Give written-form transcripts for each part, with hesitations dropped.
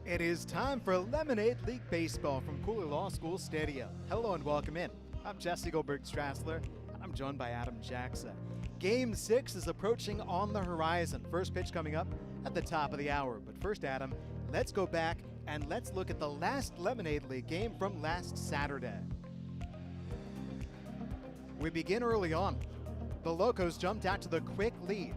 It is time for Lemonade League Baseball from Cooley Law School Stadium. Hello and welcome in. I'm Jesse Goldberg-Strassler, and I'm joined by Adam Jackson. Game 6 is approaching on the horizon. First pitch coming up at the top of the hour. But first, Adam, let's go back and let's look at the last Lemonade League game from last Saturday. We begin early on. The Locos jumped out to the quick lead.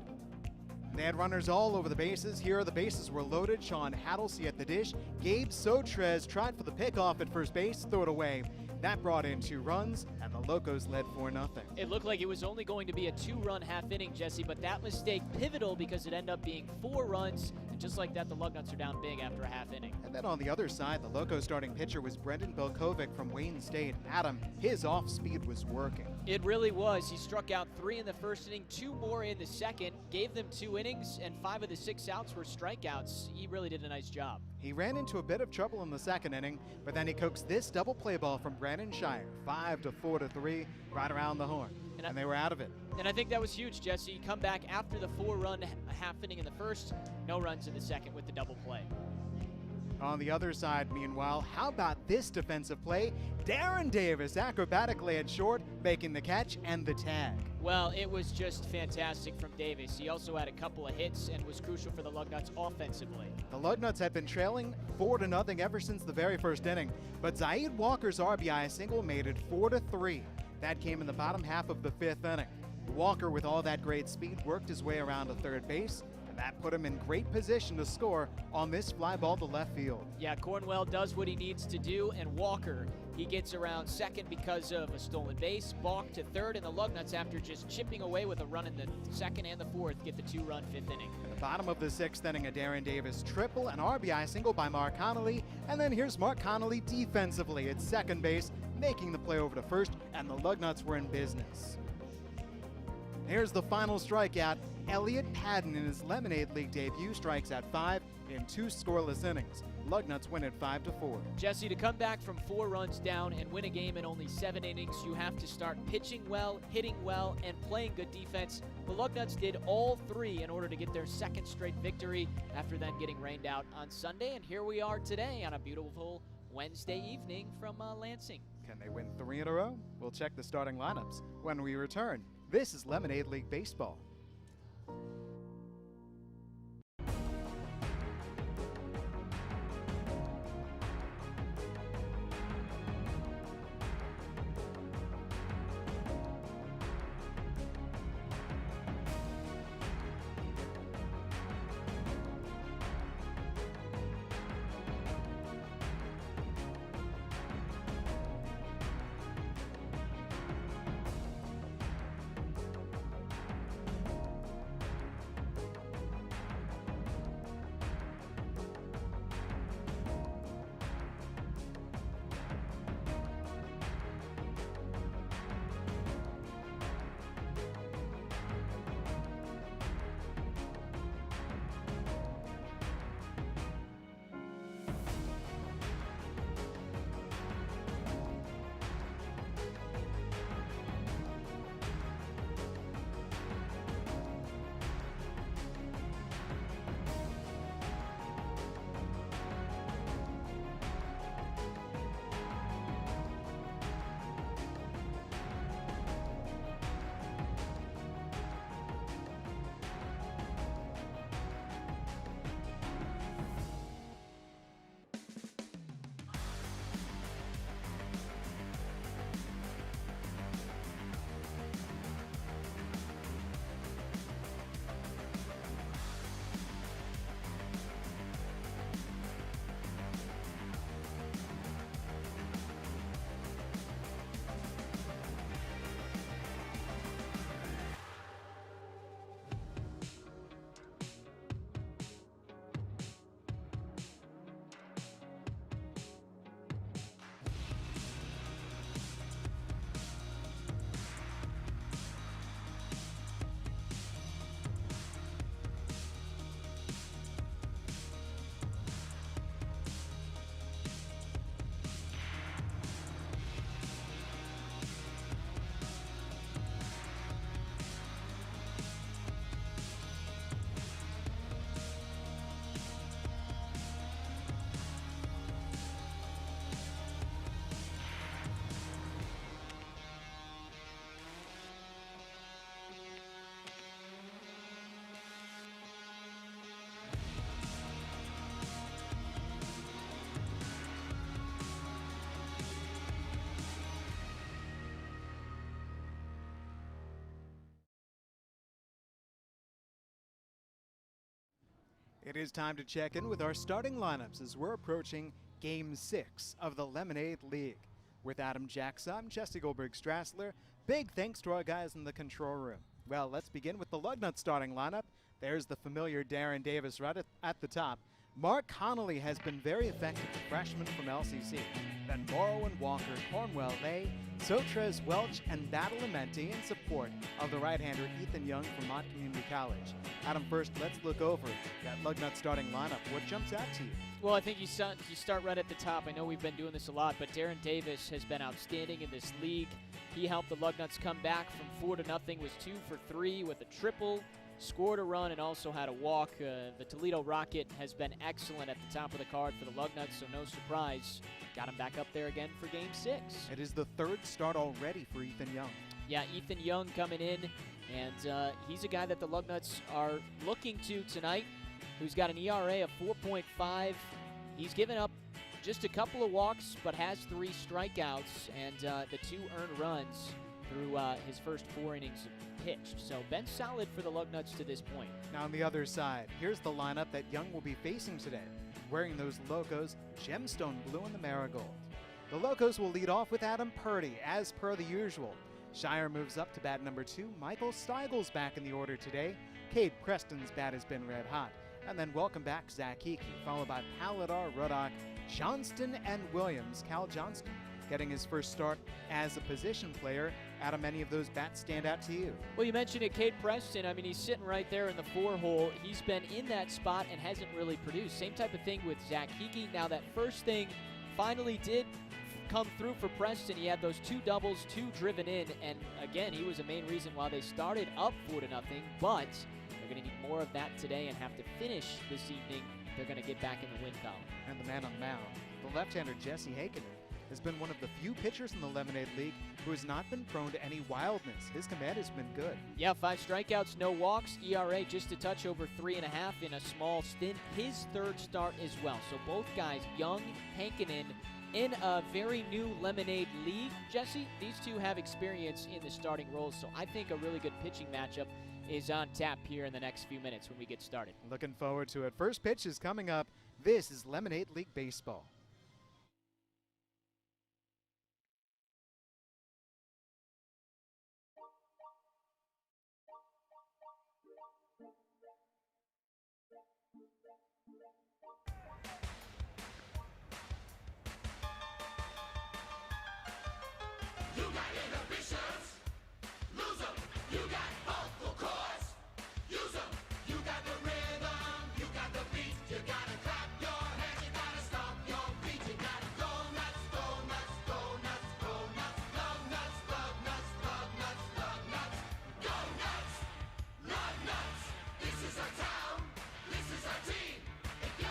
They had runners all over the bases. Here, the bases were loaded. Sean Haddlesey at the dish. Gabe Sotres tried for the pickoff at first base, threw it away. That brought in 2 runs, and the Locos led 4-0. It looked like it was only going to be a 2-run half inning, Jesse, but that mistake pivotal because it ended up being 4 runs. And just like that, the Lugnuts are down big after a half inning. And then on the other side, the Locos starting pitcher was Brendan Belkovic from Wayne State. Adam, his off speed was working. It really was. He struck out 3 in the first inning, 2 more in the second, gave them 2 innings, and 5 of the 6 outs were strikeouts. He really did a nice job. He ran into a bit of trouble in the second inning, but then he coaxed this double play ball from Brandon Shire, 5-4-3, right around the horn, and they were out of it. And I think that was huge, Jesse. Come back after the 4-run half inning in the first, no runs in the second with the double play. On the other side, meanwhile, how about this defensive play? Darren Davis acrobatically at short, making the catch and the tag. Well, it was just fantastic from Davis. He also had a couple of hits and was crucial for the Lugnuts offensively. The Lugnuts had been trailing 4-0 ever since the very first inning, but Zaid Walker's RBI single made it 4-3. That came in the bottom half of the 5th inning. Walker, with all that great speed, worked his way around to third base, and that put him in great position to score on this fly ball to left field. Yeah, Cornwell does what he needs to do, and Walker, he gets around second because of a stolen base, balk to third, and the Lugnuts, after just chipping away with a run in the second and the fourth, get the 2-run 5th inning. In the bottom of the 6th inning, a Darren Davis triple, an RBI single by Mark Connolly, and then here's Mark Connolly defensively at second base, making the play over to first, and the Lugnuts were in business. Here's the final strikeout. Elliott Padden, in his Lemonade League debut, strikes out 5 in 2 scoreless innings. Lugnuts win at 5-4. Jesse, to come back from 4 runs down and win a game in only 7 innings, you have to start pitching well, hitting well, and playing good defense. The Lugnuts did all 3 in order to get their 2nd straight victory after then getting rained out on Sunday. And here we are today on a beautiful Wednesday evening from Lansing. Can they win 3 in a row? We'll check the starting lineups when we return. This is Lemonade League Baseball. It is time to check in with our starting lineups as we're approaching Game 6 of the Lemonade League. With Adam Jackson, I'm Jesse Goldberg-Strassler. Big thanks to our guys in the control room. Well, let's begin with the Lugnut starting lineup. There's the familiar Darren Davis right at the top. Mark Connolly has been very effective, the freshman from LCC. Then Morrow and Walker, Cornwell, Lay, Sotres, Welch, and Badalamenti in support of the right-hander Ethan Young from Mott Community College. Adam, first, let's look over that Lugnut starting lineup. What jumps out to you? Well, I think you start right at the top. I know we've been doing this a lot, but Darren Davis has been outstanding in this league. He helped the Lugnuts come back from 4-0, was 2 for 3 with a triple, scored a run, and also had a walk. The Toledo Rocket has been excellent at the top of the card for the Lugnuts, so no surprise. Got him back up there again for Game 6. It is the third start already for Ethan Young. Yeah, Ethan Young coming in, and he's a guy that the Lugnuts are looking to tonight, who's got an ERA of 4.5. He's given up just a couple of walks, but has 3 strikeouts and the 2 earned runs through his first 4 innings pitched. So been solid for the Lugnuts to this point. Now on the other side, here's the lineup that Young will be facing today. Wearing those Locos, gemstone blue and the marigold. The Locos will lead off with Adam Purdy, as per the usual. Shire moves up to bat number 2. Michael Steigel's back in the order today. Cade Preston's bat has been red hot. And then welcome back Zach Hickey, followed by Paladar, Ruddock, Johnston, and Williams. Cal Johnston getting his first start as a position player. Adam, any of those bats stand out to you? Well, you mentioned it, Cade Preston. I mean, he's sitting right there in the 4-hole. He's been in that spot and hasn't really produced. Same type of thing with Zach Hickey. Now, that first thing finally did come through for Preston. He had those 2 doubles, 2 driven in, and again, he was the main reason why they started up 4-0, but they're going to need more of that today and have to finish this evening. They're going to get back in the win column. And the man on the mound, the left-hander Jesse Haken, has been one of the few pitchers in the Lemonade League who has not been prone to any wildness. His command has been good. Yeah, 5 strikeouts, no walks, ERA just a touch over 3.5 in a small stint. His third start as well. So both guys, Young, Hankinen, in a very new Lemonade League. Jesse, these two have experience in the starting roles, so I think a really good pitching matchup is on tap here in the next few minutes when we get started. Looking forward to it. First pitch is coming up. This is Lemonade League Baseball. You got inhibitions, lose 'em. You got vocal cords, use 'em. You got the rhythm, you got the beat. You gotta clap your hands, you gotta stomp your feet. You gotta go nuts, go nuts, go nuts, go nuts. Love nuts, love nuts, love nuts, love nuts. Go nuts, love nuts. This is our town, this is our team. If you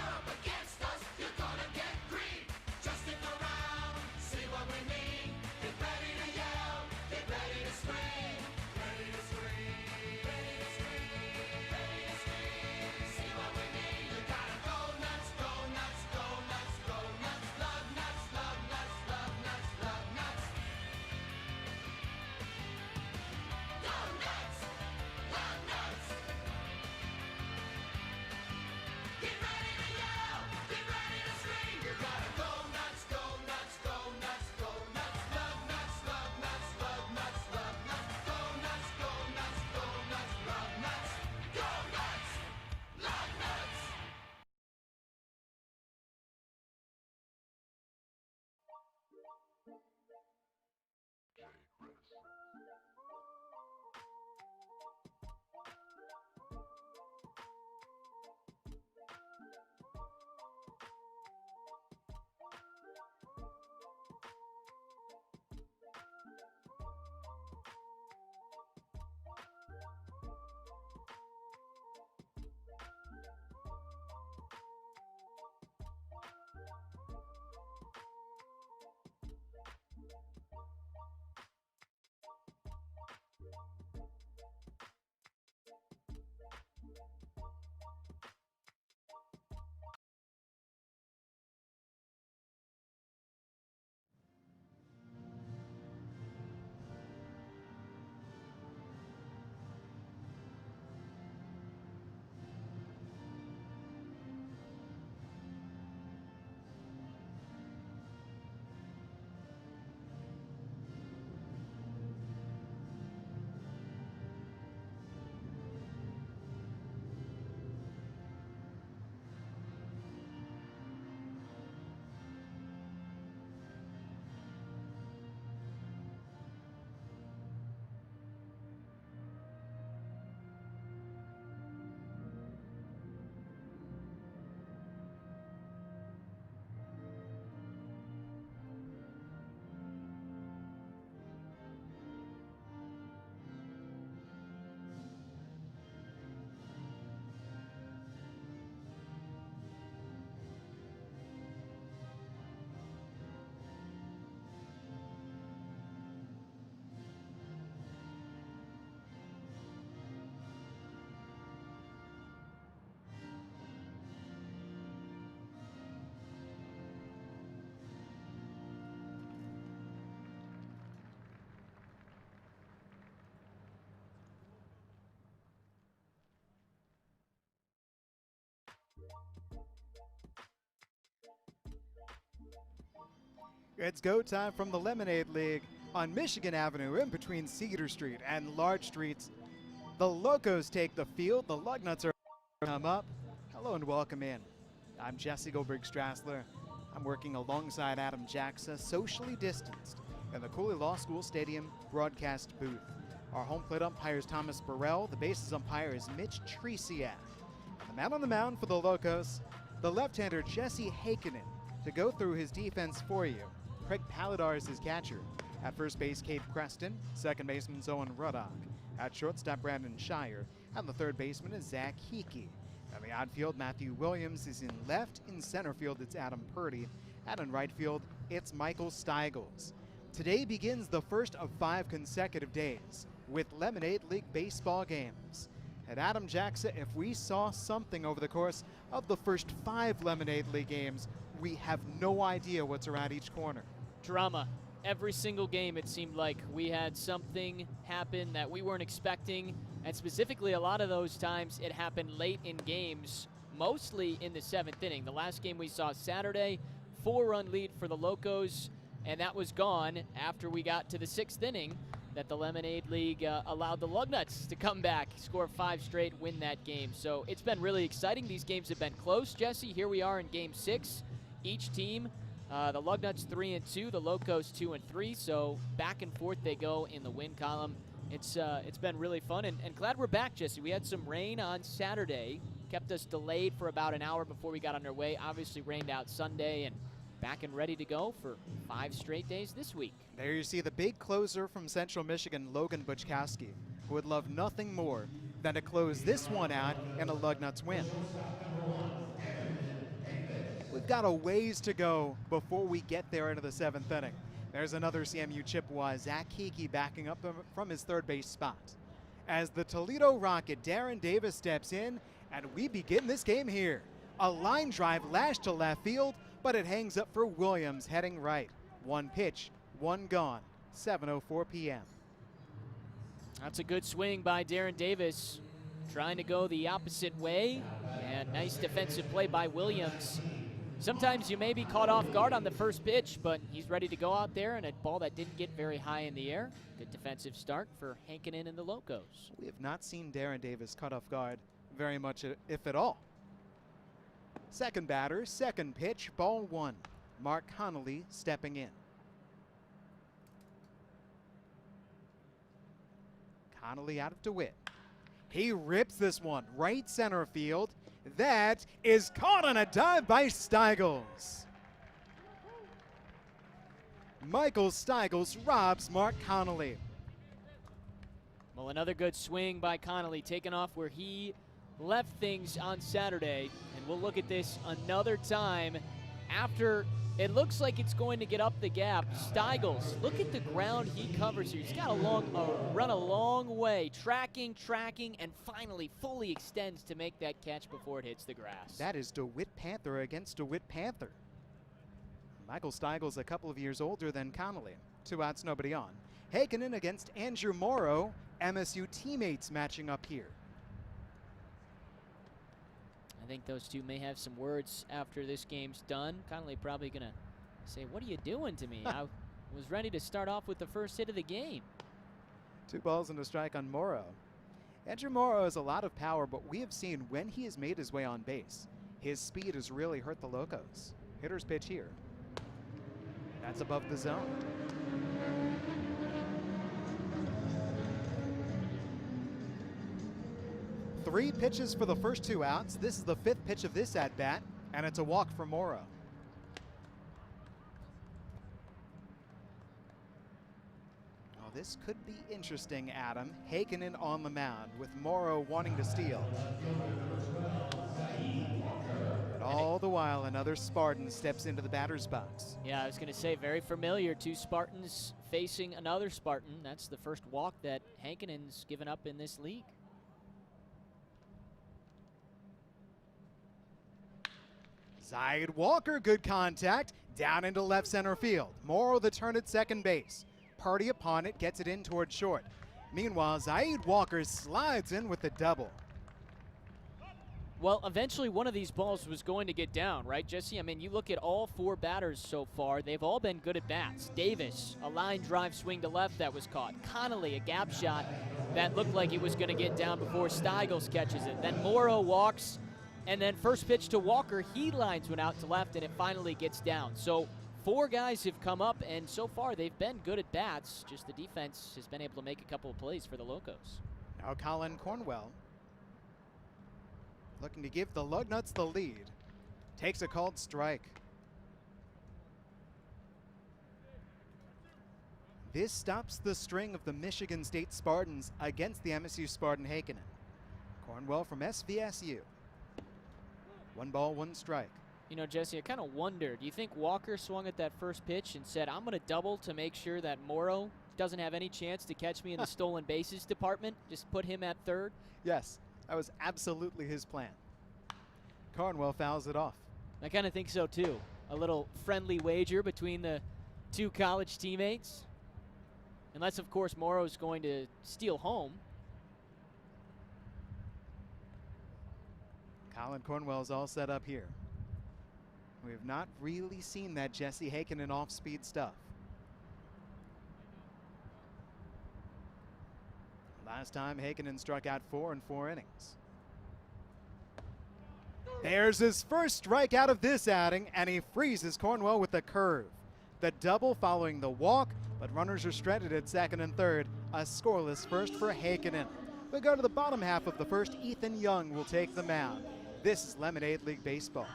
It's go time from the Lemonade League on Michigan Avenue in between Cedar Street and Large Streets. The Locos take the field. The Lugnuts are come up. Hello and welcome in. I'm Jesse Goldberg-Strassler. I'm working alongside Adam Jackson, socially distanced, in the Cooley Law School Stadium broadcast booth. Our home plate umpire is Thomas Burrell. The bases umpire is Mitch Tresiak. The man on the mound for the Locos, the left-hander Jesse Heikkinen. To go through his defense for you, Craig Paladar is his catcher. At first base, Cade Preston. Second baseman, Owen Ruddock. At shortstop, Brandon Shire. And the third baseman is Zach Hickey. And the outfield, Matthew Williams is in left. In center field, it's Adam Purdy. And in right field, it's Michael Steigels. Today begins the first of 5 consecutive days with Lemonade League baseball games. And Adam Jackson, if we saw something over the course of the first 5 Lemonade League games, we have no idea what's around each corner. Drama. Every single game, it seemed like we had something happen that we weren't expecting, and specifically a lot of those times it happened late in games, mostly in the 7th inning. The last game we saw Saturday, 4-run lead for the Locos, and that was gone after we got to the 6th inning that the Lemonade League allowed the Lugnuts to come back, score 5 straight, win that game. So it's been really exciting. These games have been close, Jesse. Here we are in Game 6. Each team, the Lugnuts 3-2, the Locos 2-3, so back and forth they go in the win column. It's been really fun, and glad we're back, Jesse. We had some rain on Saturday, kept us delayed for about an hour before we got underway. Obviously rained out Sunday, and back and ready to go for 5 straight days this week. There you see the big closer from Central Michigan, Logan Buchkowski, who would love nothing more than to close this one out in a Lugnuts win. We've got a ways to go before we get there into the 7th inning. There's another CMU Chippewa, Zach Hickey backing up from his third base spot. As the Toledo Rocket, Darren Davis steps in, and we begin this game here. A line drive lashed to left field, but it hangs up for Williams heading right. 1 pitch, 1 gone, 7:04 p.m. That's a good swing by Darren Davis, trying to go the opposite way, and nice defensive play by Williams. Sometimes you may be caught off guard on the first pitch, but he's ready to go out there, and a ball that didn't get very high in the air. Good defensive start for Heikkinen and the Locos. We have not seen Darren Davis caught off guard very much, if at all. Second batter, second pitch, ball 1. Mark Connolly stepping in. Connolly out of DeWitt. He rips this one right center field. That is caught on a dive by Steigels. Michael Steigels robs Mark Connolly. Well, another good swing by Connolly, taking off where he left things on Saturday. And we'll look at this another time after it looks like it's going to get up the gap. Steigels, look at the ground he covers here. He's got run a long way, tracking, and finally fully extends to make that catch before it hits the grass. That is DeWitt Panther against DeWitt Panther. Michael Steigels a couple of years older than Connolly. 2 outs, nobody on. Heikkinen against Andrew Morrow. MSU teammates matching up here. I think those two may have some words after this game's done. Connolly probably going to say, "What are you doing to me? I was ready to start off with the first hit of the game." 2 balls and a strike on Morrow. Andrew Morrow has a lot of power, but we have seen when he has made his way on base, his speed has really hurt the Locos. Hitter's pitch here. That's above the zone. Three pitches for the first 2 outs. This is the 5th pitch of this at-bat, and it's a walk for Morrow. Oh, this could be interesting, Adam. Heikkinen on the mound with Morrow wanting to steal. But all the while, another Spartan steps into the batter's box. Yeah, I was going to say, very familiar. 2 Spartans facing another Spartan. That's the first walk that Heikkinen's given up in this league. Zayed Walker, good contact, down into left center field. Morrow the turn at second base. Purdy upon it, gets it in toward short. Meanwhile, Zayed Walker slides in with the double. Well, eventually one of these balls was going to get down, right, Jesse? I mean, you look at all 4 batters so far, they've all been good at bats. Davis, a line drive swing to left that was caught. Connolly, a gap shot that looked like it was going to get down before Steigels catches it. Then Morrow walks, and then first pitch to Walker, he lines one out to left, and it finally gets down. So 4 guys have come up, and so far they've been good at bats. Just the defense has been able to make a couple of plays for the Locos. Now Colin Cornwell looking to give the Lugnuts the lead. Takes a called strike. This stops the string of the Michigan State Spartans against the MSU Spartan Heikkinen. Cornwell from SVSU. 1 ball, 1 strike. You know, Jesse, I kind of wonder, do you think Walker swung at that first pitch and said, I'm going to double to make sure that Morrow doesn't have any chance to catch me in the stolen bases department? Just put him at third? Yes, that was absolutely his plan. Cornwell fouls it off. I kind of think so, too. A little friendly wager between the 2 college teammates. Unless, of course, Morrow's going to steal home. Colin Cornwell's all set up here. We have not really seen that Jesse Heikkinen off-speed stuff. Last time Heikkinen struck out 4 in 4 innings. There's his first strikeout of this outing, and he freezes Cornwell with a curve. The double following the walk, but runners are stranded at second and third. A scoreless first for Heikkinen. We go to the bottom half of the first. Ethan Young will take the mound. This is Lemonade League Baseball.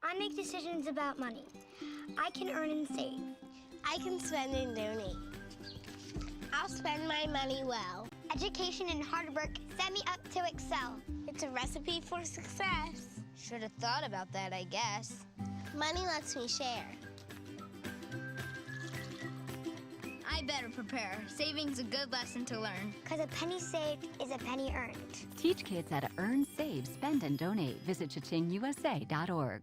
I make decisions about money. I can earn and save. I can spend and donate. I'll spend my money well. Education and hard work set me up to excel. It's a recipe for success. Should have thought about that, I guess. Money lets me share. I better prepare. Saving's a good lesson to learn. Because a penny saved is a penny earned. Teach kids how to earn, save, spend, and donate. Visit chachingusa.org.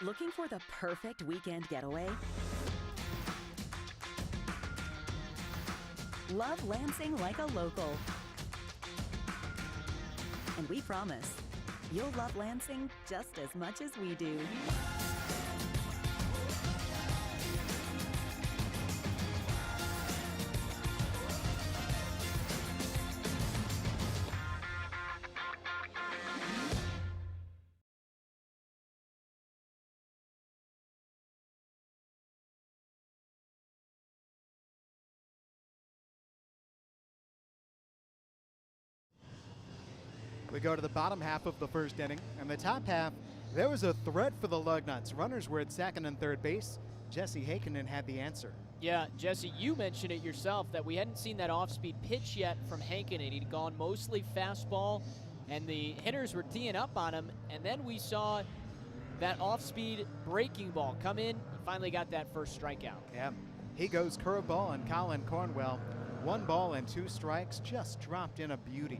Looking for the perfect weekend getaway? Love Lansing like a local. And we promise, you'll love Lansing just as much as we do. We go to the bottom half of the first inning. In the top half, there was a threat for the Lugnuts. Runners were at second and third base. Jesse Heikkinen had the answer. Yeah, Jesse, you mentioned it yourself that we hadn't seen that off-speed pitch yet from Heikkinen. He'd gone mostly fastball, and the hitters were teeing up on him. And then we saw that off-speed breaking ball come in. He finally got that first strikeout. Yeah, he goes curveball on Colin Cornwell. 1 ball and 2 strikes, just dropped in a beauty.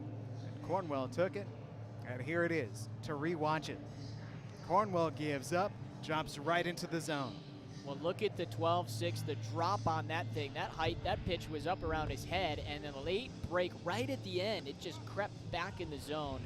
Cornwell took it, and here it is to rewatch it. Cornwell gives up, drops right into the zone. Well, look at the 12-6, the drop on that thing. That height, that pitch was up around his head, and then a late break right at the end. It just crept back in the zone.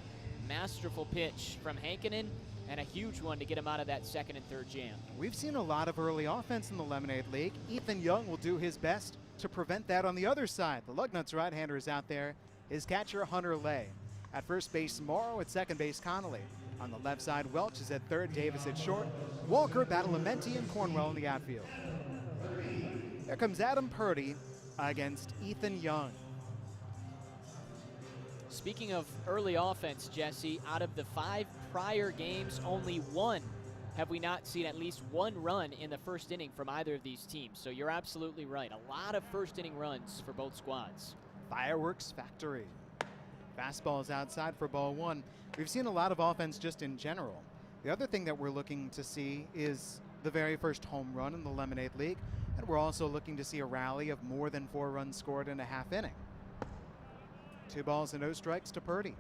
Masterful pitch from Heikkinen, and a huge one to get him out of that second and third jam. We've seen a lot of early offense in the Lemonade League. Ethan Young will do his best to prevent that on the other side. The Lugnuts right-hander is out there. His catcher, Hunter Lay. At first base, Morrow. At second base, Connolly. On the left side, Welch is at third, Davis at short. Walker, Badalamenti, and Cornwell in the outfield. Here comes Adam Purdy against Ethan Young. Speaking of early offense, Jesse, out of the 5 prior games, only 1 have we not seen at least 1 run in the first inning from either of these teams. So you're absolutely right. A lot of first inning runs for both squads. Fireworks Factory. Fastball is outside for ball 1. We've seen a lot of offense just in general. The other thing that we're looking to see is the very first home run in the Lemonade League, and we're also looking to see a rally of more than 4 runs scored in a half inning. 2 balls and no strikes to Purdy.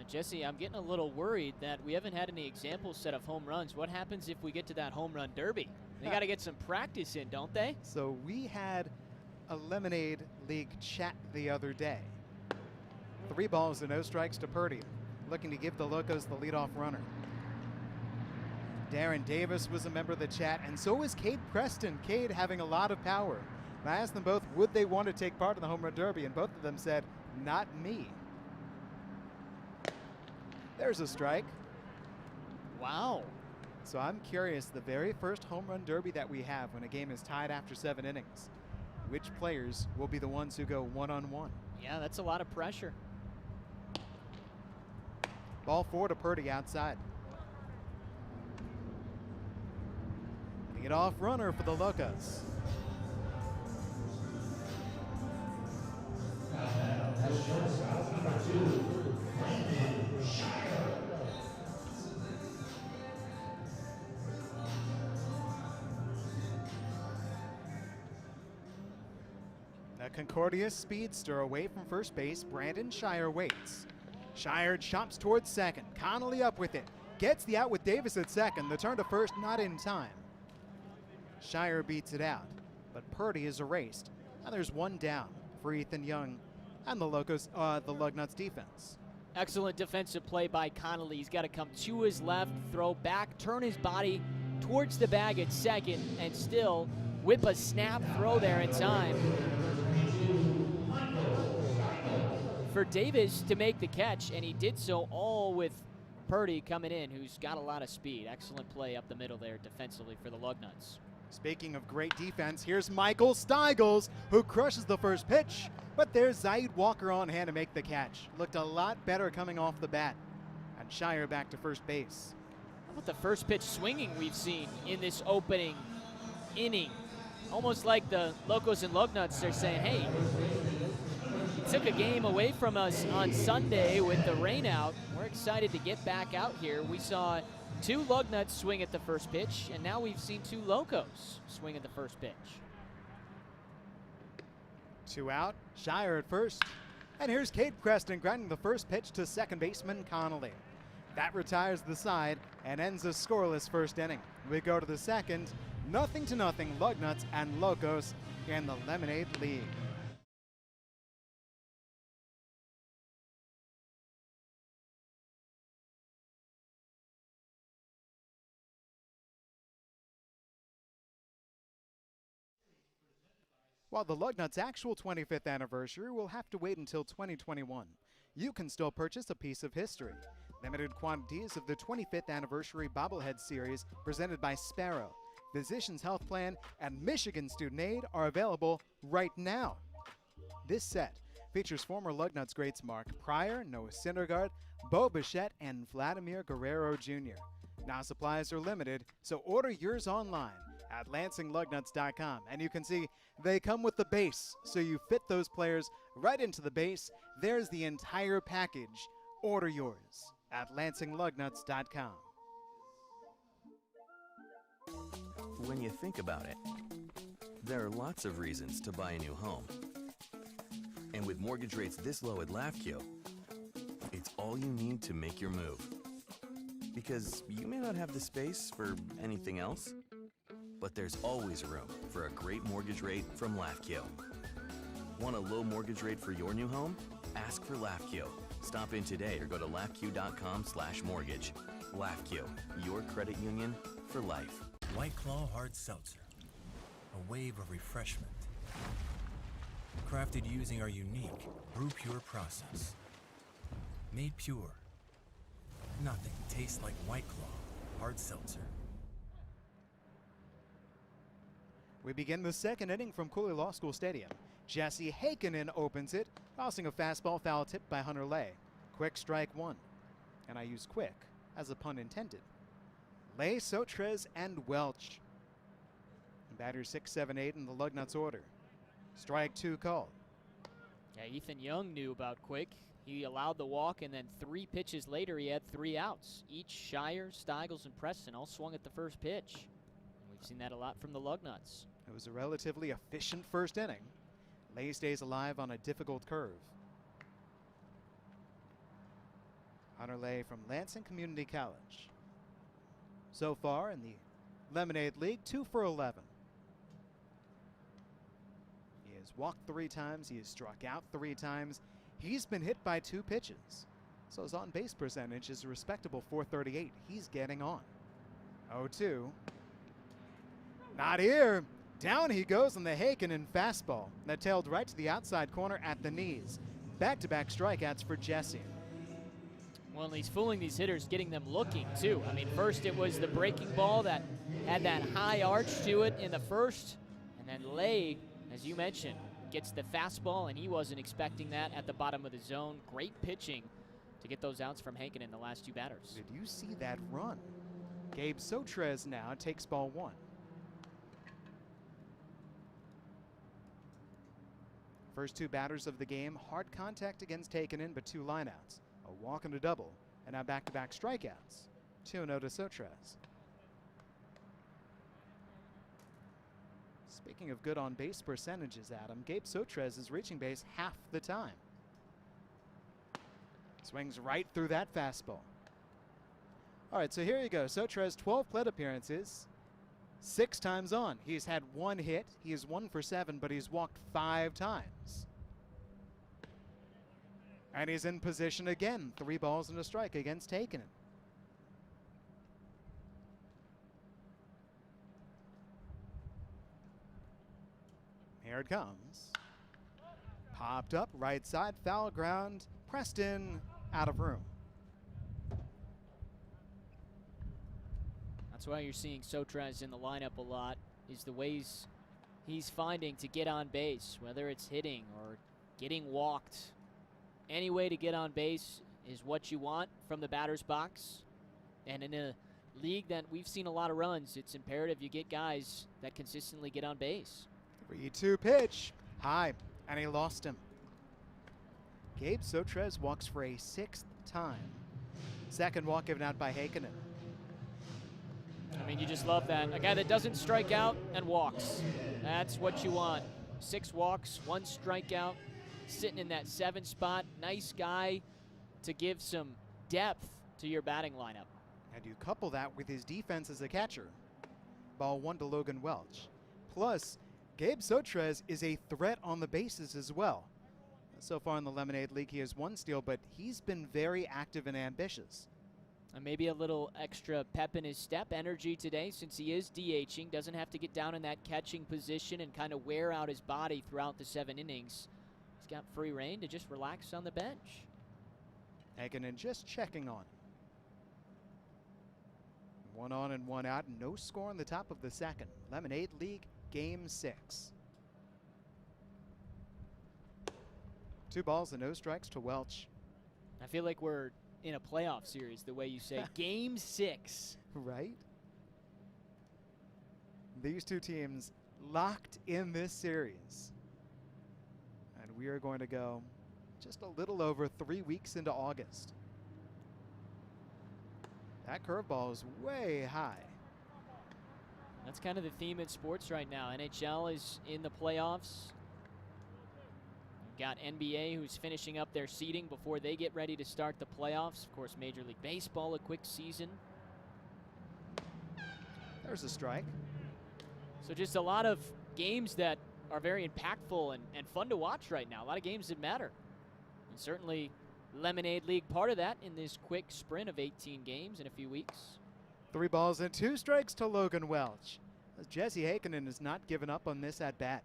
Jesse, I'm getting a little worried that we haven't had any examples set of home runs. What happens if we get to that home run derby? They got to get some practice in, don't they? So we had a Lemonade League chat the other day. 3 balls and no strikes to Purdy, looking to give the Locos the leadoff runner. Darren Davis was a member of the chat, and so was Cade Preston. Cade having a lot of power. And I asked them both, would they want to take part in the Home Run Derby, and both of them said, not me. There's a strike. Wow. So I'm curious, the very first Home Run Derby that we have when a game is tied after 7 innings, which players will be the ones who go one-on-one? Yeah, that's a lot of pressure. Ball 4 to Purdy outside. Leadoff runner for the Locos. A Concordia speedster away from first base. Brandon Shire waits. Shire chops towards second. Connolly up with it. Gets the out with Davis at second. The turn to first not in time. Shire beats it out, but Purdy is erased. And there's 1 down for Ethan Young and the Locos, the Lugnuts defense. Excellent defensive play by Connolly. He's got to come to his left, throw back, turn his body towards the bag at second, and still whip a snap throw there in time for Davis to make the catch, and he did so all with Purdy coming in, who's got a lot of speed. Excellent play up the middle there defensively for the Lugnuts. Speaking of great defense, here's Michael Steigels, who crushes the first pitch, but there's Zaid Walker on hand to make the catch. Looked a lot better coming off the bat. And Shire back to first base. How about the first pitch swinging we've seen in this opening inning? Almost like the Locos and Lugnuts are saying, hey, you took a game away from us on Sunday with the rain out. We're excited to get back out here. We saw 2 Lugnuts swing at the first pitch, and now we've seen 2 Locos swing at the first pitch. 2 out, Shire at first. And here's Cade Preston grinding the first pitch to second baseman Connolly. That retires the side and ends a scoreless first inning. We go to the second, 0-0 Lugnuts and Locos in the Lemonade League. While the Lugnuts' actual 25th anniversary will have to wait until 2021, you can still purchase a piece of history. Limited quantities of the 25th anniversary bobblehead series presented by Sparrow, Physicians Health Plan, and Michigan Student Aid are available right now. This set features former Lugnuts greats Mark Pryor, Noah Syndergaard, Bo Bichette, and Vladimir Guerrero Jr. Now supplies are limited, so order yours online at lansingLugnuts.com, and you can see they come with the base, so you fit those players right into the base. There's the entire package. Order yours at LansingLugnuts.com. When you think about it, there are lots of reasons to buy a new home. And with mortgage rates this low at LAFQ, it's all you need to make your move. Because you may not have the space for anything else, but there's always room for a great mortgage rate from LAFQ. Want a low mortgage rate for your new home? Ask for LAFQ. Stop in today or go to LAFQ.com/mortgage. LAFQ, your credit union for life. White Claw Hard Seltzer, a wave of refreshment. Crafted using our unique Brew Pure process. Made pure. Nothing tastes like White Claw Hard Seltzer. We begin the second inning from Cooley Law School Stadium. Jesse Hakinen opens it, tossing a fastball foul tipped by Hunter Lay. Quick strike 1. And I use quick as a pun intended. Lay, Sotres, and Welch. Batters 6, 7, 8 in the Lugnuts order. Strike 2 called. Yeah, Ethan Young knew about quick. He allowed the walk, and then 3 pitches later he had 3 outs. Each Shire, Steigels, and Preston all swung at the first pitch. We've seen that a lot from the Lugnuts. It was a relatively efficient first inning. Lay stays alive on a difficult curve. Hunter Lay from Lansing Community College. So far in the Lemonade League, 2 for 11. He has walked 3 times. He has struck out 3 times. He's been hit by 2 pitches. So his on-base percentage is a respectable .438. He's getting on. 0-2. Not here. Down he goes on the Heikkinen fastball that tailed right to the outside corner at the knees. Back-to-back strikeouts for Jesse. Well, he's fooling these hitters, getting them looking, too. I mean, first it was the breaking ball that had that high arch to it in the first, and then Lay, as you mentioned, gets the fastball, and he wasn't expecting that at the bottom of the zone. Great pitching to get those outs from Heikkinen in the last 2 batters. Did you see that run? Gabe Sotres now takes ball 1. First 2 batters of the game, hard contact against Heikkinen, but 2 lineouts. A walk and a double, and now back-to-back strikeouts. 2-0 to Sotres. Speaking of good on-base percentages, Adam, Gabe Sotres is reaching base half the time. Swings right through that fastball. All right, so here you go. Sotres, 12 plate appearances, 6 times on. He's had 1 hit. He is 1 for 7, but he's walked 5 times. And he's in position again. 3 balls and a strike against Heikkinen. Here it comes. Popped up, right side, foul ground. Preston out of room. That's why you're seeing Sotres in the lineup a lot, is the ways he's finding to get on base, whether it's hitting or getting walked. Any way to get on base is what you want from the batter's box. And in a league that we've seen a lot of runs, it's imperative you get guys that consistently get on base. 3-2 pitch. High, and he lost him. Gabe Sotres walks for a 6th time. Second walk given out by Heikkinen. I mean, you just love that. A guy that doesn't strike out and walks. That's what you want. 6 walks, 1 strikeout, sitting in that 7 spot. Nice guy to give some depth to your batting lineup. And you couple that with his defense as a catcher. Ball 1 to Logan Welch. Plus, Gabe Sotres is a threat on the bases as well. So far in the Lemonade League, he has 1 steal, but he's been very active and ambitious. And maybe a little extra pep in his step, energy today, since he is DHing. Doesn't have to get down in that catching position and kind of wear out his body throughout the 7 innings. He's got free reign to just relax on the bench. Heikkinen just checking on him. 1 on and 1 out. No score in the top of the 2nd. Lemonade League, Game 6. 2 balls and no strikes to Welch. I feel like we're in a playoff series, the way you say Game 6. Right? These 2 teams locked in this series. And we are going to go just a little over 3 weeks into August. That curveball is way high. That's kind of the theme in sports right now. NHL is in the playoffs. We've got NBA who's finishing up their seeding before they get ready to start the playoffs. Of course, Major League Baseball, a quick season. There's a strike. So just a lot of games that are very impactful and fun to watch right now. A lot of games that matter. And certainly Lemonade League part of that in this quick sprint of 18 games in a few weeks. 3 balls and 2 strikes to Logan Welch. As Jesse Heikkinen has not given up on this at bat.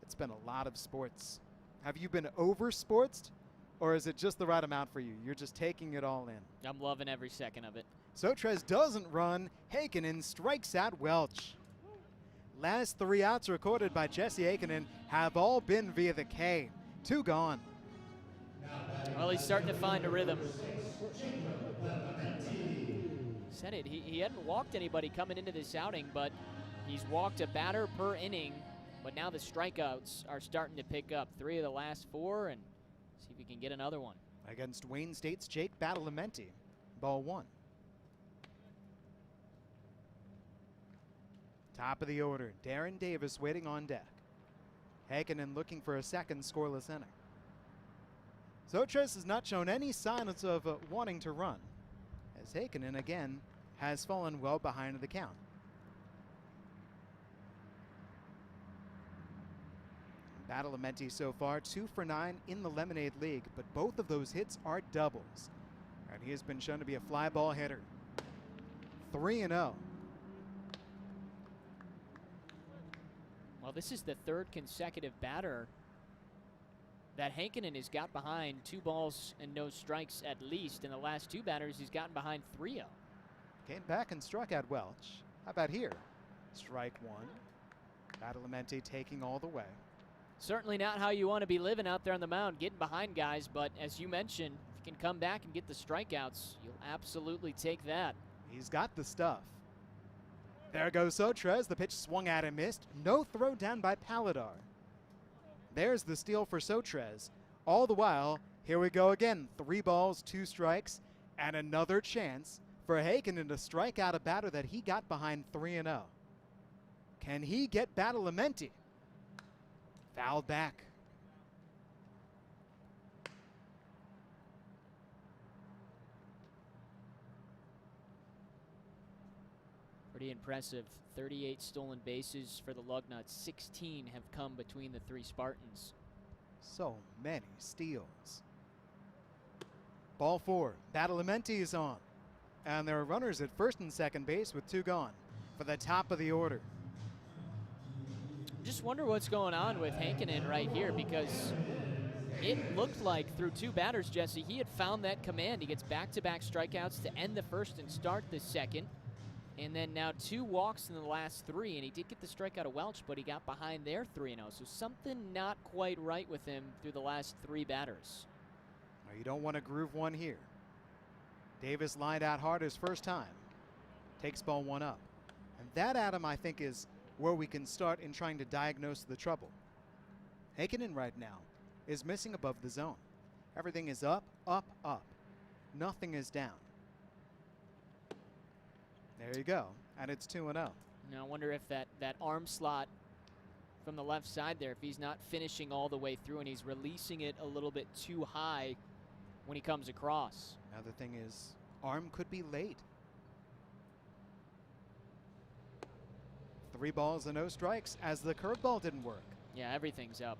It's been a lot of sports. Have you been over-sportsed, or is it just the right amount for you? You're just taking it all in. I'm loving every second of it. Sotres doesn't run. Heikkinen strikes out Welch. Last 3 outs recorded by Jesse Heikkinen have all been via the K. 2 gone. Well, he's starting to find a rhythm. Said it. He hadn't walked anybody coming into this outing, but he's walked a batter per inning. But now the strikeouts are starting to pick up. 3 of the last 4, and see if we can get another one. Against Wayne State's Jake Badalamenti. Ball 1. Top of the order, Darren Davis waiting on deck. Heikkinen looking for a second scoreless inning. Sotres has not shown any signs of wanting to run, as Heikkinen again has fallen well behind the count. Badalamenti so far 2 for 9 in the Lemonade League, but both of those hits are doubles. And he has been shown to be a fly ball hitter. 3-0. Well, this is the third consecutive batter that Heikkinen has got behind 2 balls and no strikes at least. In the last 2 batters, he's gotten behind 3-0. Came back and struck out Welch. How about here? Strike 1. Badalamenti taking all the way. Certainly not how you want to be living out there on the mound, getting behind guys, but as you mentioned, if you can come back and get the strikeouts, you'll absolutely take that. He's got the stuff. There goes Sotres. The pitch swung at and missed. No throw down by Paladar. There's the steal for Sotres. All the while, here we go again. 3 balls, 2 strikes, and another chance for Heikkinen to strike out a batter that he got behind 3-0. Can he get Badalamenti? Fouled back. Pretty impressive. 38 stolen bases for the Lugnuts. 16 have come between the 3 Spartans. So many steals. Ball 4. Badalamenti is on. And there are runners at first and second base with 2 gone for the top of the order. Just wonder what's going on with Heikkinen right here, because it looked like through 2 batters, Jesse, he had found that command. He gets back-to-back strikeouts to end the first and start the second. And then now 2 walks in the last 3, and he did get the strikeout of Welch, but he got behind their 3-0. So something not quite right with him through the last 3 batters. Well, you don't want to groove one here. Davis lined out hard his first time. Takes ball 1 up. And that, Adam, I think is where we can start in trying to diagnose the trouble. Heikkinen right now is missing above the zone. Everything is up, up, up. Nothing is down. There you go. And it's 2-0. Now I wonder if that arm slot from the left side there, if he's not finishing all the way through and he's releasing it a little bit too high when he comes across. Now the thing is, arm could be late. 3 balls and no strikes as the curveball didn't work. Yeah, everything's up.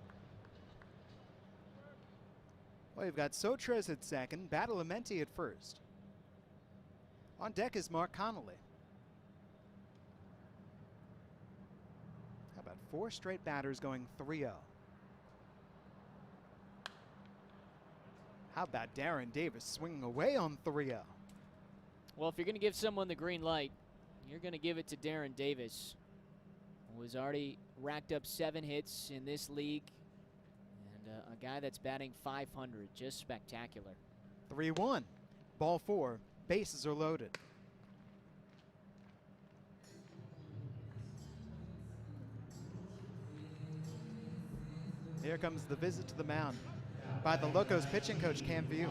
Well, you've got Sotres at second, Badalamenti at first. On deck is Mark Connolly. How about 4 straight batters going 3-0? How about Darren Davis swinging away on 3-0? Well, if you're going to give someone the green light, you're going to give it to Darren Davis, who has already racked up 7 hits in this league, and a guy that's batting .500, just spectacular. 3-1. Ball 4. Bases are loaded. Here comes the visit to the mound by the Locos pitching coach, Cam View.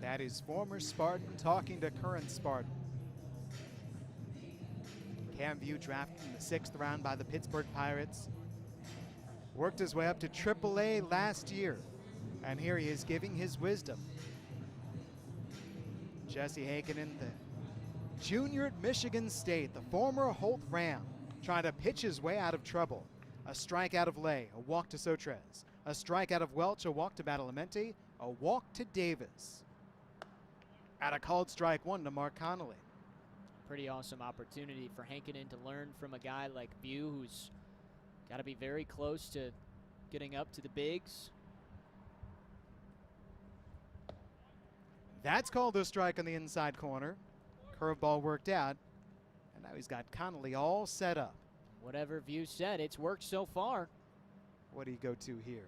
That is former Spartan talking to current Spartan. Cam View drafted in the 6th round by the Pittsburgh Pirates. Worked his way up to AAA last year. And here he is giving his wisdom. Jesse Heikkinen, the junior at Michigan State, the former Holt Ram, trying to pitch his way out of trouble. A strikeout of Lay, a walk to Sotres. A strikeout of Welch, a walk to Badalamenti, a walk to Davis. At a called strike 1 to Mark Connolly. Pretty awesome opportunity for Heikkinen to learn from a guy like View, who's got to be very close to getting up to the bigs. That's called a strike on the inside corner. Curveball worked out, and now he's got Connolly all set up. Whatever View said, it's worked so far. What do you go to here?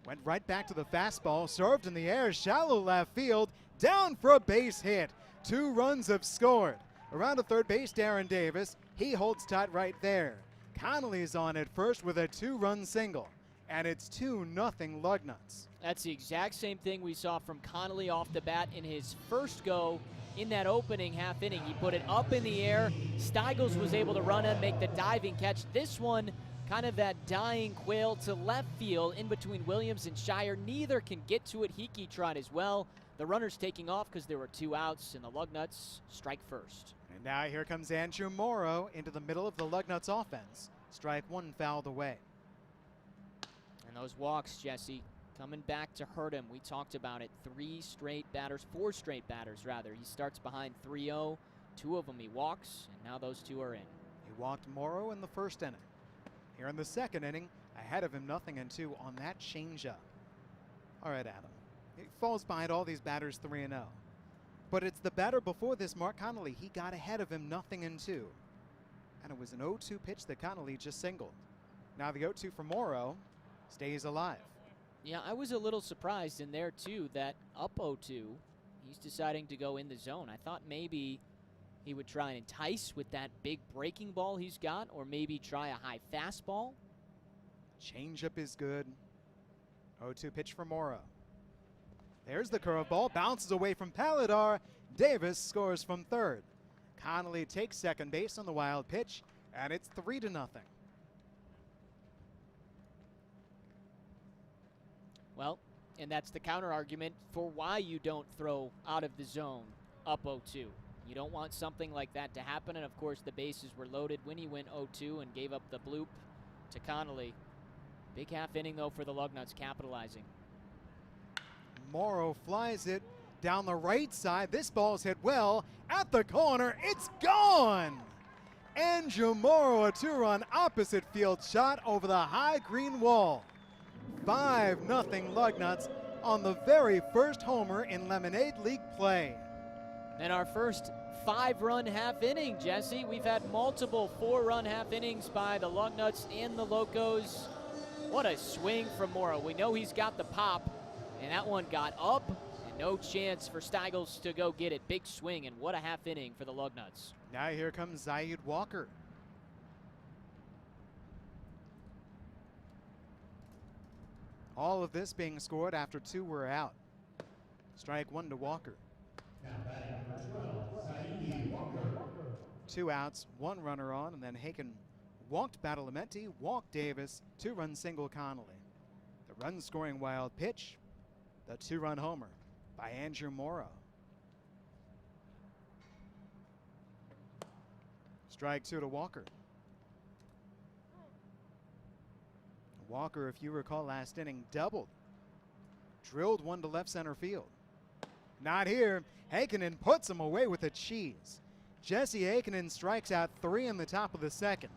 Went right back to the fastball, served in the air, shallow left field, down for a base hit. 2 runs have scored. Around to third base, Darren Davis. He holds tight right there. Connolly's on at first with a 2-run single, and it's 2-0 Lugnuts. That's the exact same thing we saw from Connolly off the bat in his first go in that opening half inning. He put it up in the air. Steigels was able to run and make the diving catch. This one, kind of that dying quail to left field in between Williams and Shire. Neither can get to it. Hickey tried as well. The runner's taking off because there were 2 outs, and the Lugnuts strike first. And now here comes Andrew Morrow into the middle of the Lugnuts offense. Strike 1 fouled away. And those walks, Jesse, coming back to hurt him. We talked about it. 4 straight batters. He starts behind 3-0. 2 of them he walks, and now those 2 are in. He walked Morrow in the first inning. Here in the second inning, ahead of him 0-2 on that changeup. All right, Adam. He falls behind all these batters 3-0. But it's the batter before this, Mark Connolly. He got ahead of him 0-2. And it was an 0-2 pitch that Connolly just singled. Now the 0-2 for Morrow stays alive. Yeah, I was a little surprised in there, too, that up 0-2, he's deciding to go in the zone. I thought maybe he would try and entice with that big breaking ball he's got, or maybe try a high fastball. Changeup is good. 0-2 pitch for Morrow. There's the curveball, bounces away from Paladar. Davis scores from third. Connolly takes second base on the wild pitch, and it's 3-0. Well, and that's the counter argument for why you don't throw out of the zone up 0-2. You don't want something like that to happen, and of course the bases were loaded when he went 0-2 and gave up the bloop to Connolly. Big half inning, though, for the Lugnuts, capitalizing. Morrow flies it down the right side. This ball's hit well at the corner. It's gone! Andrew Morrow, a 2-run opposite field shot over the high green wall. 5-0 Lugnuts on the very first homer in Lemonade League play. And our first 5-run half inning, Jesse. We've had multiple 4-run half innings by the Lugnuts and the Locos. What a swing from Morrow. We know he's got the pop, and that one got up, and no chance for Steigels to go get it. Big swing, and what a half inning for the Lugnuts. Now here comes Zaid Walker. All of this being scored after 2 were out. Strike 1 to Walker. 2 outs, 1 runner on, and then Haken walked Badalamenti, walked Davis, 2-run single Connolly. The run-scoring wild pitch, the 2-run homer by Andrew Morrow. Strike 2 to Walker. Walker, if you recall last inning, doubled. Drilled 1 to left center field. Not here. Heikkinen puts him away with a cheese. Jesse Heikkinen strikes out 3 in the top of the second.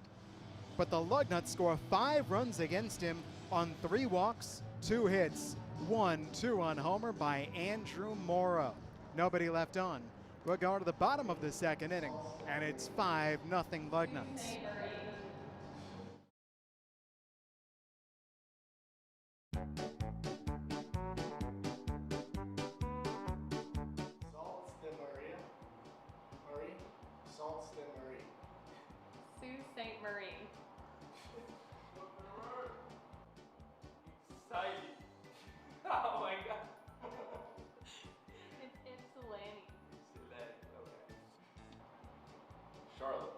But the Lugnuts score 5 runs against him on 3 walks, 2 hits, 1 2-run homer by Andrew Morrow. Nobody left on. We'll go to the bottom of the second inning, and it's 5-0 Lugnuts. Oh my god. It's Selene. Selene, okay. Charlotte.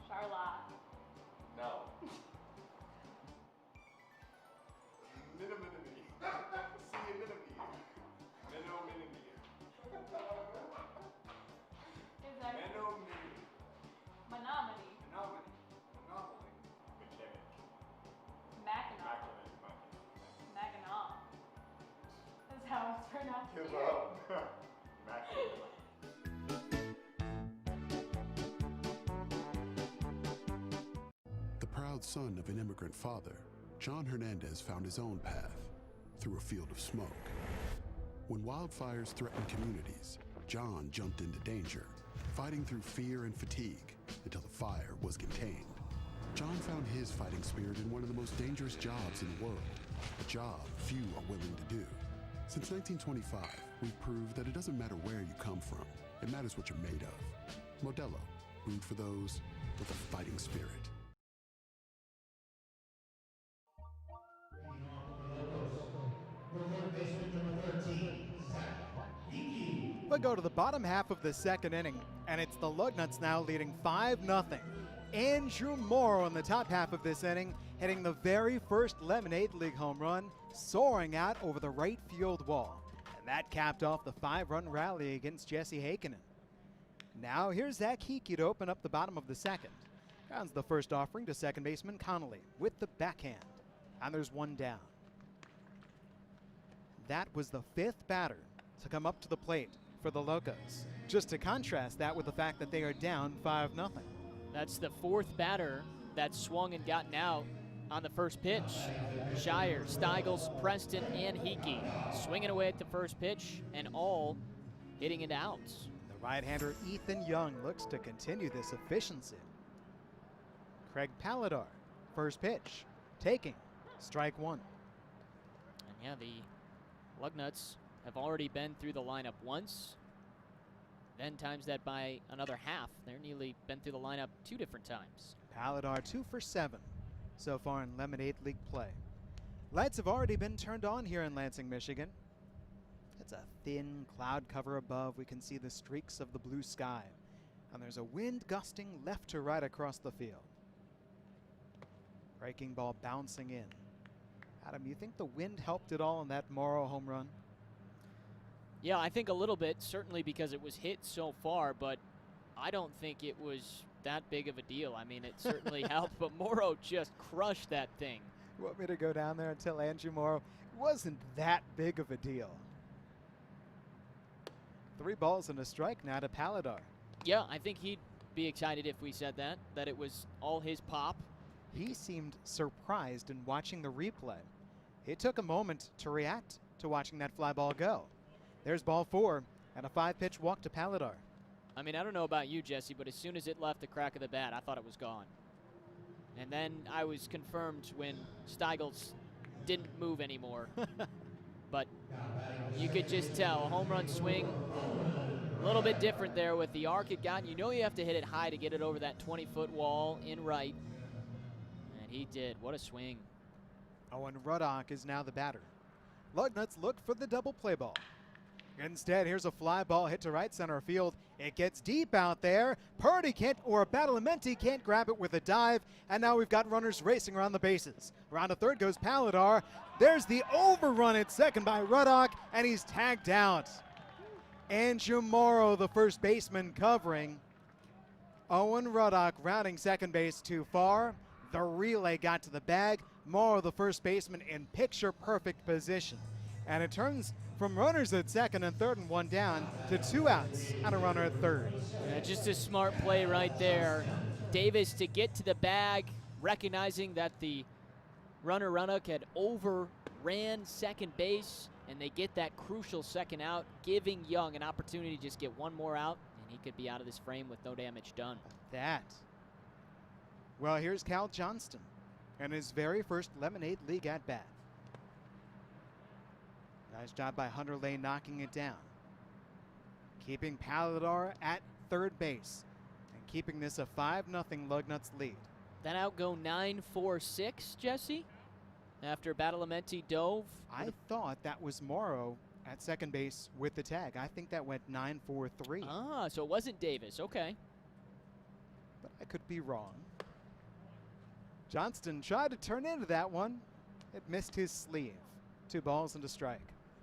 Charlotte. No. Minimini. See you minimini. Minimini. Is that Minimini. Menominee. Menominee. Anomaly. McKinnon. Mackinac. Mackinac. That's how it's pronounced. Give up. The proud son of an immigrant father, John Hernandez found his own path through a field of smoke. When wildfires threatened communities, John jumped into danger, fighting through fear and fatigue until the fire was contained. John found his fighting spirit in one of the most dangerous jobs in the world, a job few are willing to do. Since 1925, we've proved that it doesn't matter where you come from, it matters what you're made of. Modelo, brewed for those with a fighting spirit. We'll go to the bottom half of the second inning, and it's the Lugnuts now leading 5-0. Andrew Morrow in the top half of this inning, hitting the very first Lemonade League home run, soaring out over the right field wall. And that capped off the 5-run rally against Jesse Heikkinen. Now here's Zach Hickey to open up the bottom of the second. Grounds the first offering to second baseman Connolly with the backhand. And there's one down. That was the 5th batter to come up to the plate for the Locos. Just to contrast that with the fact that they are down 5-0. That's the 4th batter that swung and gotten out on the first pitch. Shire, Steigels, Preston, and Hickey swinging away at the first pitch and all hitting into outs. The right-hander Ethan Young looks to continue this efficiency. Craig Paladar, first pitch, taking strike one. And yeah, the Lugnuts have already been through the lineup once. Then times that by another half. They're nearly been through the lineup 2 different times. Paladar 2 for 7 so far in Lemonade League play. Lights have already been turned on here in Lansing, Michigan. It's a thin cloud cover above. We can see the streaks of the blue sky. And there's a wind gusting left to right across the field. Breaking ball bouncing in. Adam, you think the wind helped at all in that Morrow home run? Yeah, I think a little bit, certainly because it was hit so far, but I don't think it was that big of a deal. I mean, it certainly helped, but Morrow just crushed that thing. You want me to go down there and tell Andrew Morrow it wasn't that big of a deal? 3 balls and a strike now to Paladar. Yeah, I think he'd be excited if we said that it was all his pop. He seemed surprised in watching the replay. It took a moment to react to watching that fly ball go. There's ball 4 and a 5-pitch walk to Paladar. I mean, I don't know about you, Jesse, but as soon as it left the crack of the bat, I thought it was gone. And then I was confirmed when Steigels didn't move anymore. But you could just tell, a home run swing, a little bit different there with the arc it got. You know you have to hit it high to get it over that 20-foot wall in right. And he did. What a swing. Owen Ruddock is now the batter. Lugnuts look for the double play ball. Instead, here's a fly ball hit to right center field. It gets deep out there. Purdy can't, or Badalamenti can't grab it with a dive. And now we've got runners racing around the bases. Around to third goes Paladar. There's the overrun at second by Ruddock, and he's tagged out. Andrew Morrow, the first baseman, covering. Owen Ruddock rounding second base too far. The relay got to the bag. Morrow, the first baseman, in picture-perfect position. And it turns from runners at second and third and 1 down to 2 outs and a runner at third. Yeah, just a smart play right there. Davis to get to the bag, recognizing that the runner Ruddock had overran second base, and they get that crucial second out, giving Young an opportunity to just get one more out, and he could be out of this frame with no damage done. That. Well, here's Cal Johnston and his very first Lemonade League at-bat. Nice job by Hunter Lane knocking it down. Keeping Paladar at third base and keeping this a 5-0 Lugnuts lead. That out go 9-4-6, Jesse, after Badalamenti dove. I thought that was Morrow at second base with the tag. I think that went 9-4-3. Ah, so it wasn't Davis. Okay. But I could be wrong. Johnston tried to turn into that one. It missed his sleeve. 2 balls and a strike.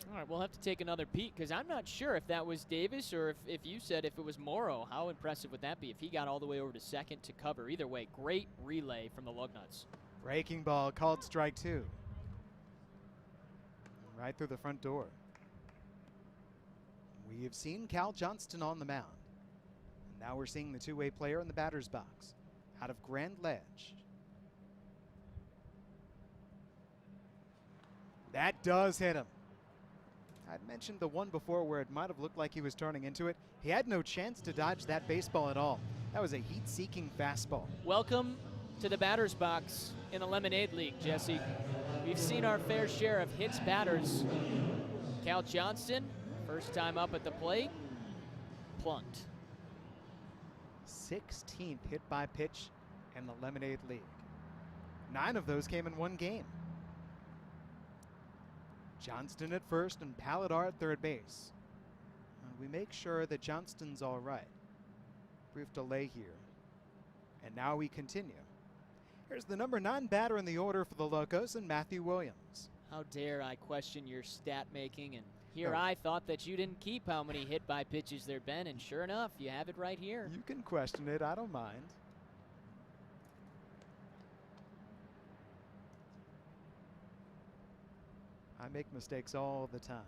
All right, we'll have to take another peek because I'm not sure if that was Davis or if you said if it was Morrow. How impressive would that be if he got all the way over to second to cover? Either way, great relay from the Lugnuts. Breaking ball called strike 2. Right through the front door. We have seen Cal Johnston on the mound. And now we're seeing the two-way player in the batter's box out of Grand Ledge. That does hit him. I'd mentioned the one before where it might have looked like he was turning into it. He had no chance to dodge that baseball at all. That was a heat-seeking fastball. Welcome to the batter's box in the Lemonade League, Jesse. We've seen our fair share of hits batters. Cal Johnston, first time up at the plate, plunked. 16th hit by pitch in the Lemonade League. 9 of those came in one game. Johnston at first and Paladar at third base. we make sure that Johnston's all right. Brief delay here. And now we continue. Here's the number 9 batter in the order for the Locos, and Matthew Williams. How dare I question your stat making? And here Oh. I thought that you didn't keep how many hit by pitches there'd been, and sure enough, you have it right here. You can question it, I don't mind. I make mistakes all the time.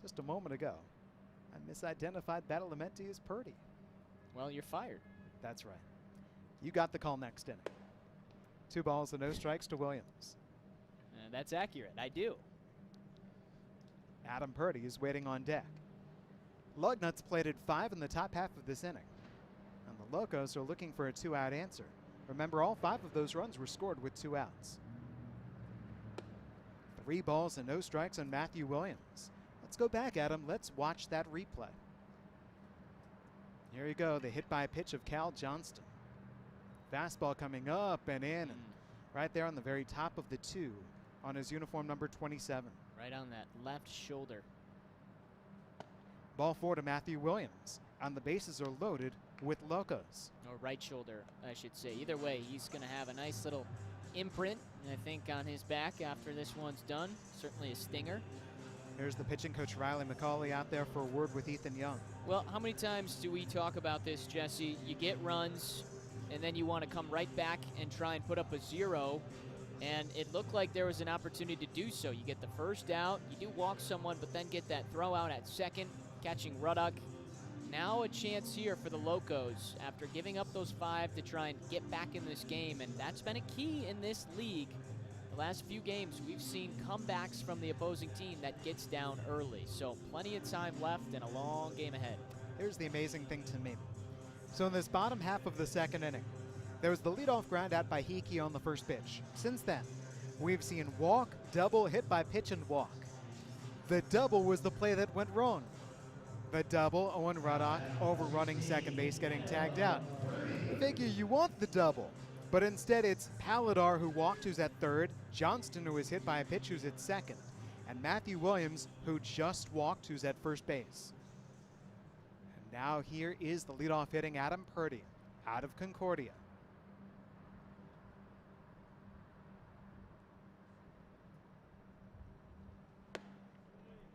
Just a moment ago, I misidentified Badalamenti as Purdy. Well, you're fired. That's right. You got the call next inning. 2 balls and no strikes to Williams. That's accurate. I do. Adam Purdy is waiting on deck. Lugnuts plated 5 in the top half of this inning, and the Locos are looking for a 2-out answer. Remember, all 5 of those runs were scored with 2 outs. 3 balls and no strikes on Matthew Williams. Let's go back, Adam. Let's watch that replay. Here you go, the hit by pitch of Cal Johnston. Fastball coming up and in, and right there on the very top of the 2 on his uniform number 27. Right on that left shoulder. Ball 4 to Matthew Williams, and the bases are loaded with Locos. Or right shoulder, I should say. Either way, he's going to have a nice little imprint, I think, on his back after this one's done. Certainly a stinger. Here's the pitching coach Riley McCauley out there for a word with Ethan Young. Well, how many times do we talk about this, Jesse? You get runs, and then you want to come right back and try and put up a 0. And it looked like there was an opportunity to do so. You get the first out, you do walk someone, but then get that throw out at second, catching Ruddock. Now a chance here for the Locos after giving up those 5 to try and get back in this game, and that's been a key in this league. The last few games, we've seen comebacks from the opposing team that gets down early. So plenty of time left and a long game ahead. Here's the amazing thing to me. So in this bottom half of the second inning, there was the leadoff ground out by Hickey on the first pitch. Since then, we've seen walk, double, hit by pitch, and walk. The double was the play that went wrong. The double, Owen Ruddock overrunning second base, getting tagged out. Figure you want the double, but instead it's Paladar who walked, who's at third, Johnston, who was hit by a pitch, who's at second, and Matthew Williams, who just walked, who's at first base. And now here is the leadoff hitting Adam Purdy out of Concordia.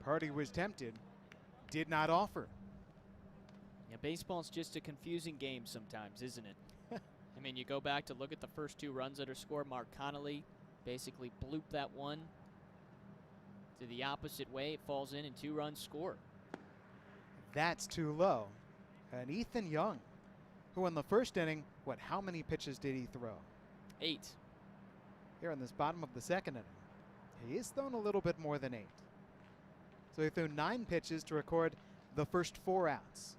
Purdy was tempted, did not offer. Yeah, baseball's just a confusing game sometimes, isn't it? I mean, you go back to look at the first 2 runs that are scored. Mark Connolly basically blooped that one to the opposite way. It falls in and 2 runs score. That's too low. And Ethan Young, who in the first inning, how many pitches did he throw? 8. Here in this bottom of the second inning, he is thrown a little bit more than 8. So he threw 9 pitches to record the first 4 outs.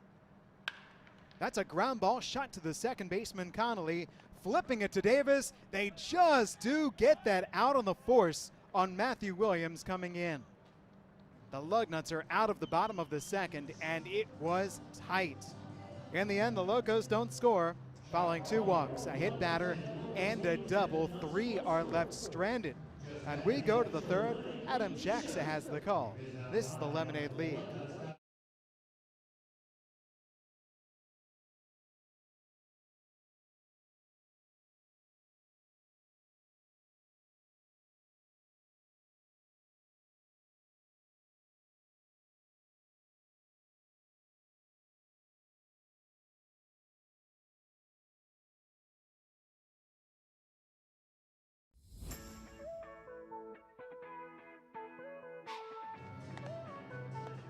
That's a ground ball shot to the second baseman Connolly, flipping it to Davis. They just do get that out on the force on Matthew Williams coming in. The Lugnuts are out of the bottom of the second, and it was tight. In the end, the Locos don't score. Following 2 walks, a hit batter, and a double, 3 are left stranded. And we go to the third. Adam Jackson has the call. This is the Lemonade League.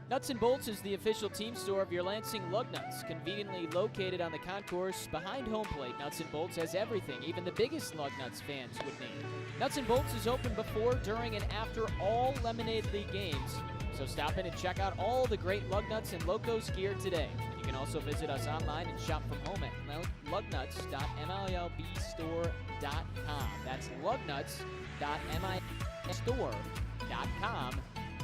Nuts and Bolts is the official team store of your Lansing Lugnuts. Conveniently located on the concourse behind home plate, Nuts and Bolts has everything even the biggest Lugnuts fans would need. Nuts and Bolts is open before, during, and after all Lemonade League games. So stop in and check out all the great Lugnuts and Locos gear today. You can also visit us online and shop from home at lugnuts.mlbstore.com. That's lugnuts.mlbstore.com.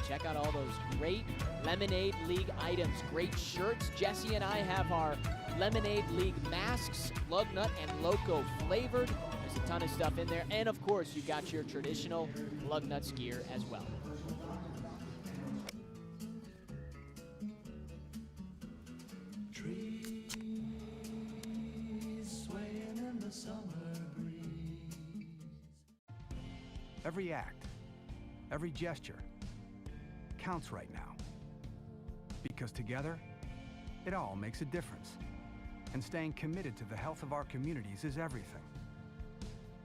Check out all those great Lemonade League items, great shirts. Jesse and I have our Lemonade League masks, Lugnut and Loco flavored. There's a ton of stuff in there. And of course, you got your traditional Lugnuts gear as well. every act, every gesture counts right now. Because together, it all makes a difference. And staying committed to the health of our communities is everything.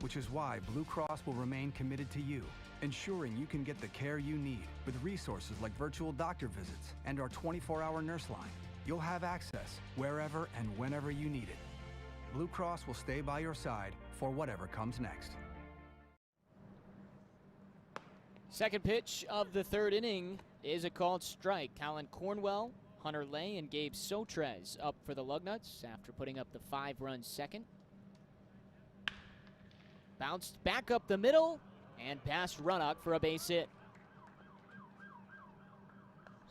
Which is why Blue Cross will remain committed to you, ensuring you can get the care you need with resources like virtual doctor visits and our 24-hour nurse line. You'll have access wherever and whenever you need it. Blue Cross will stay by your side for whatever comes next. Second pitch of the third inning is a called strike. Colin Cornwell, Hunter Lay, and Gabe Sotrez up for the Lugnuts after putting up the 5-run second. Bounced back up the middle and past Ruddock for a base hit.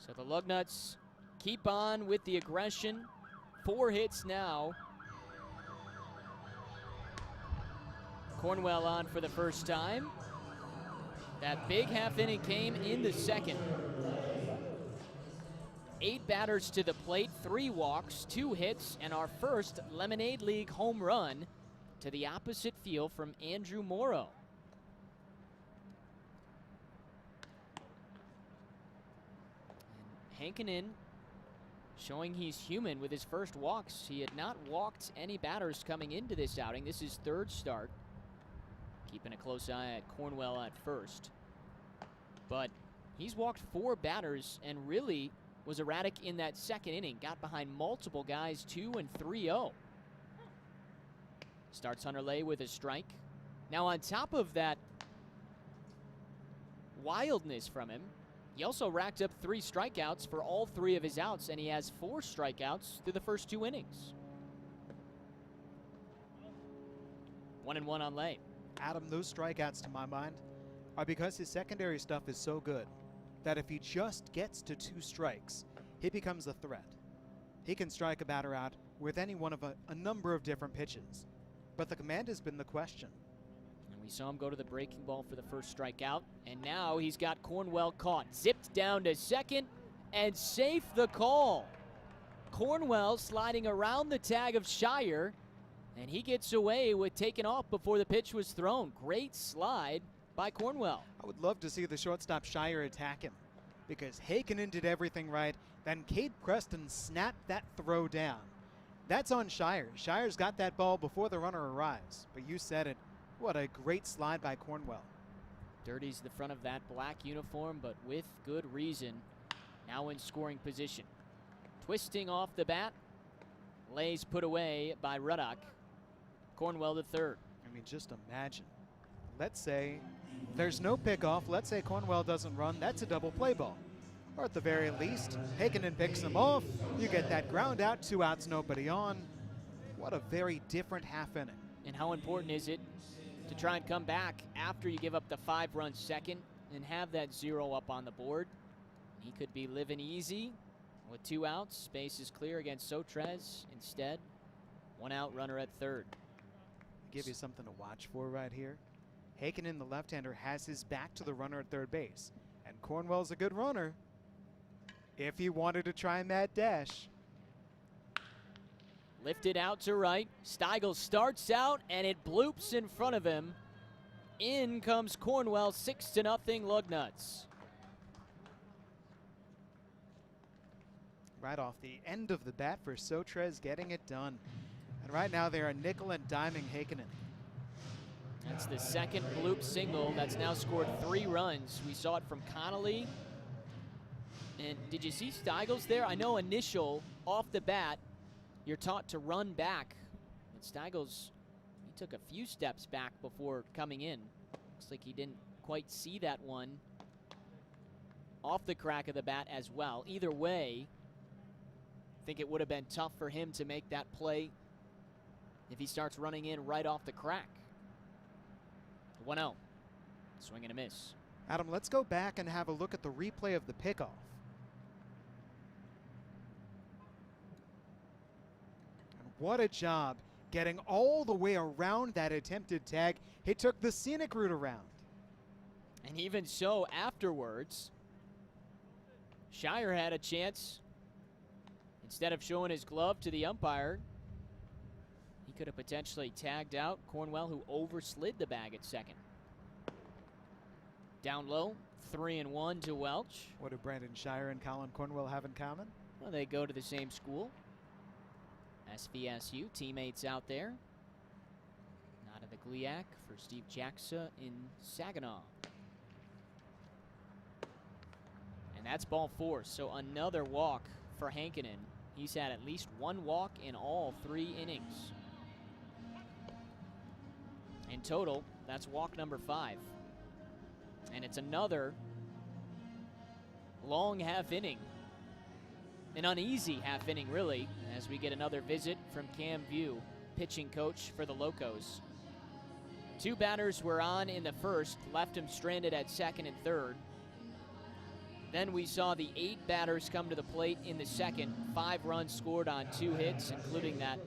So the Lugnuts keep on with the aggression. 4 hits now. Cornwell on for the first time. That big half inning came in the second. 8 batters to the plate, 3 walks, 2 hits, and our first Lemonade League home run to the opposite field from Andrew Morrow. And Hankinen showing he's human with his first walks. He had not walked any batters coming into this outing. This is third start. Keeping a close eye at Cornwell at first. But he's walked 4 batters and really was erratic in that second inning. Got behind multiple guys, 2 and 3-0. Starts Hunter Lay with a strike. Now on top of that wildness from him, he also racked up 3 strikeouts for all 3 of his outs, and he has 4 strikeouts through the first 2 innings. 1-1 on Lay. Adam, those strikeouts to my mind are because his secondary stuff is so good that if he just gets to 2 strikes, he becomes a threat. He can strike a batter out with any one of a number of different pitches. But the command has been the question. And we saw him go to the breaking ball for the first strikeout, and now he's got Cornwell caught. Zipped down to second, and safe the call. Cornwell sliding around the tag of Shire, and he gets away with taking off before the pitch was thrown. Great slide by Cornwell. I would love to see the shortstop Shire attack him, because Hakkinen did everything right, then Cade Preston snapped that throw down. That's on Shire. Shire's got that ball before the runner arrives, but you said it. What a great slide by Cornwell. Dirties the front of that black uniform, but with good reason. Now in scoring position. Twisting off the bat. Lay's put away by Ruddock. Cornwell the third. I mean, just imagine. Let's say there's no pickoff. Let's say Cornwell doesn't run. That's a double play ball. Or at the very least, Hakkinen picks him off. You get that ground out, 2 outs, nobody on. What a very different half inning. And how important is it to try and come back after you give up the 5-run second and have that 0 up on the board? He could be living easy with 2 outs. Space is clear against Sotrez. Instead, 1 out, runner at third. Give you something to watch for right here. Hakkinen, the left-hander, has his back to the runner at third base. And Cornwell's a good runner if he wanted to try a mad dash. Lifted out to right. Steigel starts out, and it bloops in front of him. In comes Cornwell, 6-0 Lugnuts. Right off the end of the bat for Sotrez, getting it done. And right now they are nickel and diming Hakkinen. That's the second bloop single that's now scored 3 runs. We saw it from Connolly. And did you see Steigel's there? I know initial off the bat, you're taught to run back. But Steigel's, he took a few steps back before coming in. Looks like he didn't quite see that one off the crack of the bat as well. Either way, I think it would have been tough for him to make that play if he starts running in right off the crack. 1-0. Swing and a miss. Adam, let's go back and have a look at the replay of the pickoff. And what a job getting all the way around that attempted tag. He took the scenic route around. And even so, afterwards, Shire had a chance. Instead of showing his glove to the umpire, he could have potentially tagged out Cornwell, who overslid the bag at second. Down low, 3-1 to Welch. What do Brandon Shire and Colin Cornwell have in common? Well, they go to the same school. SVSU, teammates out there. Not at the GLIAC for Steve Jacksa in Saginaw. And that's ball 4, so another walk for Hankinen. He's had at least one walk in all 3 innings. In total, that's walk number 5. And it's another long half inning. An uneasy half inning, really, as we get another visit from Cam View, pitching coach for the Locos. 2 batters were on in the first, left him stranded at second and third. Then we saw the 8 batters come to the plate in the second. 5 runs scored on 2 hits, including that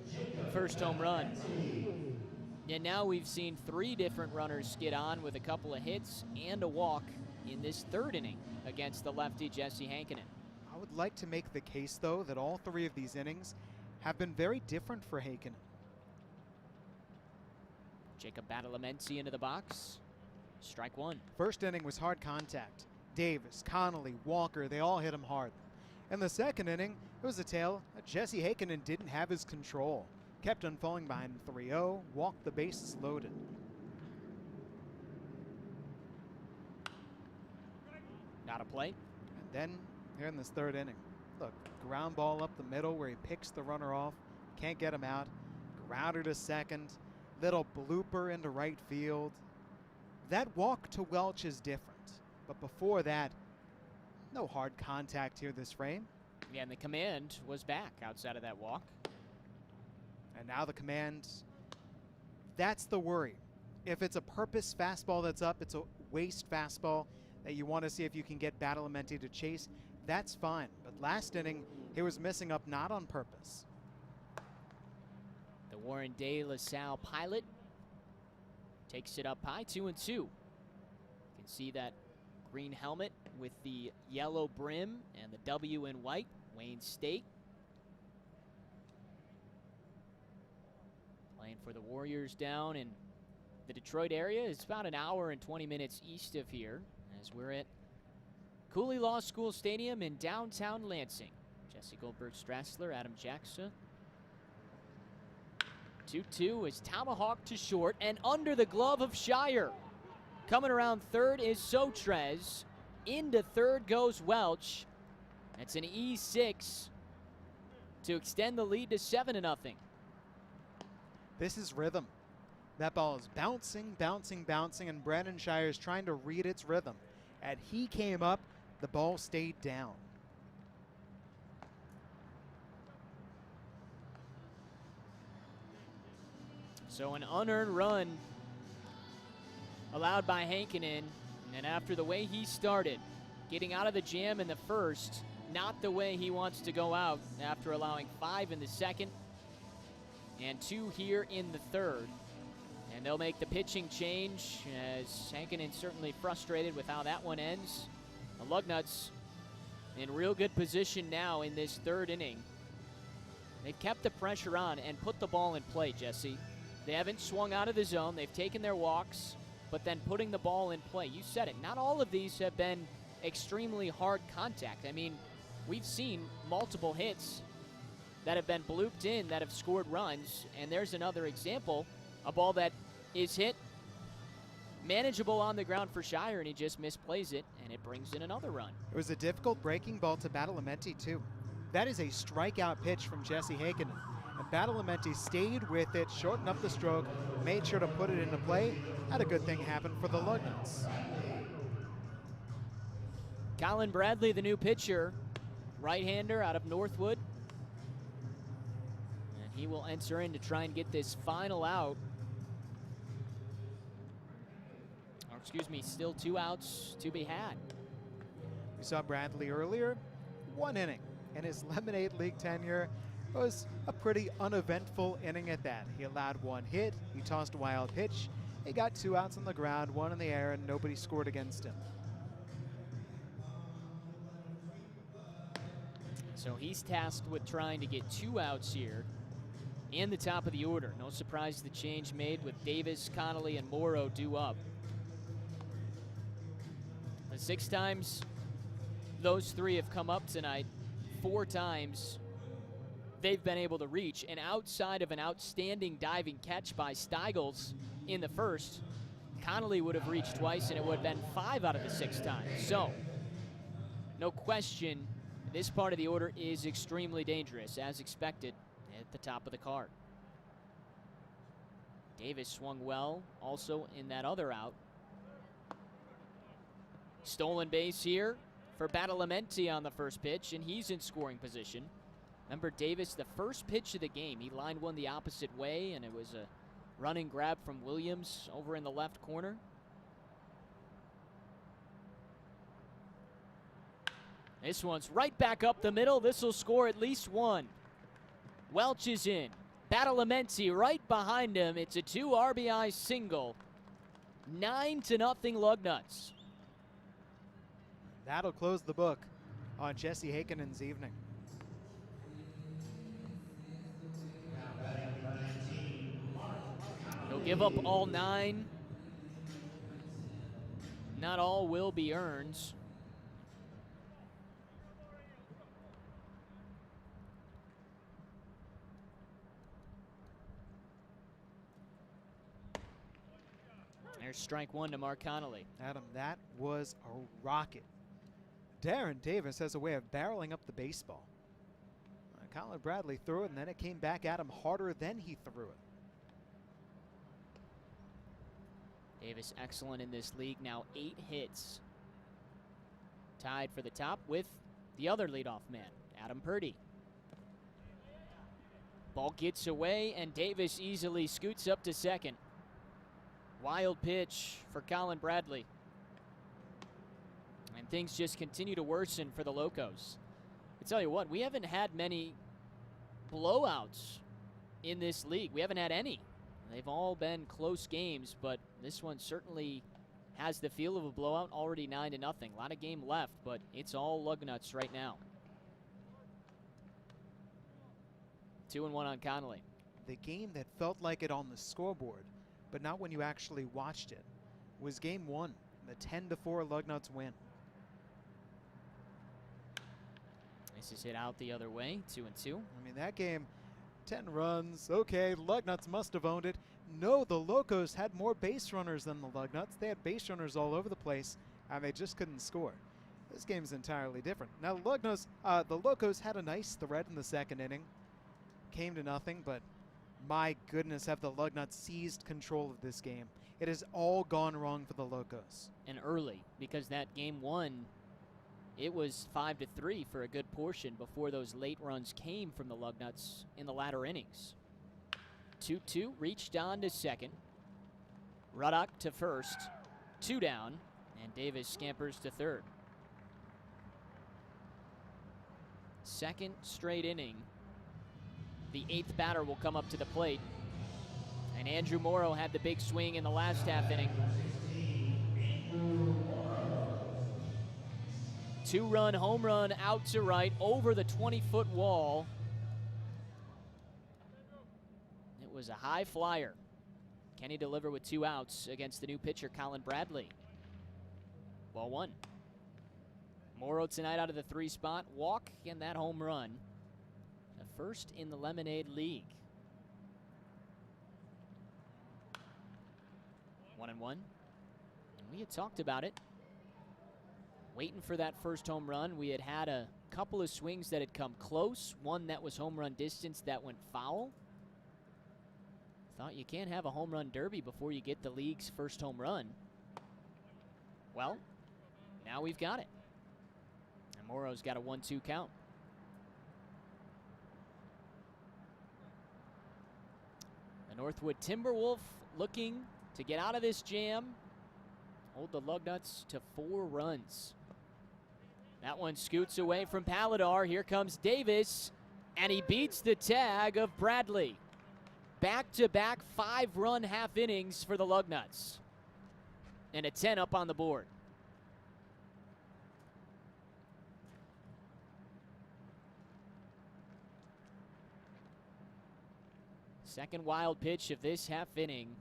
first home run. And now we've seen 3 different runners get on with a couple of hits and a walk in this 3rd inning against the lefty Jesse Hankinen. I would like to make the case, though, that all 3 of these innings have been very different for Hankinen. Jacob Badalamenti into the box. Strike 1. First inning was hard contact. Davis, Connolly, Walker, they all hit him hard. In the second inning, it was a tale that Jesse Hankinen didn't have his control. Kept on falling behind 3-0, walked the bases loaded. Not a play. And then, here in this 3rd inning, look, ground ball up the middle where he picks the runner off, can't get him out, grounder to second, little blooper into right field. That walk to Welch is different. But before that, no hard contact here this frame. Yeah, and the command was back outside of that walk. And now the command, that's the worry. If it's a purpose fastball that's up, it's a waste fastball that you want to see if you can get Badalamenti to chase, that's fine. But last inning, he was missing up not on purpose. The Warren De La Salle pilot takes it up high, 2-2. You can see that green helmet with the yellow brim and the W in white, Wayne State. Playing for the Warriors down in the Detroit area. It's about an hour and 20 minutes east of here as we're at Cooley Law School Stadium in downtown Lansing. Jesse Goldberg-Strassler, Adam Jacksa. 2-2 is tomahawk to short and under the glove of Shire. Coming around third is Sotrez. Into third goes Welch. That's an E6 to extend the lead to 7-0. This is rhythm. That ball is bouncing, bouncing, bouncing, and Brandon Shire is trying to read its rhythm. And he came up, the ball stayed down. So an unearned run allowed by Hankinen, and after the way he started, getting out of the jam in the first, not the way he wants to go out after allowing 5 in the second and 2 here in the third. And they'll make the pitching change as Hankinen certainly frustrated with how that one ends. The Lugnuts in real good position now in this 3rd inning. They've kept the pressure on and put the ball in play, Jesse. They haven't swung out of the zone. They've taken their walks, but then putting the ball in play. You said it. Not all of these have been extremely hard contact. I mean, we've seen multiple hits that have been blooped in that have scored runs, and there's another example, a ball that is hit manageable on the ground for Shire, and he just misplays it, and it brings in another run. It was a difficult breaking ball to Badalamenti, too. That is a strikeout pitch from Jesse Hankinen. And Badalamenti stayed with it, shortened up the stroke, made sure to put it into play. Had a good thing happen for the Lugnuts. Colin Bradley, the new pitcher, right-hander out of Northwood. And he will enter in to try and get this final out. Or excuse me, still 2 outs to be had. We saw Bradley earlier, 1 inning. In his Lemonade League tenure, it was a pretty uneventful inning at that. He allowed 1 hit, he tossed a wild pitch, he got 2 outs on the ground, 1 in the air, and nobody scored against him. So he's tasked with trying to get 2 outs here in the top of the order. No surprise the change made with Davis, Connolly, and Morrow due up. The 6 times those 3 have come up tonight, 4 times they've been able to reach. And outside of an outstanding diving catch by Steigels in the first, Connolly would have reached twice, and it would have been 5 out of the 6 times. So, no question, this part of the order is extremely dangerous, as expected, at the top of the card. Davis swung well, also in that other out. Stolen base here for Badalamenti on the first pitch, and he's in scoring position. Remember, Davis, the first pitch of the game, he lined one the opposite way, and it was a running grab from Williams over in the left corner. This one's right back up the middle. This will score at least 1. Welch is in. Badalamenti right behind him. It's a 2 RBI single. 9-0 Lugnuts. That'll close the book on Jesse Hakinen's evening. He'll give up all 9. Not all will be earned. There's strike 1 to Mark Connolly. Adam, that was a rocket. Darren Davis has a way of barreling up the baseball. Colin Bradley threw it, and then it came back at him harder than he threw it. Davis excellent in this league, now 8 hits. Tied for the top with the other leadoff man, Adam Purdy. Ball gets away, and Davis easily scoots up to second. Wild pitch for Colin Bradley. And things just continue to worsen for the Locos. I tell you what, we haven't had many blowouts in this league. We haven't had any. They've all been close games, but this one certainly has the feel of a blowout. Already 9-0. A lot of game left, but it's all Lugnuts right now. 2-1 on Connolly. The game that felt like it on the scoreboard, but not when you actually watched it, was game 1, the 10-4 Lugnuts win. This is hit out the other way, 2-2. I mean, that game, 10 runs. Okay, Lugnuts must have owned it. No, the Locos had more base runners than the Lugnuts. They had base runners all over the place, and they just couldn't score. This game's entirely different. Now, the Locos had a nice threat in the second inning. Came to nothing, but my goodness, have the Lugnuts seized control of this game. It has all gone wrong for the Locos. And early, because that game 1, it was 5-3 for a good portion before those late runs came from the Lugnuts in the latter innings. 2-2, reached on to second. Ruddock to first, 2 down, and Davis scampers to third. Second straight inning. The 8th batter will come up to the plate. And Andrew Morrow had the big swing in the last half inning. 2-run home run out to right over the 20-foot wall. It was a high flyer. Can he deliver with 2 outs against the new pitcher, Colin Bradley? Ball 1. Morrow tonight out of the 3 spot. Walk and that home run. The first in the Lemonade League. 1-1. And we had talked about it. Waiting for that first home run. We had had a couple of swings that had come close. One that was home run distance that went foul. Thought you can't have a home run derby before you get the league's first home run. Well, now we've got it. And Morrow's got a 1-2 count. The Northwood Timberwolf looking to get out of this jam. Hold the Lugnuts to 4 runs. That one scoots away from Paladar. Here comes Davis, and he beats the tag of Bradley. Back-to-back 5-run half innings for the Lugnuts. And a 10 up on the board. Second wild pitch of this half inning.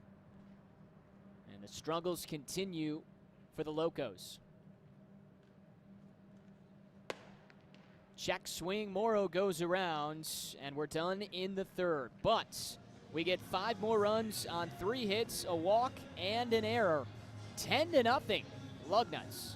And the struggles continue for the Locos. Check swing, Morrow goes around, and we're done in the third. But we get 5 more runs on 3 hits, a walk, and an error. 10-0, Lugnuts.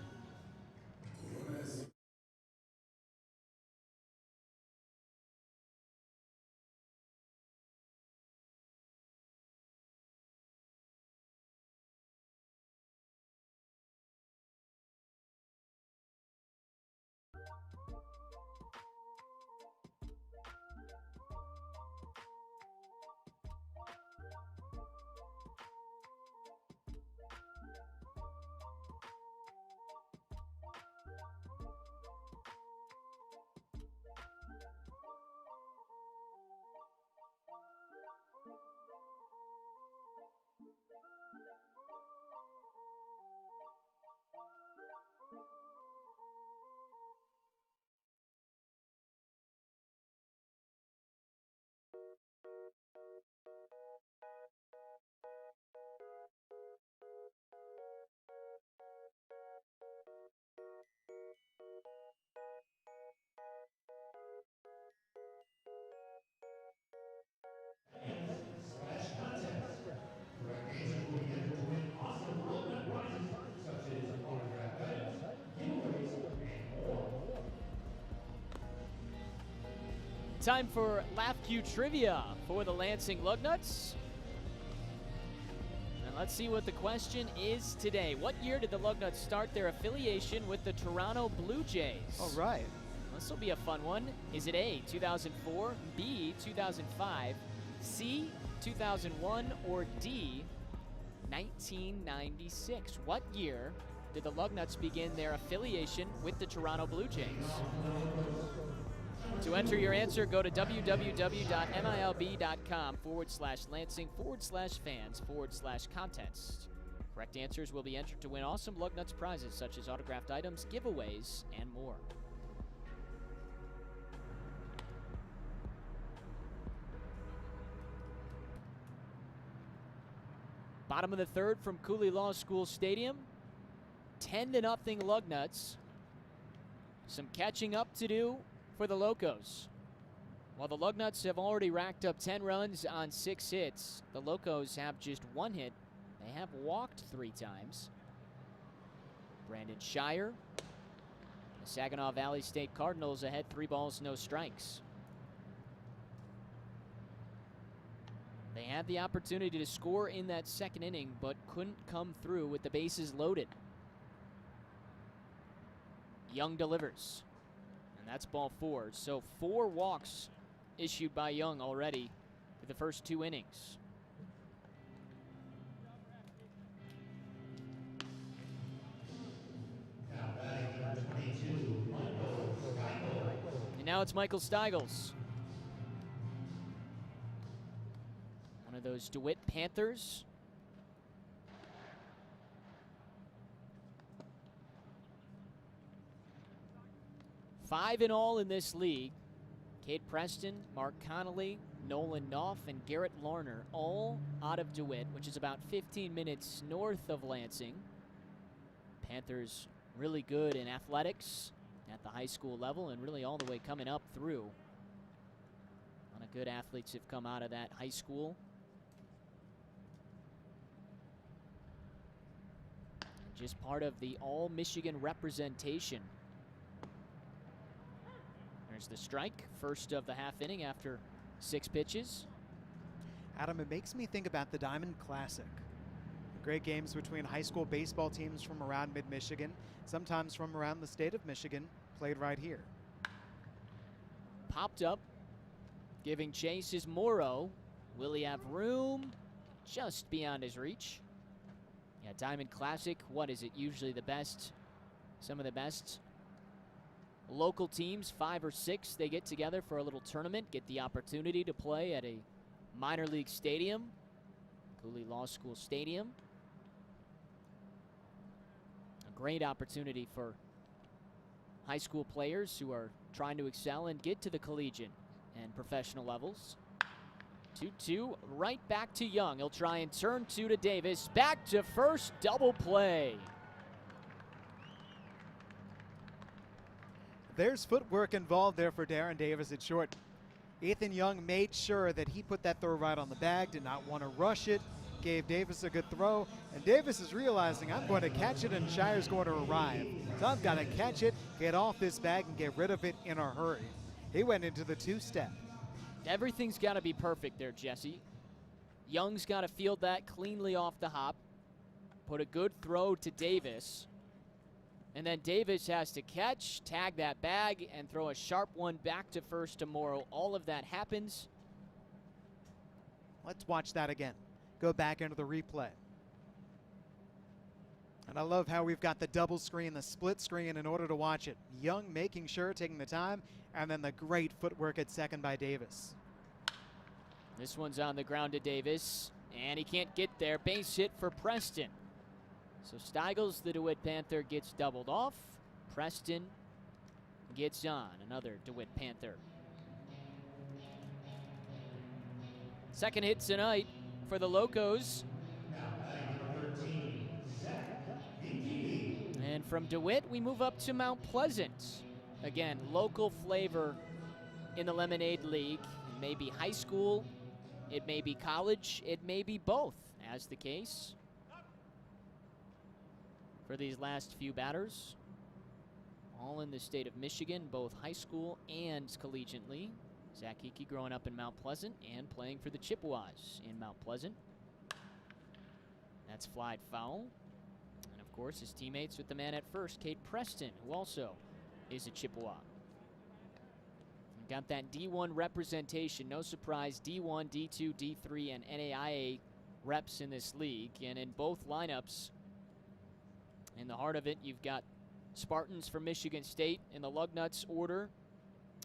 Time for LaughQ Trivia for the Lansing Lugnuts. And let's see what the question is today. What year did the Lugnuts start their affiliation with the Toronto Blue Jays? All right. This will be a fun one. Is it A, 2004, B, 2005, C, 2001, or D, 1996? What year did the Lugnuts begin their affiliation with the Toronto Blue Jays? To enter your answer, go to www.milb.com/Lansing/fans/contest. Correct answers will be entered to win awesome Lugnuts prizes such as autographed items, giveaways, and more. Bottom of the third from Cooley Law School Stadium. 10-0 Lugnuts. Some catching up to do for the Locos. While the Lugnuts have already racked up 10 runs on 6 hits, the Locos have just 1 hit. They have walked 3 times. Brandon Shire, the Saginaw Valley State Cardinals ahead 3 balls, no strikes. They had the opportunity to score in that second inning, but couldn't come through with the bases loaded. Young delivers. And that's ball 4. So 4 walks issued by Young already for the first 2 innings. And now it's Michael Steigels. One of those DeWitt Panthers. Five in all in this league. Cade Preston, Mark Connolly, Nolan Knopf, and Garrett Larner, all out of DeWitt, which is about 15 minutes north of Lansing. Panthers really good in athletics at the high school level and really all the way coming up through. A lot of good athletes have come out of that high school. Just part of the all-Michigan representation. There's the strike, first of the half inning after 6 pitches. Adam, it makes me think about the Diamond Classic. Great games between high school baseball teams from around mid-Michigan, sometimes from around the state of Michigan, played right here. Popped up, giving chase is Morrow. Will he have room? Just beyond his reach. Yeah, Diamond Classic, what is it? Usually the best, some of the best local teams, 5 or 6, they get together for a little tournament, get the opportunity to play at a minor league stadium, Cooley Law School Stadium. A great opportunity for high school players who are trying to excel and get to the collegiate and professional levels. 2-2, right back to Young. He'll try and turn 2 to Davis. Back to first, double play. There's footwork involved there for Darren Davis at short. Ethan Young made sure that he put that throw right on the bag, did not want to rush it, gave Davis a good throw, and Davis is realizing I'm going to catch it and Shire's going to arrive. So I've got to catch it, get off this bag, and get rid of it in a hurry. He went into the two-step. Everything's got to be perfect there, Jesse. Young's got to field that cleanly off the hop, put a good throw to Davis, and then Davis has to catch, tag that bag, and throw a sharp one back to first to Morrow. All of that happens. Let's watch that again. Go back into the replay. And I love how we've got the double screen, the split screen in order to watch it. Young making sure, taking the time, and then the great footwork at second by Davis. This one's on the ground to Davis, and he can't get there. Base hit for Preston. So Steigels, the DeWitt Panther, gets doubled off. Preston gets on, another DeWitt Panther. Second hit tonight for the Locos. And from DeWitt, we move up to Mount Pleasant. Again, local flavor in the Lemonade League. It may be high school, it may be college, it may be both, as the case for these last few batters. All in the state of Michigan, both high school and collegiately. Zach Hickey growing up in Mount Pleasant and playing for the Chippewas in Mount Pleasant. That's flied foul. And of course, his teammates with the man at first, Kate Preston, who also is a Chippewa. Got that D1 representation, no surprise, D1, D2, D3, and NAIA reps in this league. And in both lineups, in the heart of it, you've got Spartans from Michigan State in the Lugnuts order.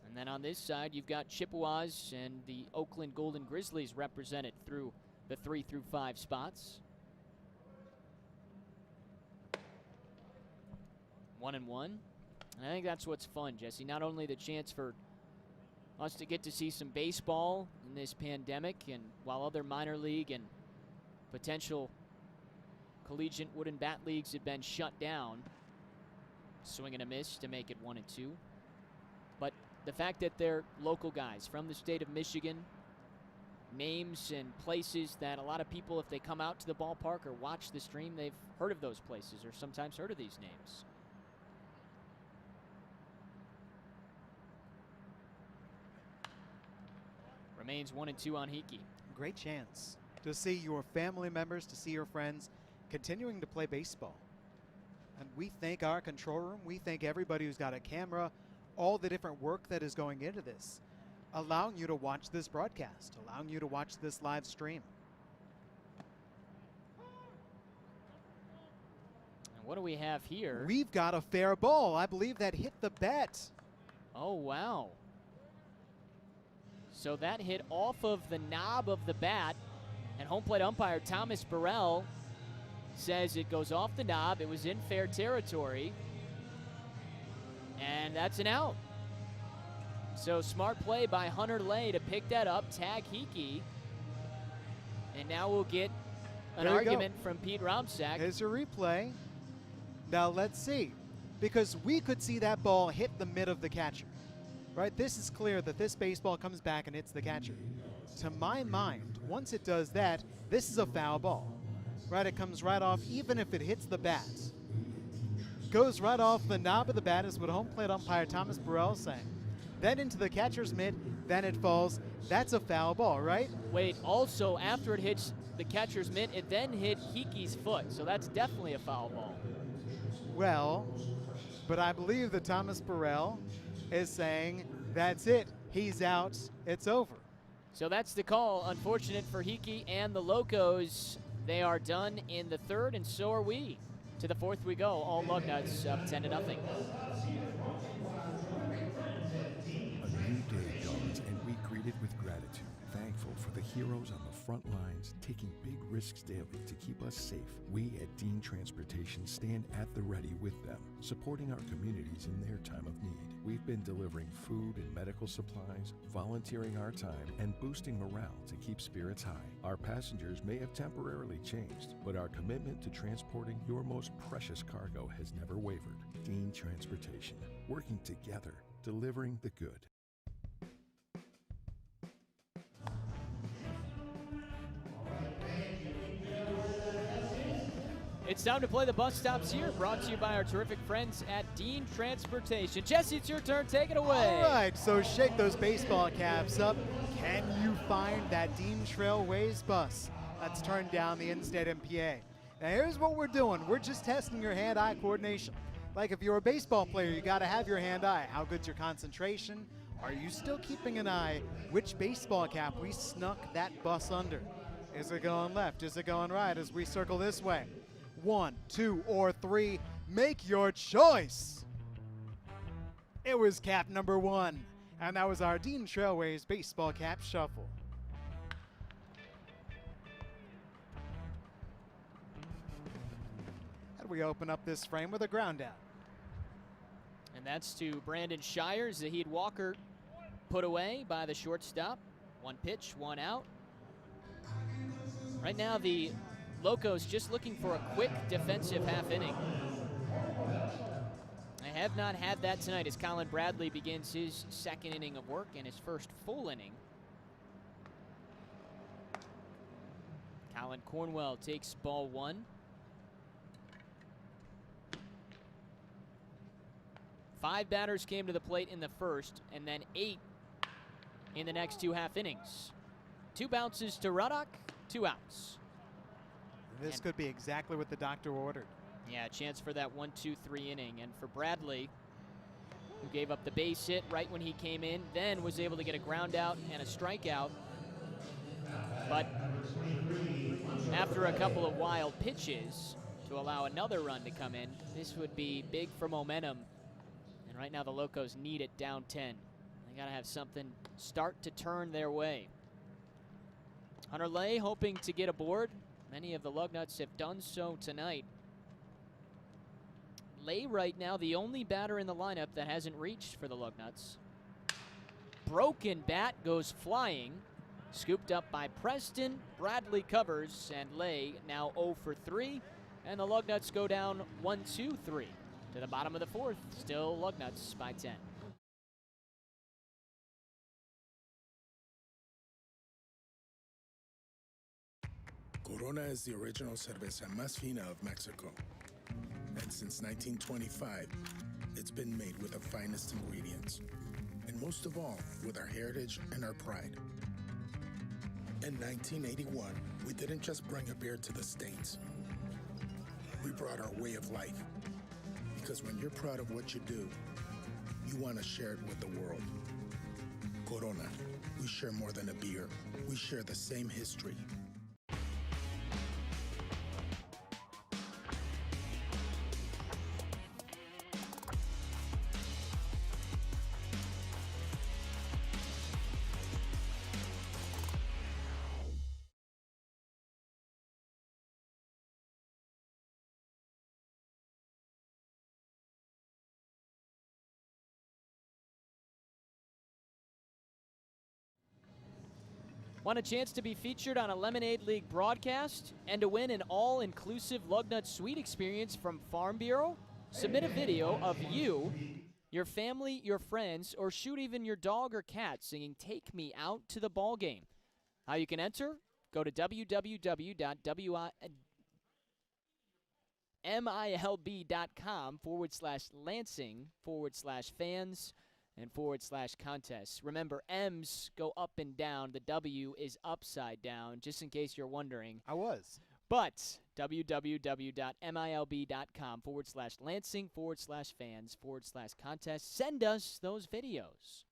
And then on this side, you've got Chippewas and the Oakland Golden Grizzlies represented through the 3 through 5 spots. 1-1. And I think that's what's fun, Jesse. Not only the chance for us to get to see some baseball in this pandemic, and while other minor league and potential collegiate wooden bat leagues have been shut down, swing and a miss to make it 1-2. But the fact that they're local guys from the state of Michigan, names and places that a lot of people, if they come out to the ballpark or watch the stream, they've heard of those places or sometimes heard of these names. Remains 1-2 on Hickey. Great chance to see your family members, to see your friends continuing to play baseball. And we thank our control room, we thank everybody who's got a camera, all the different work that is going into this, allowing you to watch this broadcast, allowing you to watch this live stream. And what do we have here? We've got a fair ball. I believe that hit the bat. Oh, wow. So that hit off of the knob of the bat, and home plate umpire Thomas Burrell says it goes off the knob. It was in fair territory, and that's an out. So smart play by Hunter Lay to pick that up, tag Hickey, and now we'll get an argument from Pete Romsack. Here's a replay. Now let's see, because we could see that ball hit the mid of the catcher. Right, this is clear that this baseball comes back and hits the catcher. To my mind, once it does that, this is a foul ball. Right, it comes right off, even if it hits the bat. Goes right off the knob of the bat is what home plate umpire Thomas Burrell is saying. Then into the catcher's mitt, then it falls. That's a foul ball, right? Wait, also after it hits the catcher's mitt, it then hit Hickey's foot, so that's definitely a foul ball. Well, but I believe that Thomas Burrell is saying that's it. He's out. It's over. So that's the call. Unfortunate for Hickey and the Locos. They are done in the third, and so are we. To the fourth we go. All Lugnuts up 10-0. A new day dawns, and we greet it with gratitude. Thankful for the heroes on the front lines taking big risks daily to keep us safe, we at Dean Transportation stand at the ready with them, supporting our communities in their time of need. We've been delivering food and medical supplies, volunteering our time, and boosting morale to keep spirits high. Our passengers may have temporarily changed, but our commitment to transporting your most precious cargo has never wavered. Dean Transportation, working together, delivering the good. It's time to play the bus stops here, brought to you by our terrific friends at Dean Transportation. Jesse, it's your turn. Take it away. All right, so shake those baseball caps up. Can you find that Dean Trailways bus that's turned down the in-state MPA? Now here's what we're doing. We're just testing your hand-eye coordination. Like if you're a baseball player, you got to have your hand-eye. How good's your concentration? Are you still keeping an eye which baseball cap we snuck that bus under? Is it going left? Is it going right as we circle this way? 1, 2, or 3, make your choice. It was cap number 1, and that was our Dean Trailways baseball cap shuffle. And we open up this frame with a ground out. And that's to Brandon Shire. Zahid Walker put away by the shortstop. 1 pitch, 1 out. Right now the Locos just looking for a quick defensive half inning. They have not had that tonight as Colin Bradley begins his second inning of work and his first full inning. Colin Cornwell takes ball 1. 5 batters came to the plate in the first, and then 8 in the next 2 half innings. 2 bounces to Ruddock, 2 outs. This could be exactly what the doctor ordered. Yeah, a chance for that 1-2-3 inning. And for Bradley, who gave up the base hit right when he came in, then was able to get a ground out and a strikeout. But after a couple of wild pitches to allow another run to come in, this would be big for momentum. And right now the Locos need it down 10. They got to have something start to turn their way. Hunter Lay hoping to get aboard. Many of the Lugnuts have done so tonight. Lay right now the only batter in the lineup that hasn't reached for the Lugnuts. Broken bat goes flying. Scooped up by Preston. Bradley covers, and Lay now 0 for 3. And the Lugnuts go down 1-2-3 to the bottom of the 4th. Still Lugnuts by 10. Corona is the original cerveza más fina of Mexico. And since 1925, it's been made with the finest ingredients. And most of all, with our heritage and our pride. In 1981, we didn't just bring a beer to the States. We brought our way of life. Because when you're proud of what you do, you want to share it with the world. Corona, we share more than a beer. We share the same history. Want a chance to be featured on a Lemonade League broadcast and to win an all-inclusive Lugnut Suite experience from Farm Bureau? Submit a video of you, your family, your friends, or shoot even your dog or cat singing "Take Me Out to the Ball Game." How you can enter? Go to www.milb.com/Lansing/fans and /contests. Remember, M's go up and down. The W is upside down, just in case you're wondering. I was. But www.milb.com/Lansing/fans/contests. Send us those videos.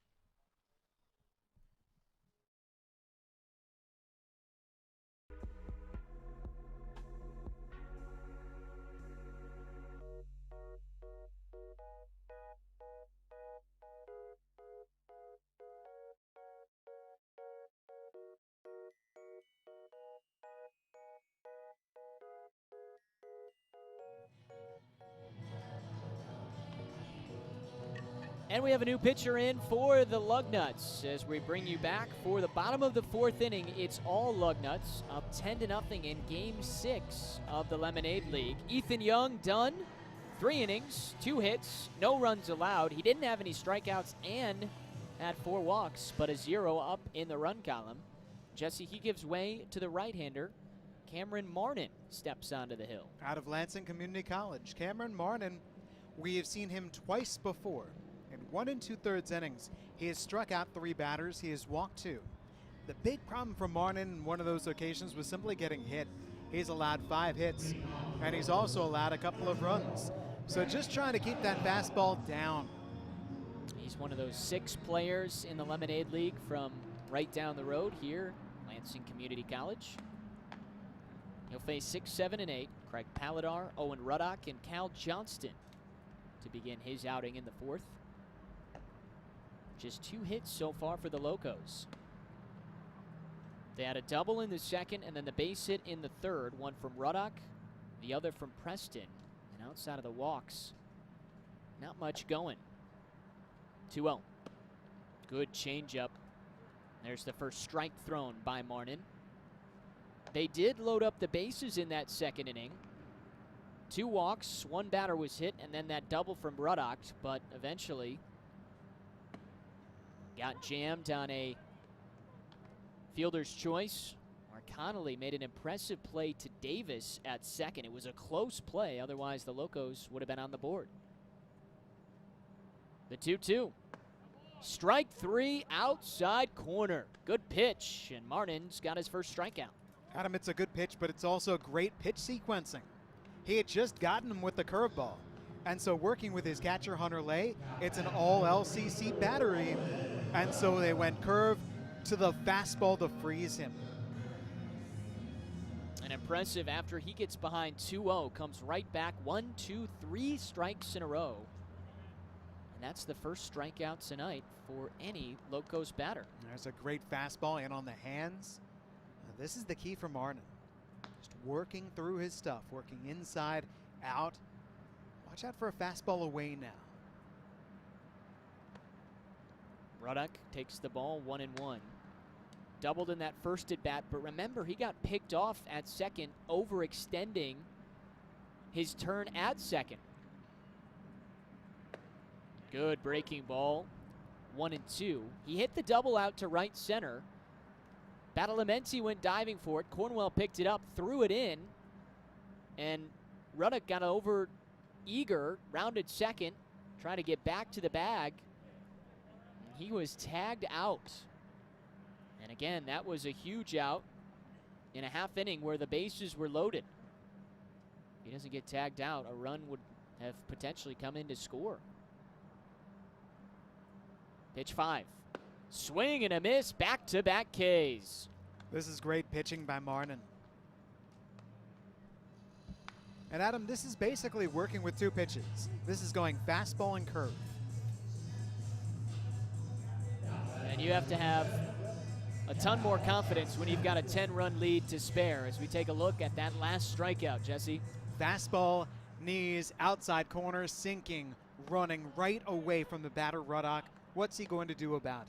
And we have a new pitcher in for the Lugnuts as we bring you back for the bottom of the 4th inning. It's all Lugnuts up 10-0 in Game 6 of the Lemonade League. Ethan Young done. 3 innings, 2 hits, no runs allowed. He didn't have any strikeouts and had 4 walks, but a 0 up in the run column. Jesse, he gives way to the right-hander. Cameron Marnin steps onto the hill. Out of Lansing Community College, Cameron Marnin, we have seen him twice before. In 1 2/3 innings, he has struck out 3 batters. He has walked 2. The big problem for Marnin in one of those occasions was simply getting hit. He's allowed 5 hits, and he's also allowed a couple of runs. So just trying to keep that fastball down. He's one of those 6 players in the Lemonade League from right down the road here, Lansing Community College. He'll face 6, 7, and 8. Craig Paladar, Owen Ruddock, and Cal Johnston to begin his outing in the 4th. Just 2 hits so far for the Locos. They had a double in the 2nd and then the base hit in the 3rd. One from Ruddock, the other from Preston. And outside of the walks, not much going. 2-0. Good changeup. There's the first strike thrown by Marnin. They did load up the bases in that 2nd inning. 2 walks, 1 batter was hit, and then that double from Ruddock, but eventually got jammed on a fielder's choice. Mark Connolly made an impressive play to Davis at 2nd. It was a close play, otherwise the Locos would have been on the board. The 2-2. Strike 3, outside corner. Good pitch, and Marnin's got his first strikeout. Adam, it's a good pitch, but it's also great pitch sequencing. He had just gotten him with the curveball. And so working with his catcher, Hunter Lay, it's an all LCC battery. And so they went curve to the fastball to freeze him. And impressive after he gets behind 2-0, comes right back 1, 2, 3 strikes in a row. And that's the first strikeout tonight for any Locos batter. There's a great fastball in on the hands. Now, this is the key for Marnin. Just working through his stuff, working inside, out. Watch out for a fastball away now. Ruddock takes the ball 1-1. Doubled in that first at bat, but remember he got picked off at 2nd, overextending his turn at 2nd. Good breaking ball, 1-2. He hit the double out to right center. Badalamenti went diving for it. Cornwell picked it up, threw it in, and Ruddock got over eager, rounded 2nd, trying to get back to the bag. He was tagged out. And again, that was a huge out in a half inning where the bases were loaded. If he doesn't get tagged out, a run would have potentially come in to score. Pitch 5. Swing and a miss, back-to-back Ks. This is great pitching by Marnin. And Adam, this is basically working with 2 pitches. This is going fastball and curve. And you have to have a ton more confidence when you've got a 10-run lead to spare as we take a look at that last strikeout, Jesse. Fastball, knees, outside corner, sinking, running right away from the batter, Ruddock. What's he going to do about it?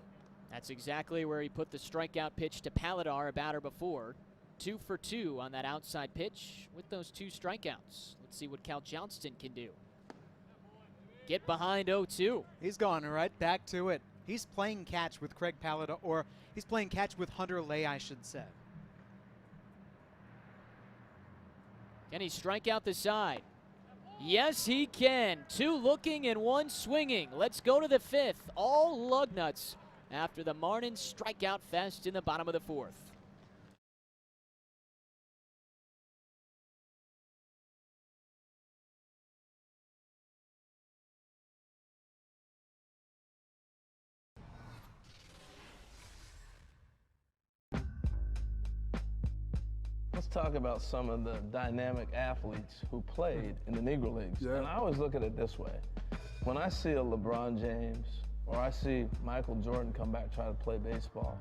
That's exactly where he put the strikeout pitch to Paladar, a batter before. 2 for 2 on that outside pitch with those 2 strikeouts. Let's see what Cal Johnston can do. Get behind 0-2. He's gone right back to it. He's playing catch with Craig Paladar, or he's playing catch with Hunter Lay, I should say. Can he strike out the side? Yes, he can. 2 looking and 1 swinging. Let's go to the 5th. All Lugnuts after the Marnin strikeout fest in the bottom of the 4th. Let's talk about some of the dynamic athletes who played in the Negro Leagues. Yeah. And I always look at it this way. When I see a LeBron James or I see Michael Jordan come back try to play baseball,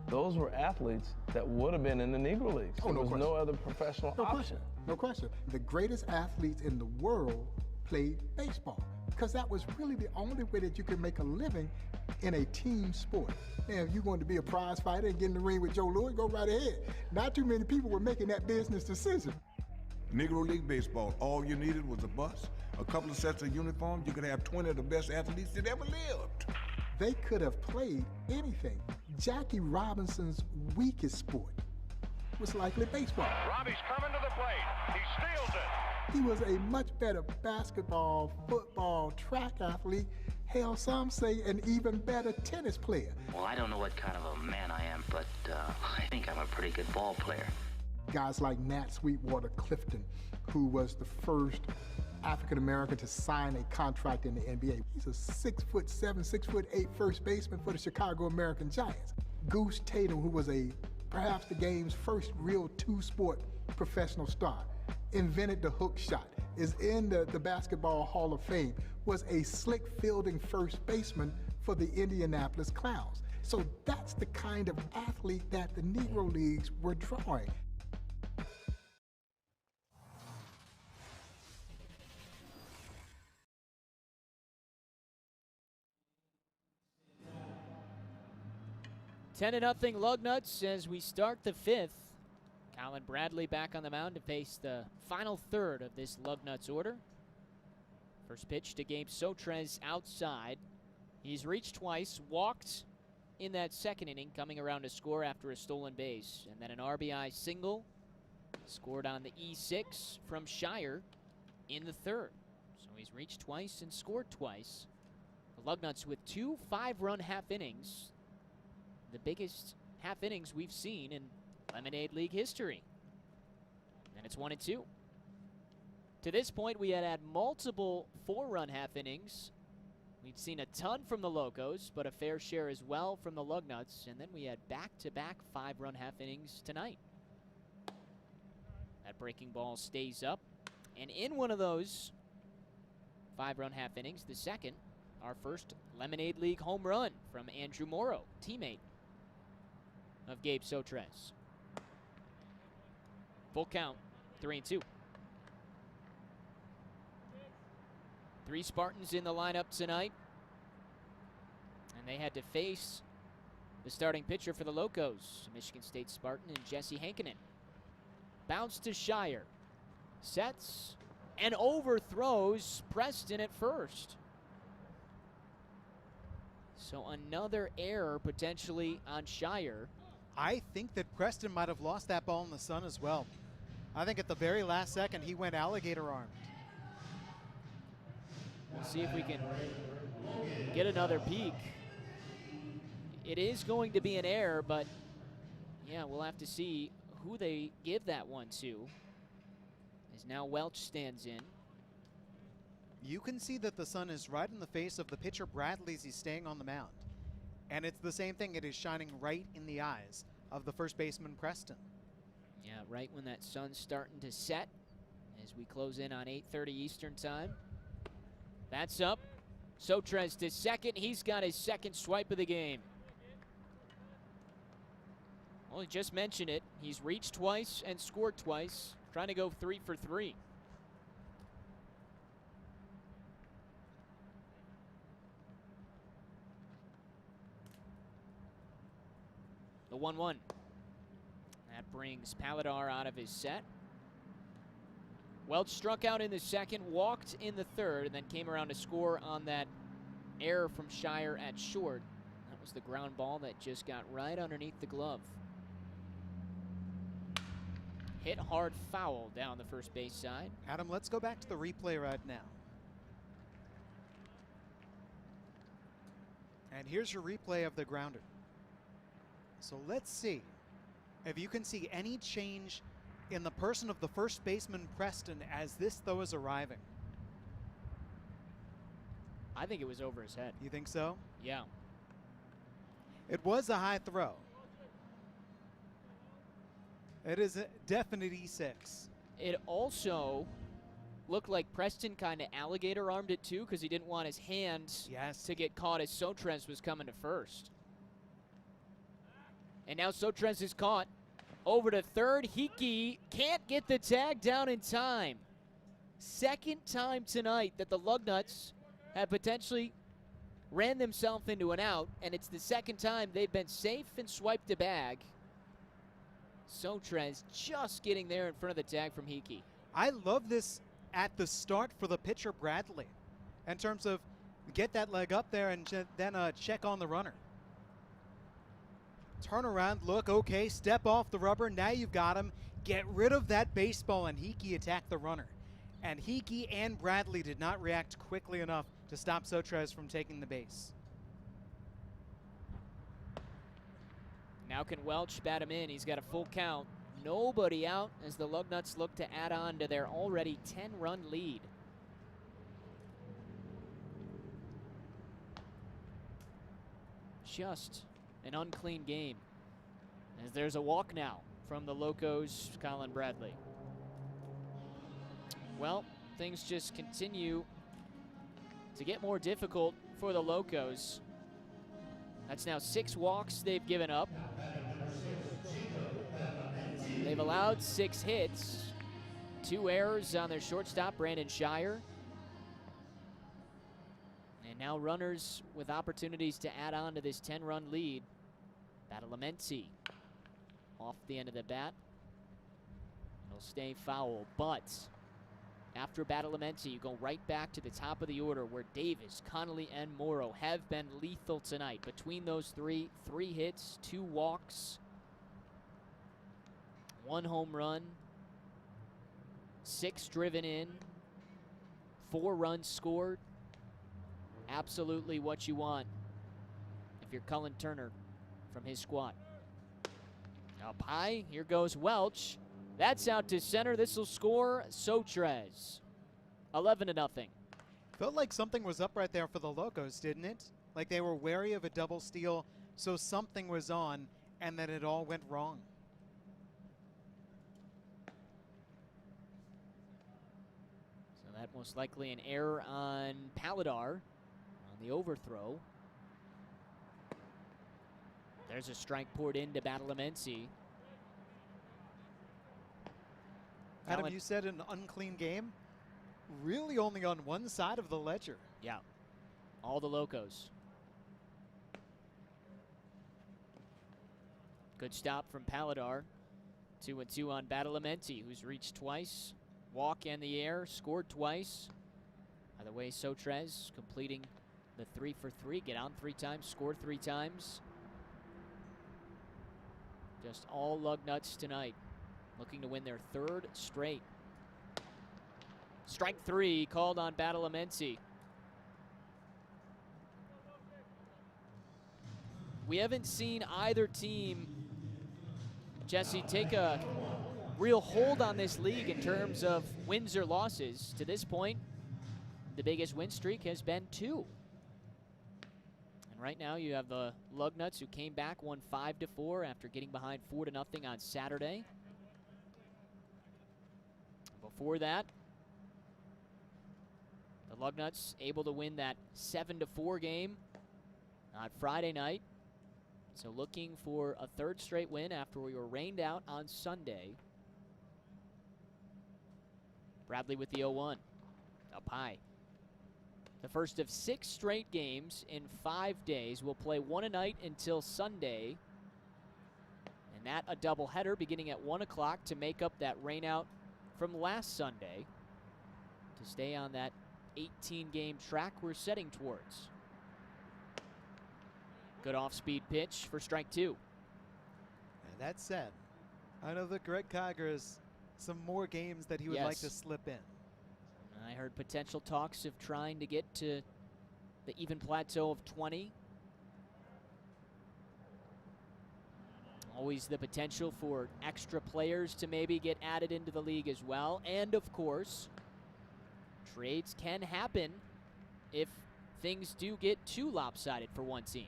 those were athletes that would have been in the Negro Leagues. Oh, there no was question. no other professional option. No question. The greatest athletes in the world played baseball, because that was really the only way that you could make a living in a team sport. Now, if you're going to be a prize fighter and get in the ring with Joe Louis, go right ahead. Not too many people were making that business decision. Negro League Baseball, all you needed was a bus, a couple of sets of uniforms. You could have 20 of the best athletes that ever lived. They could have played anything. Jackie Robinson's weakest sport was likely baseball. Robbie's coming to the plate. He steals it. He was a much better basketball, football, track athlete, hell, some say an even better tennis player. Well, I don't know what kind of a man I am, but I think I'm a pretty good ball player. Guys like Nat Sweetwater Clifton, who was the first African-American to sign a contract in the NBA. He's a 6'7", 6'8" first baseman for the Chicago American Giants. Goose Tatum, who was perhaps the game's first real two-sport professional star, invented the hook shot, is in the Basketball Hall of Fame, was a slick fielding first baseman for the Indianapolis Clowns. So that's the kind of athlete that the Negro Leagues were drawing. Ten to nothing Lugnuts as we start the fifth. Colin Bradley back on the mound to face the final third of this Lugnuts order. First pitch to Gabe Sotres outside. He's reached twice, walked in that second inning, coming around to score after a stolen base. And then an RBI single scored on the E6 from Shire in the third. So he's reached twice and scored twice. The Lugnuts with 2 5-run half innings. The biggest half innings we've seen in Lemonade League history. And it's 1-2. To this point, we had multiple 4-run half innings. We'd seen a ton from the Locos, but a fair share as well from the Lugnuts. And then we had back-to-back 5-run half innings tonight. That breaking ball stays up. And in one of those 5-run half innings, the second, our first Lemonade League home run from Andrew Morrow, teammate of Gabe Sotres. Full count, 3-2. 3 Spartans in the lineup tonight. And they had to face the starting pitcher for the Locos, Michigan State Spartan, and Jesse Hankinen. Bounce to Shire. Sets and overthrows Preston at first. So another error potentially on Shire. I think that Preston might have lost that ball in the sun as well. I think at the very last second he went alligator armed. We'll see if we can get another peek. It is going to be an error, but yeah, we'll have to see who they give that one to. As now Welch stands in. You can see that the sun is right in the face of the pitcher Bradley as he's staying on the mound. And it's the same thing, it is shining right in the eyes of the first baseman Preston. Yeah, right when that sun's starting to set as we close in on 8:30 Eastern time. That's up. Sotres to second. He's got his second swipe of the game. Well, he just mentioned it. He's reached twice and scored twice, trying to go 3 for 3. The 1-1. That brings Paladar out of his set. Welch struck out in the second, walked in the third, and then came around to score on that error from Shire at short. That was the ground ball that just got right underneath the glove. Hit hard foul down the first base side. Adam, let's go back to the replay right now. And here's your replay of the grounder. So let's see if you can see any change in the person of the first baseman Preston as this throw is arriving. I think it was over his head. You think so? Yeah. It was a high throw. It is a definite E6. It also looked like Preston kind of alligator armed it too because he didn't want his hand to get caught as Sotres was coming to first. And now Sotres is caught. Over to third. Hickey can't get the tag down in time. Second time tonight that the Lugnuts have potentially ran themselves into an out, and it's the second time they've been safe and swiped a bag. Sotrez just getting there in front of the tag from Hickey. I love this at the start for the pitcher, Bradley, in terms of get that leg up there and then check on the runner. Turn around, look, okay, step off the rubber, now you've got him. Get rid of that baseball, and Hickey attacked the runner. And Hickey and Bradley did not react quickly enough to stop Sotrez from taking the base. Now can Welch bat him in? He's got a full count. Nobody out as the Lugnuts look to add on to their already 10-run lead. Just an unclean game. As there's a walk now from the Locos' Colin Bradley. Well, things just continue to get more difficult for the Locos. That's now 6 walks they've given up. They've allowed 6 hits, 2 errors on their shortstop, Brandon Shire. And now runners with opportunities to add on to this 10-run lead. Badalamenti off the end of the bat. It'll stay foul, but after Badalamenti, you go right back to the top of the order where Davis, Connolly, and Morrow have been lethal tonight. Between those 3 hits, 2 walks, 1 home run, 6 driven in, 4 runs scored. Absolutely what you want if you're Cullen Turner from his squad. Up high, here goes Welch. That's out to center. This will score Sotrez. 11-0. Felt like something was up right there for the Locos, didn't it? Like they were wary of a double steal, so something was on, and then it all went wrong. So that most likely an error on Paladar on the overthrow. There's a strike poured into Badalamenti. Adam, you said an unclean game? Really only on one side of the ledger. Yeah, all the Locos. Good stop from Paladar. 2-2 on Badalamenti, who's reached twice. Walk in the air, scored twice. By the way, Sotrez completing the 3 for 3. Get on 3 times, score 3 times. Just all Lugnuts tonight, looking to win their 3rd straight. Strike 3 called on Badalamenti. We haven't seen either team, Jesse, take a real hold on this league in terms of wins or losses. To this point, the biggest win streak has been 2. And right now you have the Lugnuts, who came back, won 5-4 after getting behind 4-0 on Saturday. Before that, the Lugnuts able to win that 7-4 game on Friday night. So looking for a 3rd straight win after we were rained out on Sunday. Bradley with the 0-1. Up high. The first of 6 straight games in 5 days. We'll play 1 a night until Sunday. And that a doubleheader beginning at 1 o'clock to make up that rainout from last Sunday, to stay on that 18-game track we're setting towards. Good off-speed pitch for strike 2. And that said, I know that Greg Kiger has some more games that he would like to slip in. I heard potential talks of trying to get to the even plateau of 20. Always the potential for extra players to maybe get added into the league as well. And of course, trades can happen if things do get too lopsided for one team.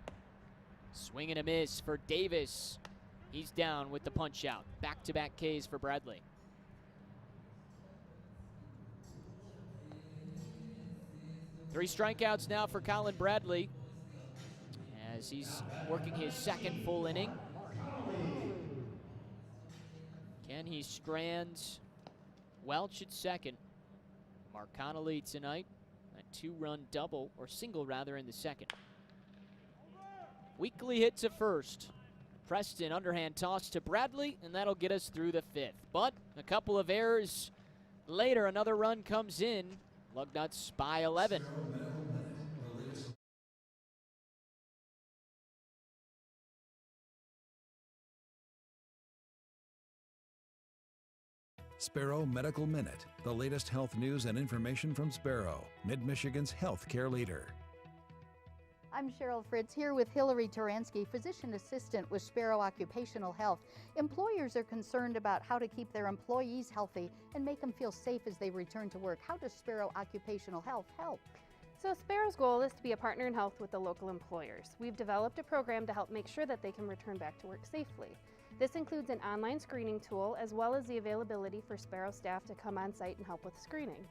Swing and a miss for Davis. He's down with the punch out. Back-to-back Ks for Bradley. Three strikeouts now for Colin Bradley as he's working his 2nd full inning. Can he strand Welch at 2nd? Mark Connolly tonight, a 2-run double, or single rather, in the second. Weekly hit to first. Preston underhand toss to Bradley, and that'll get us through the 5th. But a couple of errors later, another run comes in. Lugnuts by 11. Sparrow Medical Minute, the latest health news and information from Sparrow, Mid-Michigan's healthcare leader. I'm Cheryl Fritz here with Hillary Taransky, physician assistant with Sparrow Occupational Health. Employers are concerned about how to keep their employees healthy and make them feel safe as they return to work. How does Sparrow Occupational Health help? So Sparrow's goal is to be a partner in health with the local employers. We've developed a program to help make sure that they can return back to work safely. This includes an online screening tool as well as the availability for Sparrow staff to come on site and help with screening.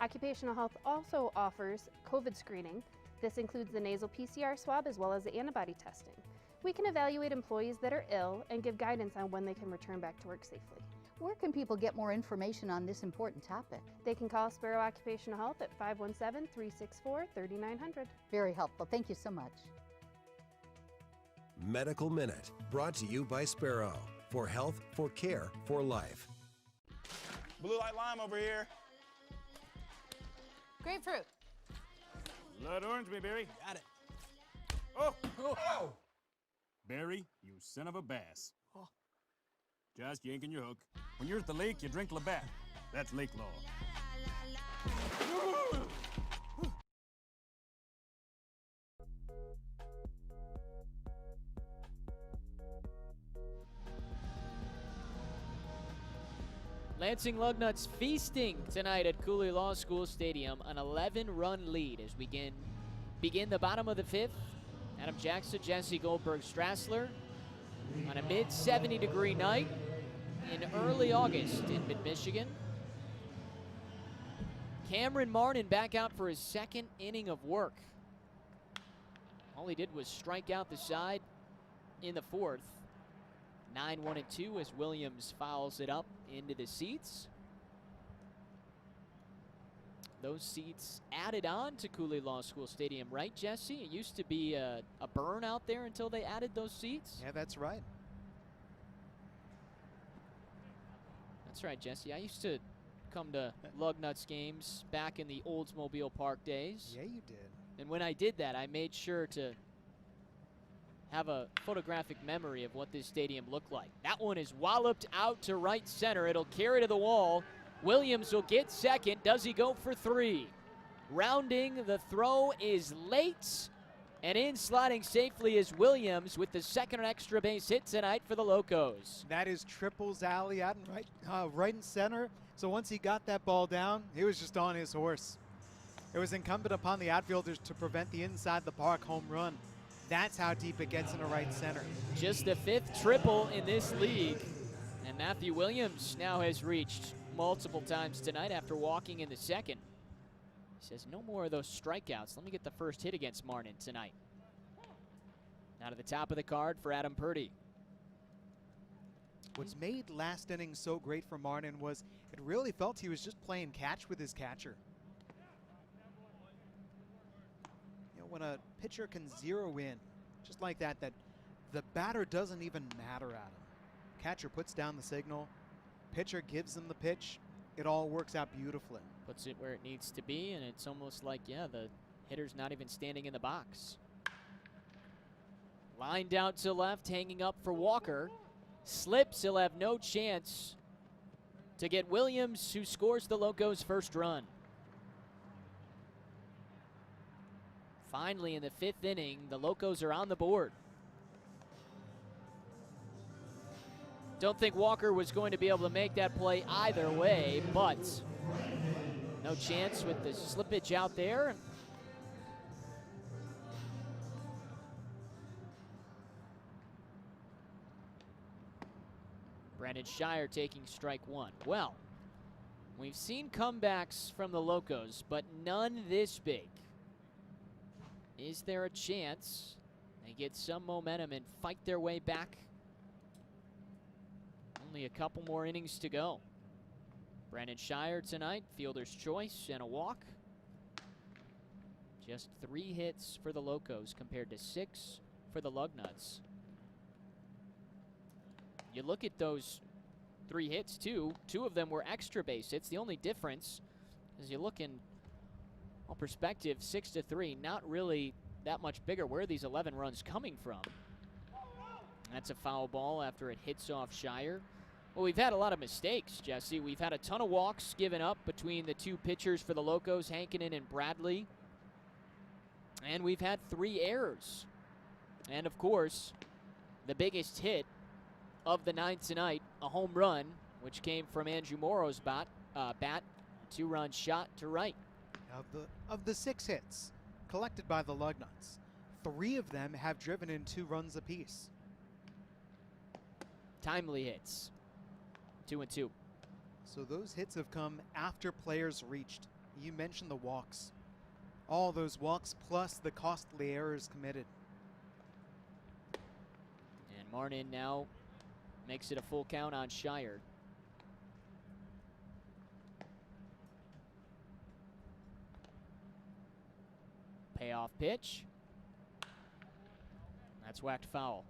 Occupational Health also offers COVID screening. This includes the nasal PCR swab as well as the antibody testing. We can evaluate employees that are ill and give guidance on when they can return back to work safely. Where can people get more information on this important topic? They can call Sparrow Occupational Health at 517-364-3900. Very helpful. Thank you so much. Medical Minute, brought to you by Sparrow. For health, for care, for life. Blue light lime over here. Grapefruit. Blood orange, me, Barry. Got it. Oh! Barry, you son of a bass. Just yanking your hook. When you're at the lake, you drink Labatt. That's lake law. Lansing Lugnuts feasting tonight at Cooley Law School Stadium, an 11-run lead as we begin the bottom of the 5th. Adam Jackson, Jesse Goldberg Strassler on a mid-70-degree night in early August in mid-Michigan. Cameron Martin back out for his second inning of work. All he did was strike out the side in the 4th. 9-1-2 as Williams fouls it up into the seats. Those seats added on to Cooley Law School Stadium, right, Jesse? It used to be a burn out there until they added those seats. Yeah, that's right. That's right, Jesse. I used to come to Lugnuts games back in the Oldsmobile Park days. Yeah, you did. And when I did that, I made sure to have a photographic memory of what this stadium looked like. That one is walloped out to right center. It'll carry to the wall. Williams will get second. Does he go for 3? Rounding the throw is late. And in sliding safely is Williams with the second extra base hit tonight for the Locos. That is Triple's alley out and right in center. So once he got that ball down, he was just on his horse. It was incumbent upon the outfielders to prevent the inside the park home run. That's how deep it gets into right center. Just the 5th triple in this league. And Matthew Williams now has reached multiple times tonight after walking in the second. He says, no more of those strikeouts. Let me get the first hit against Martin tonight. Now to the top of the card for Adam Purdy. What's made last inning so great for Martin was it really felt he was just playing catch with his catcher. You know, when a pitcher can zero in, just like that the batter doesn't even matter at him. Catcher puts down the signal, pitcher gives him the pitch, it all works out beautifully. Puts it where it needs to be, and it's almost like, yeah, the hitter's not even standing in the box. Lined out to left, hanging up for Walker. Slips, he'll have no chance to get Williams, who scores the Locos' first run. Finally, in the 5th inning, the Locos are on the board. Don't think Walker was going to be able to make that play either way, but no chance with the slippage out there. Brandon Shire taking strike 1. Well, we've seen comebacks from the Locos, but none this big. Is there a chance they get some momentum and fight their way back? Only a couple more innings to go. Brandon Shire tonight, fielder's choice and a walk. Just 3 hits for the Locos compared to 6 for the Lugnuts. You look at those 3 hits too. 2 of them were extra base hits. The only difference is you look in all perspective, 6-3, not really that much bigger. Where are these 11 runs coming from? That's a foul ball after it hits off Shire. Well, we've had a lot of mistakes, Jesse. We've had a ton of walks given up between the 2 pitchers for the Locos, Hankinen and Bradley. And we've had 3 errors. And, of course, the biggest hit of the 9th tonight, a home run, which came from Andrew Morrow's bat, a 2-run shot to right. Of the 6 hits collected by the Lugnuts, 3 of them have driven in 2 runs apiece. Timely hits, 2 and 2. So those hits have come after players reached. You mentioned the walks. All those walks plus the costly errors committed. And Martin now makes it a full count on Shire. Payoff pitch. That's whacked foul.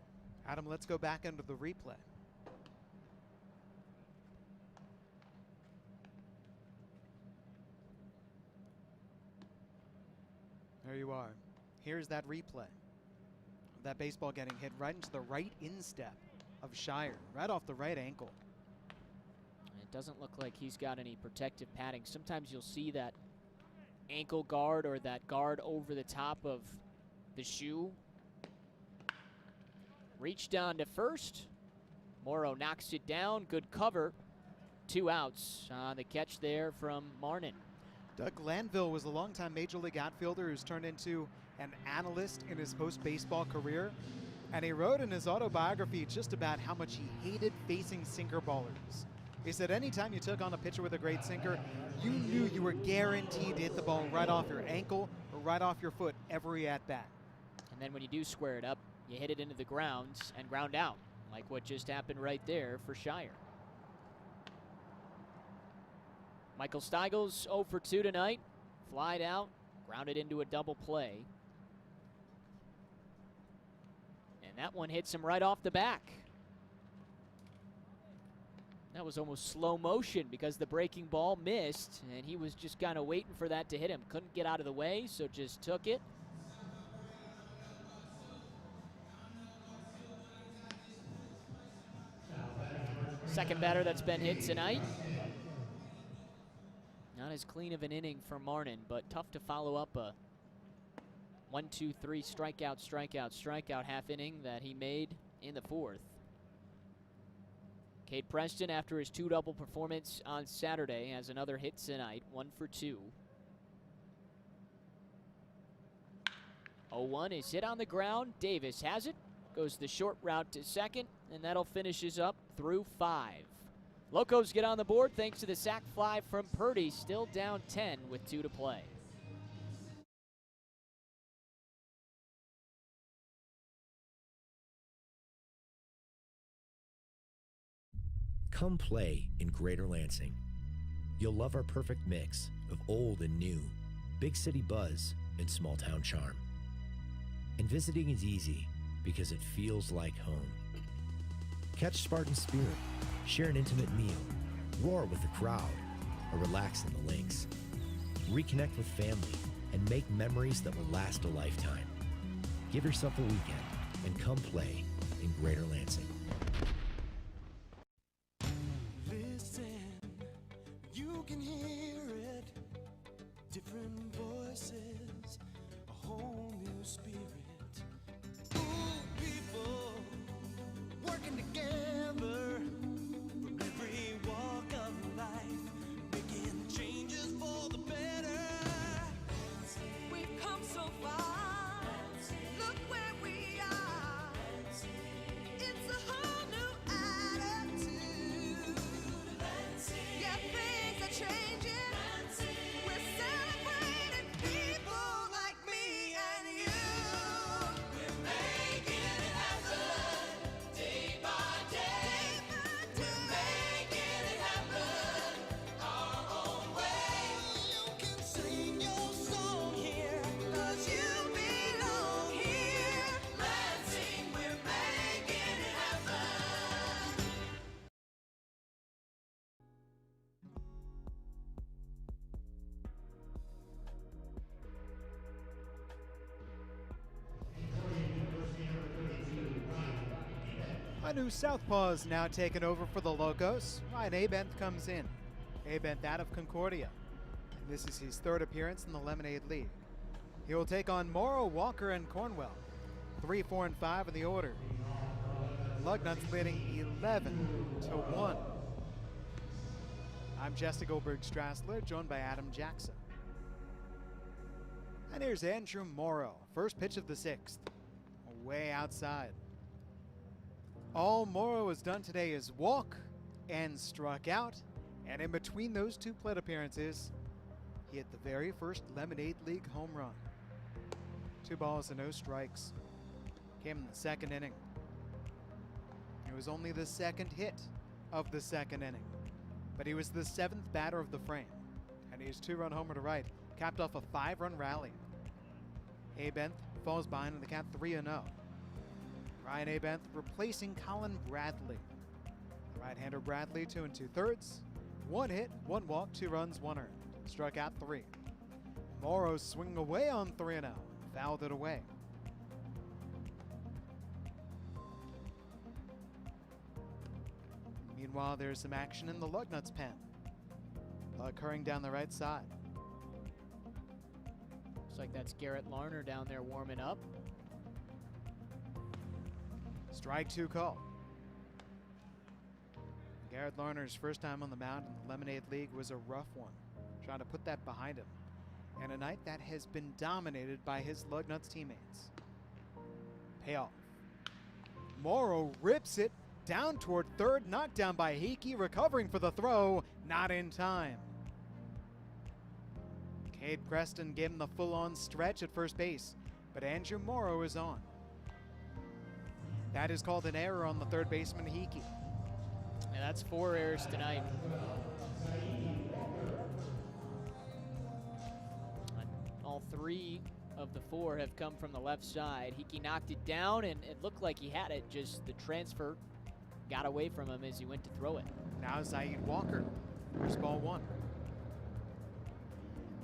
Adam, let's go back into the replay. There you are. Here's that replay. That baseball getting hit right into the right instep of Shire, right off the right ankle. It doesn't look like he's got any protective padding. Sometimes you'll see that ankle guard or that guard over the top of the shoe. Reach down to first. Morrow knocks it down. Good cover. 2 outs on the catch there from Marnin. Doug Glanville was a longtime Major League outfielder who's turned into an analyst in his post-baseball career. And he wrote in his autobiography just about how much he hated facing sinker ballers. He said anytime you took on a pitcher with a great sinker, you knew you were guaranteed to hit the ball right off your ankle or right off your foot every at-bat. And then when you do square it up, you hit it into the ground and ground out, like what just happened right there for Shire. Michael Steigels 0 for 2 tonight. Flied out, grounded into a double play. And that one hits him right off the back. That was almost slow motion because the breaking ball missed, and he was just kind of waiting for that to hit him. Couldn't get out of the way, so just took it. Second batter that's been hit tonight. Not as clean of an inning for Marnin, but tough to follow up a 1-2-3 strikeout half inning that he made in the 4th. Cade Preston, after his 2-double performance on Saturday, has another hit tonight, 1 for 2. 0-1 is hit on the ground. Davis has it, goes the short route to second, and that'll finish us up through 5. Locos get on the board thanks to the sac fly from Purdy, still down 10 with 2 to play. Come play in Greater Lansing. You'll love our perfect mix of old and new, big city buzz and small town charm. And visiting is easy because it feels like home. Catch Spartan spirit, share an intimate meal, roar with the crowd, or relax in the links. Reconnect with family and make memories that will last a lifetime. Give yourself a weekend and come play in Greater Lansing. Can hear it, different voices, a whole new spirit. Ooh, people working together from every walk of life, making changes for the better. We've come so far, look where we are. It's a A new southpaw is now taken over for the Locos. Ryan Abenth comes in. Abenth out of Concordia. And this is his third appearance in the Lemonade League. He will take on Morrow, Walker, and Cornwell. 3, 4, and 5 in the order. Lugnuts leading 11-1. I'm Jesse Goldberg-Strassler, joined by Adam Jackson. And here's Andrew Morrow. First pitch of the 6th. Way outside. All Morrow has done today is walk and struck out. And in between those two plate appearances, he hit the very first Lemonade League home run. 2 balls and no strikes. Came in the second inning. It was only the second hit of the second inning. But he was the 7th batter of the frame. And his 2-run homer to right capped off a 5-run rally. Abenth falls behind in the count 3-0. Ryan Abenth replacing Colin Bradley. Right-hander Bradley 2 2/3. 1 hit, 1 walk, 2 runs, 1 earned. Struck out 3. Morrow swinging away on 3-0. Fouled it away. Meanwhile, there's some action in the Lugnuts pen. Occurring down the right side. Looks like that's Garrett Larner down there warming up. Strike 2 call. Garrett Larner's first time on the mound in the Lemonade League was a rough one. Trying to put that behind him. And a night that has been dominated by his Lugnuts teammates. Payoff. Morrow rips it down toward third, knocked down by Hickey, recovering for the throw, not in time. Cade Preston gave him the full-on stretch at first base, but Andrew Morrow is on. That is called an error on the third baseman, Hickey. Yeah, that's 4 errors tonight. All 3 of the 4 have come from the left side. Hickey knocked it down, and it looked like he had it, just the transfer got away from him as he went to throw it. Now Zaid Walker. Here's ball 1.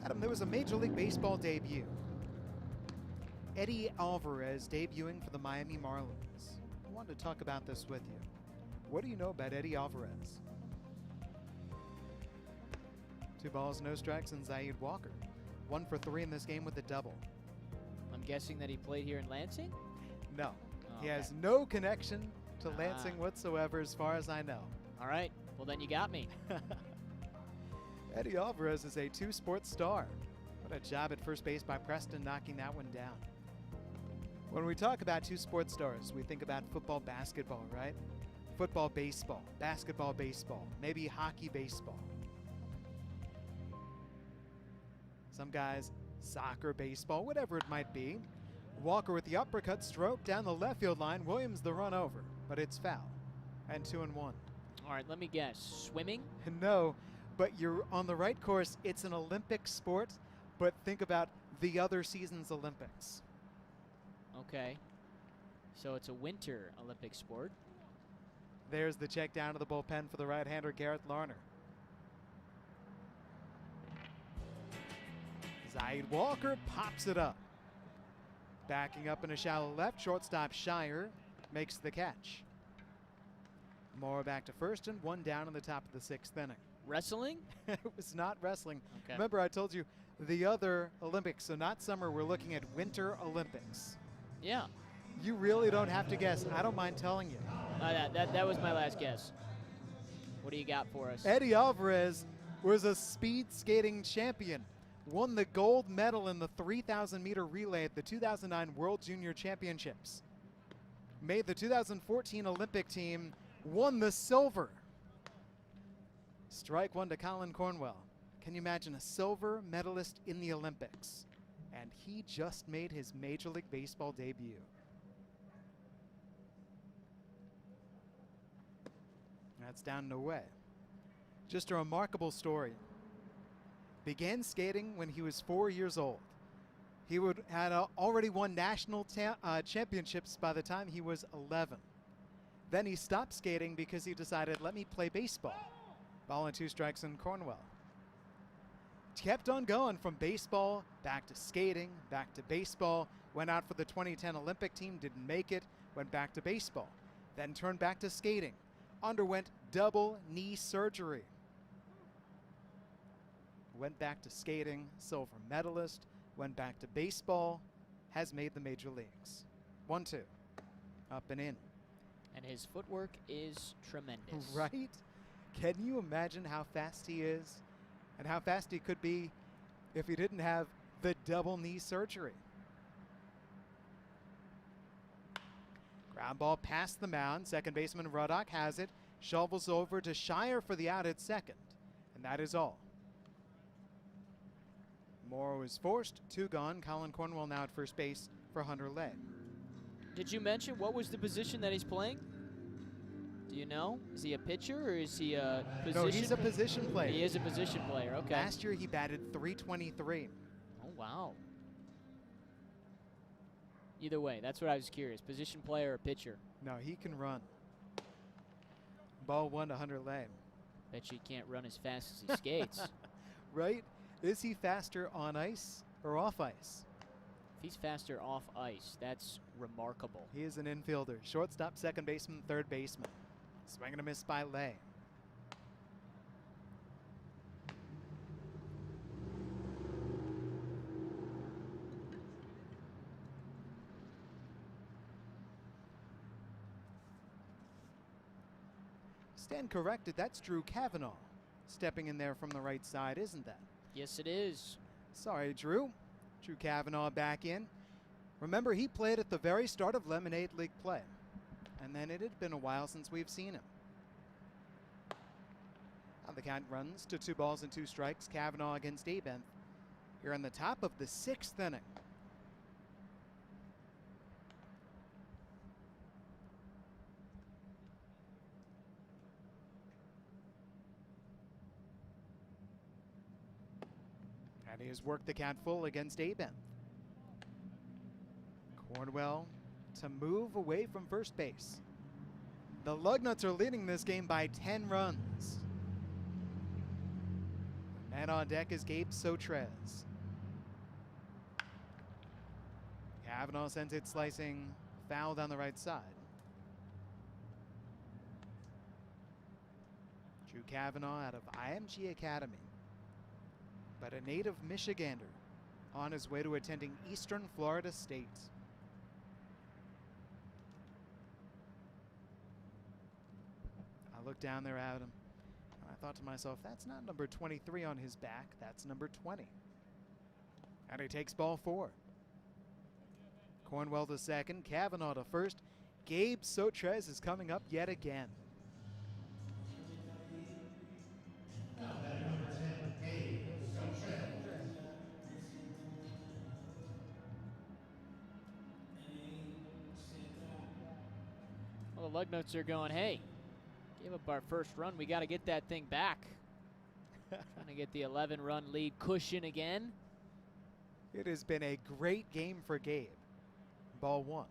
Adam, there was a Major League Baseball debut. Eddie Alvarez debuting for the Miami Marlins. I wanted to talk about this with you. What do you know about Eddie Alvarez? 2 balls, no strikes, and Zaid Walker. 1 for 3 in this game with a double. I'm guessing that he played here in Lansing? No. Oh, he okay. has no connection to Lansing whatsoever as far as I know. All right. Well, then you got me. Eddie Alvarez is a 2-sport star. What a job at first base by Preston knocking that one down. When we talk about 2-sport stars, we think about football, basketball, right? Football, baseball, basketball, baseball, maybe hockey, baseball. Some guys, soccer, baseball, whatever it might be. Walker with the uppercut stroke down the left field line. Williams the run over, but it's foul. And 2-1. All right, let me guess. Swimming? No, but you're on the right course. It's an Olympic sport, but think about the other season's Olympics. Okay. So it's a winter Olympic sport. There's the check down to the bullpen for the right-hander, Garrett Larner. Zaid Walker pops it up. Backing up in a shallow left, shortstop Shire makes the catch. Morrow back to first and 1 down in the top of the 6th inning. Wrestling? It was not wrestling. Okay. Remember, I told you the other Olympics, so not summer, we're looking at Winter Olympics. Yeah. You really don't have to guess. I don't mind telling you. That was my last guess. What do you got for us? Eddie Alvarez was a speed skating champion. Won the gold medal in the 3,000-meter relay at the 2009 World Junior Championships. Made the 2014 Olympic team, won the silver. Strike 1 to Colin Cornwell. Can you imagine a silver medalist in the Olympics? And he just made his Major League Baseball debut. That's down and away. Just a remarkable story. Began skating when he was 4 years old. He had already won national championships by the time he was 11. Then he stopped skating because he decided, let me play baseball. Ball and 2 strikes in Cornwell. Kept on going from baseball back to skating, back to baseball. Went out for the 2010 Olympic team, didn't make it. Went back to baseball. then turned back to skating, underwent double knee surgery. Went back to skating, silver medalist, went back to baseball, has made the major leagues. 1-2, up and in. And his footwork is tremendous. Right? Can you imagine how fast he is and how fast he could be if he didn't have the double knee surgery? Ground ball past the mound. Second baseman Ruddock has it. Shovels over to Shire for the out at second. And that is all. Morrow is forced. 2 gone. Colin Cornwell now at first base for Hunter Lay. Did you mention what was the position that he's playing? Do you know? Is he a pitcher or is he a position? No, he's a position player. He is a position player, okay. Last year he batted .323. Oh, wow. Either way, that's what I was curious. Position player or pitcher? No, he can run. Ball 1 to Hunter Lay. Bet you he can't run as fast as he skates. Right? Is he faster on ice or off ice? If he's faster off ice, that's remarkable. He is an infielder. Shortstop, second baseman, third baseman. Swing and a miss by Lay. Stand corrected, that's Drew Kavanaugh stepping in there from the right side, isn't that? Yes, it is. Sorry, Drew. Drew Kavanaugh back in. Remember, he played at the very start of Lemonade League play. And then it had been a while since we've seen him. Now the count runs to 2 balls and 2 strikes. Kavanaugh against Abenth here in the top of the 6th inning. And he has worked the count full against Abenth. Cornwell to move away from first base. The Lugnuts are leading this game by 10 runs. Man on deck is Gabe Sotrez. Kavanaugh sends it slicing foul down the right side. Drew Kavanaugh out of IMG Academy, but a native Michigander on his way to attending Eastern Florida State. I looked down there at him, and I thought to myself, that's not number 23 on his back, that's number 20. And he takes ball 4. Cornwell to second, Kavanaugh to first. Gabe Sotrez is coming up yet again. Well, the Lugnuts are going, hey, give up our first run. We got to get that thing back. Trying to get the 11-run lead cushion again. It has been a great game for Gabe. Ball 1.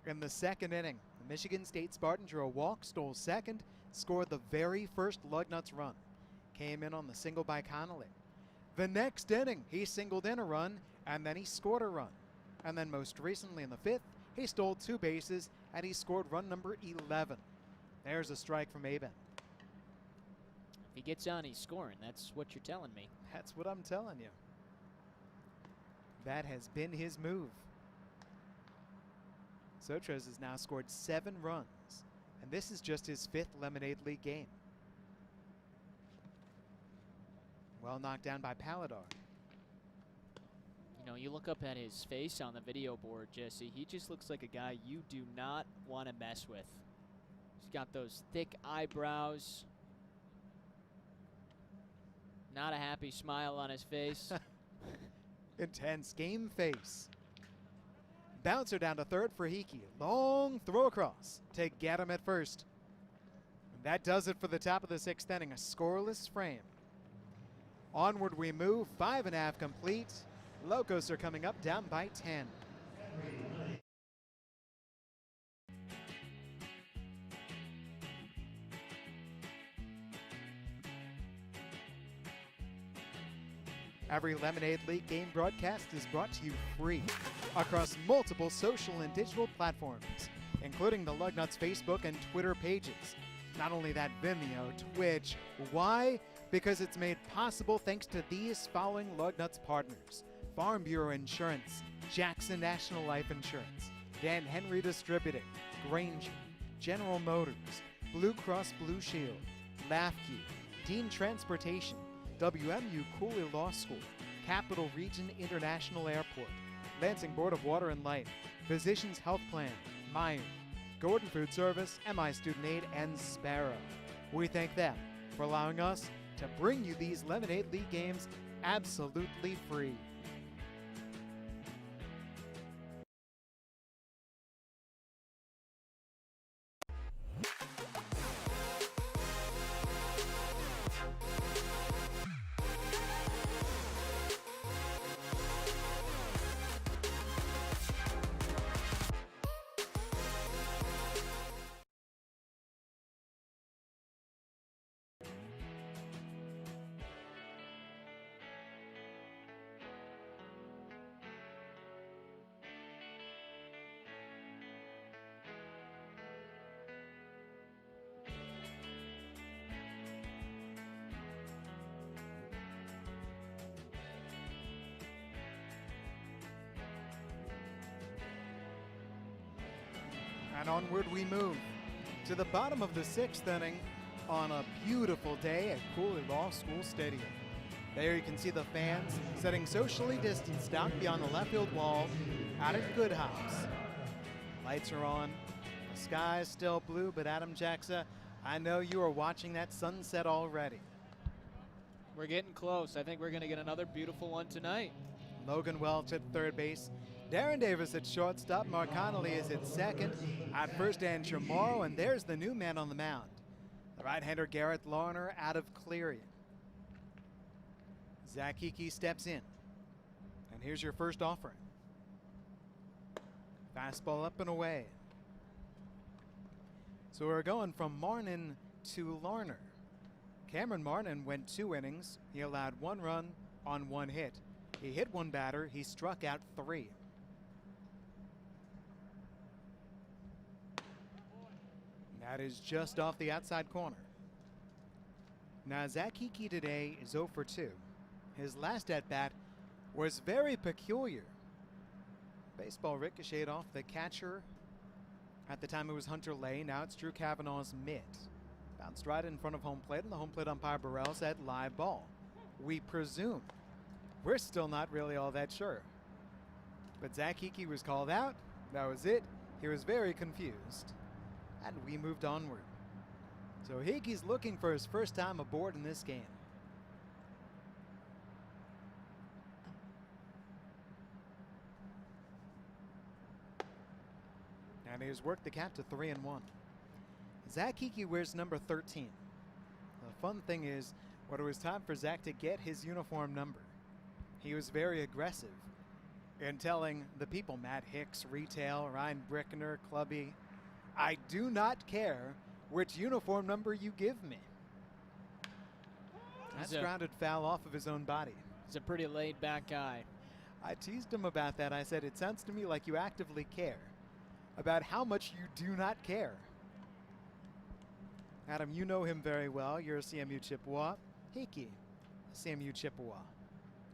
In the second inning, the Michigan State Spartan drew a walk, stole second, scored the very first Lugnuts run. Came in on the single by Connolly. The next inning, he singled in a run, and then he scored a run. And then most recently in the 5th, he stole 2 bases, and he scored run number 11. There's a strike from Aben. If he gets on, he's scoring. That's what you're telling me. That's what I'm telling you. That has been his move. Sotrez has now scored 7 runs, and this is just his 5th Lemonade League game. Well knocked down by Paladar. You know, you look up at his face on the video board, Jesse. He just looks like a guy you do not want to mess with. He's got those thick eyebrows. Not a happy smile on his face. Intense game face. Bouncer down to third for Hickey. Long throw across to get him at first. And that does it for the top of the 6th inning. A scoreless frame. Onward we move. 5.5 complete. Locos are coming up down by 10. Every Lemonade League game broadcast is brought to you free across multiple social and digital platforms. including the Lugnuts Facebook and Twitter pages. Not only that, Vimeo, Twitch. Why? Because it's made possible thanks to these following Lugnuts partners: Farm Bureau Insurance, Jackson National Life Insurance, Dan Henry Distributing, Granger, General Motors, Blue Cross Blue Shield, LAFQ, Dean Transportation, WMU Cooley Law School, Capital Region International Airport, Lansing Board of Water and Light, Physicians Health Plan, Meyer, Gordon Food Service, MI Student Aid, and Sparrow. We thank them for allowing us to bring you these Lemonade League games absolutely free. And onward we move to the bottom of the 6th inning on a beautiful day at Cooley Law School Stadium. There you can see the fans sitting socially distanced out beyond the left field wall out at Good Hops. Lights are on. The sky is still blue, but Adam Jackson, I know you are watching that sunset already. We're getting close. I think we're going to get another beautiful one tonight. Logan Welch at third base. Darren Davis at shortstop. Mark Connolly is at second. At first, Dan Chamorro, and there's the new man on the mound, the right-hander Garrett Larner out of Cleary. Zach Hickey steps in, and here's your first offering. Fastball up and away. So we're going from Marnin to Larner. Cameron Martin went 2 innings. He allowed 1 run on 1 hit. He hit 1 batter. He struck out 3. That is just off the outside corner. Now, Zach Hickey today is 0 for 2. His last at-bat was very peculiar. Baseball ricocheted off the catcher. At the time it was Hunter Lay. Now it's Drew Kavanaugh's mitt. Bounced right in front of home plate, and the home plate umpire Burrell said live ball. We presume. We're still not really all that sure. But Zach Hickey was called out. That was it. He was very confused. And we moved onward. So Hickey's looking for his first time aboard in this game. And he has worked the count to 3-1. Zach Hickey wears number 13. The fun thing is, when it was time for Zach to get his uniform number, he was very aggressive in telling the people, Matt Hicks, Retail, Ryan Brickner, Clubby, I do not care which uniform number you give me. That's grounded foul off of his own body. He's a pretty laid-back guy. I teased him about that. I said, it sounds to me like you actively care about how much you do not care. Adam, you know him very well. You're a CMU Chippewa. Hickey, a CMU Chippewa.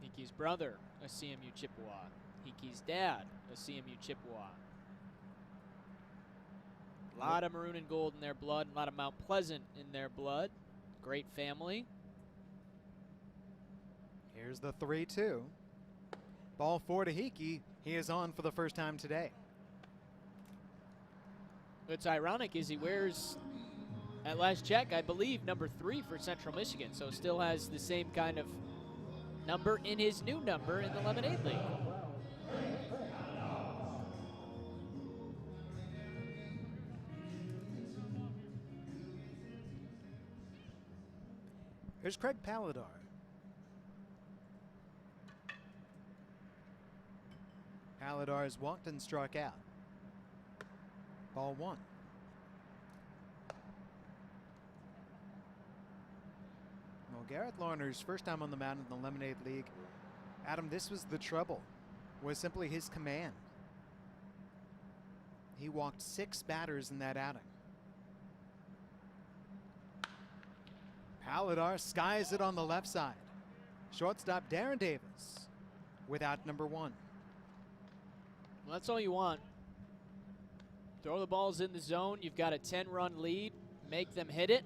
Hickey's brother, a CMU Chippewa. Hickey's dad, a CMU Chippewa. A lot of maroon and gold in their blood, a lot of Mount Pleasant in their blood. Great family. Here's the 3-2. Ball 4 to Hickey. He is on for the first time today. What's ironic is he wears, at last check, I believe, number 3 for Central Michigan, so still has the same kind of number in his new number in the Lemonade League. Here's Craig Paladar. Paladar has walked and struck out. Ball 1. Well, Garrett Larner's first time on the mound in the Lemonade League. Adam, this was the trouble, was simply his command. He walked 6 batters in that outing. Paladar skies it on the left side. Shortstop Darren Davis without number 1. Well, that's all you want. Throw the balls in the zone. You've got a 10-run lead. Make them hit it.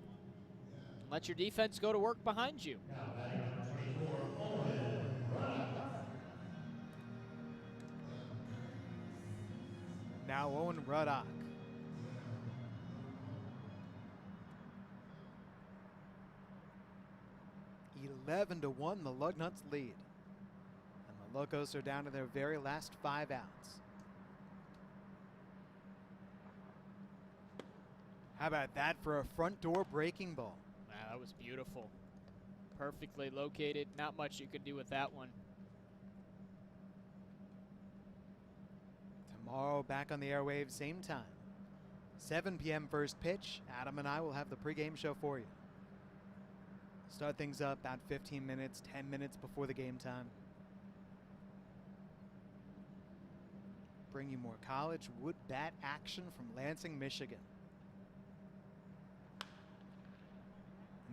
Let your defense go to work behind you. Now Owen Ruddock. (11-1), the Lugnuts lead. And the Locos are down to their very last 5 outs. How about that for a front door breaking ball? Wow, that was beautiful. Perfectly located. Not much you could do with that one. Tomorrow, back on the airwaves, same time. 7 p.m. first pitch. Adam and I will have the pregame show for you. Start things up about 15 minutes, 10 minutes before the game time. Bring you more college wood bat action from Lansing, Michigan.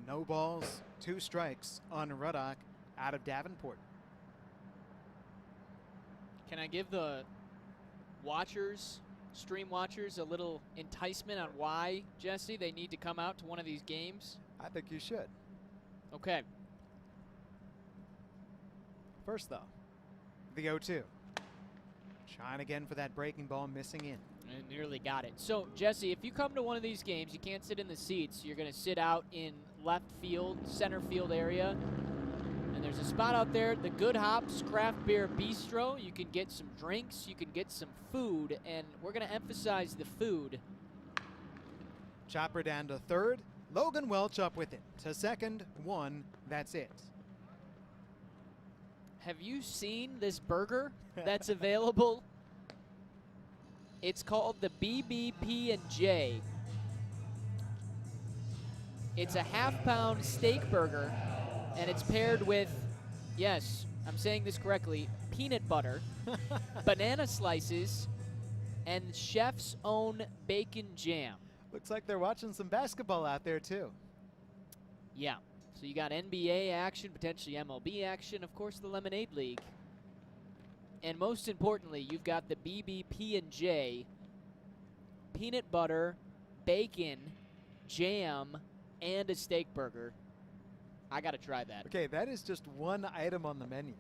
No balls, 2 strikes on Ruddock out of Davenport. Can I give the watchers, stream watchers, a little enticement on why, Jesse, they need to come out to one of these games? I think you should. Okay. First, though, the 0-2. Trying again for that breaking ball, missing in. And nearly got it. So, Jesse, if you come to one of these games, you can't sit in the seats. You're going to sit out in left field, center field area. And there's a spot out there, the Good Hops Craft Beer Bistro. You can get some drinks, you can get some food, and we're going to emphasize the food. Chopper down to third. Logan Welch up with it. To second, 1. That's it. Have you seen this burger that's available? It's called the BBP&J. It's a half-pound steak burger, and it's paired with, yes, I'm saying this correctly, peanut butter, banana slices, and chef's own bacon jam. Looks like they're watching some basketball out there, too. Yeah, so you got NBA action, potentially MLB action, of course the Lemonade League. And most importantly, you've got the BBP&J, peanut butter, bacon, jam, and a steak burger. I got to try that. Okay, that is just one item on the menu.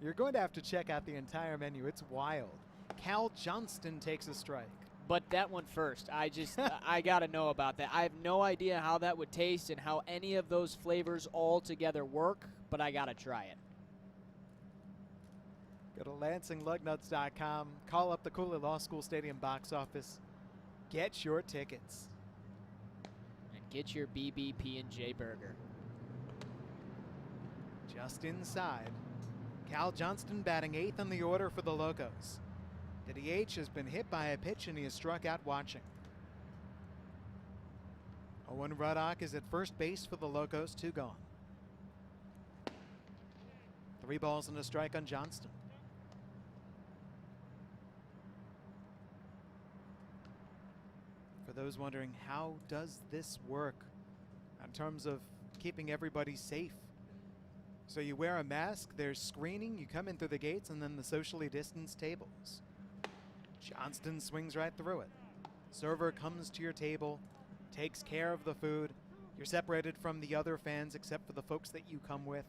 You're going to have to check out the entire menu. It's wild. Cal Johnston takes a strike. But that one first. I got to know about that. I have no idea how that would taste and how any of those flavors all together work, but I got to try it. Go to LansingLugnuts.com. Call up the Cooley Law School Stadium box office. Get your tickets. And get your BBP&J burger. Just inside, Cal Johnston batting 8th on the order for the Locos. The DH has been hit by a pitch and he is struck out watching. Owen Ruddock is at first base for the Locos, 2 gone. 3 balls and a strike on Johnston. For those wondering, how does this work in terms of keeping everybody safe? So you wear a mask, there's screening, you come in through the gates, and then the socially distanced tables. Johnston swings right through it. Server comes to your table, takes care of the food. You're separated from the other fans except for the folks that you come with.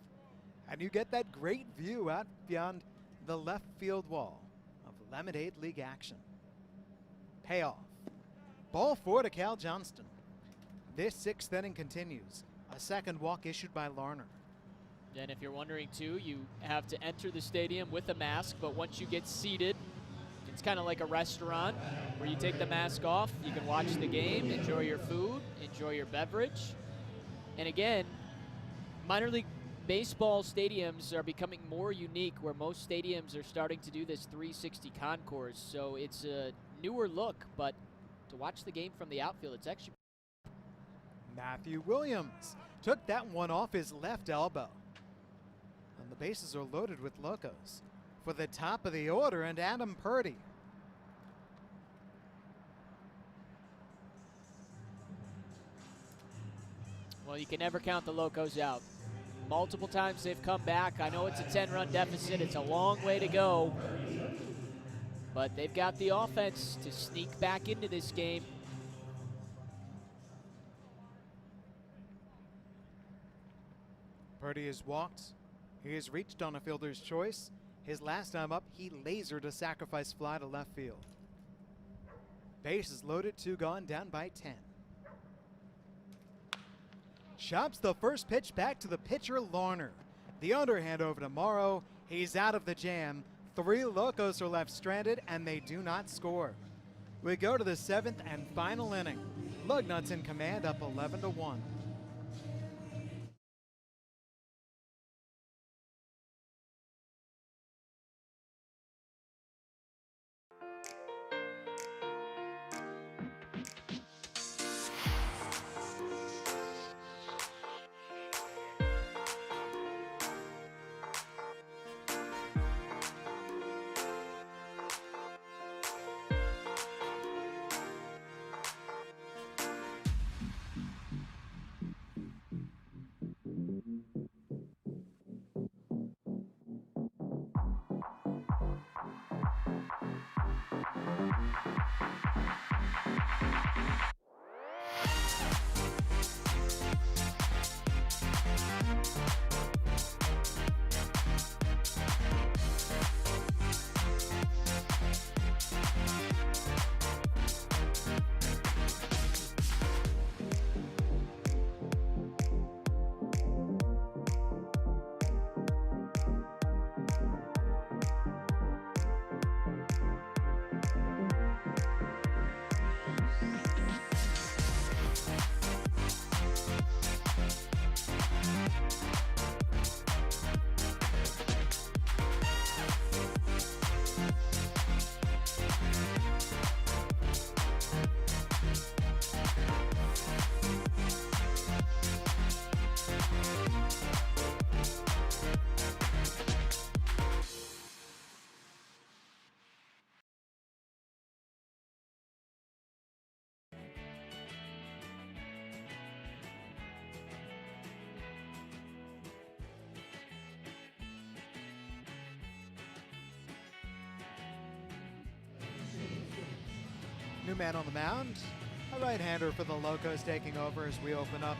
And you get that great view out beyond the left field wall of Lemonade League action. Payoff. Ball 4 to Cal Johnston. This 6th inning continues. A second walk issued by Larner. And if you're wondering too, you have to enter the stadium with a mask, but once you get seated, it's kind of like a restaurant where you take the mask off, you can watch the game, enjoy your food, enjoy your beverage. And again, minor league baseball stadiums are becoming more unique, where most stadiums are starting to do this 360 concourse. So it's a newer look, but to watch the game from the outfield, it's actually... Matthew Williams took that one off his left elbow. And the bases are loaded with Locos for the top of the order, and Adam Purdy. Well, you can never count the Locos out. Multiple times they've come back. I know it's a 10-run deficit. It's a long way to go. But they've got the offense to sneak back into this game. Purdy has walked. He has reached on a fielder's choice. His last time up, he lasered a sacrifice fly to left field. Base is loaded, 2 gone, down by 10. Chops the first pitch back to the pitcher, Larner. The underhand over to Morrow. He's out of the jam. 3 Locos are left stranded, and they do not score. We go to the 7th and final inning. Lugnuts in command, up 11-1. New man on the mound, a right-hander for the Locos taking over as we open up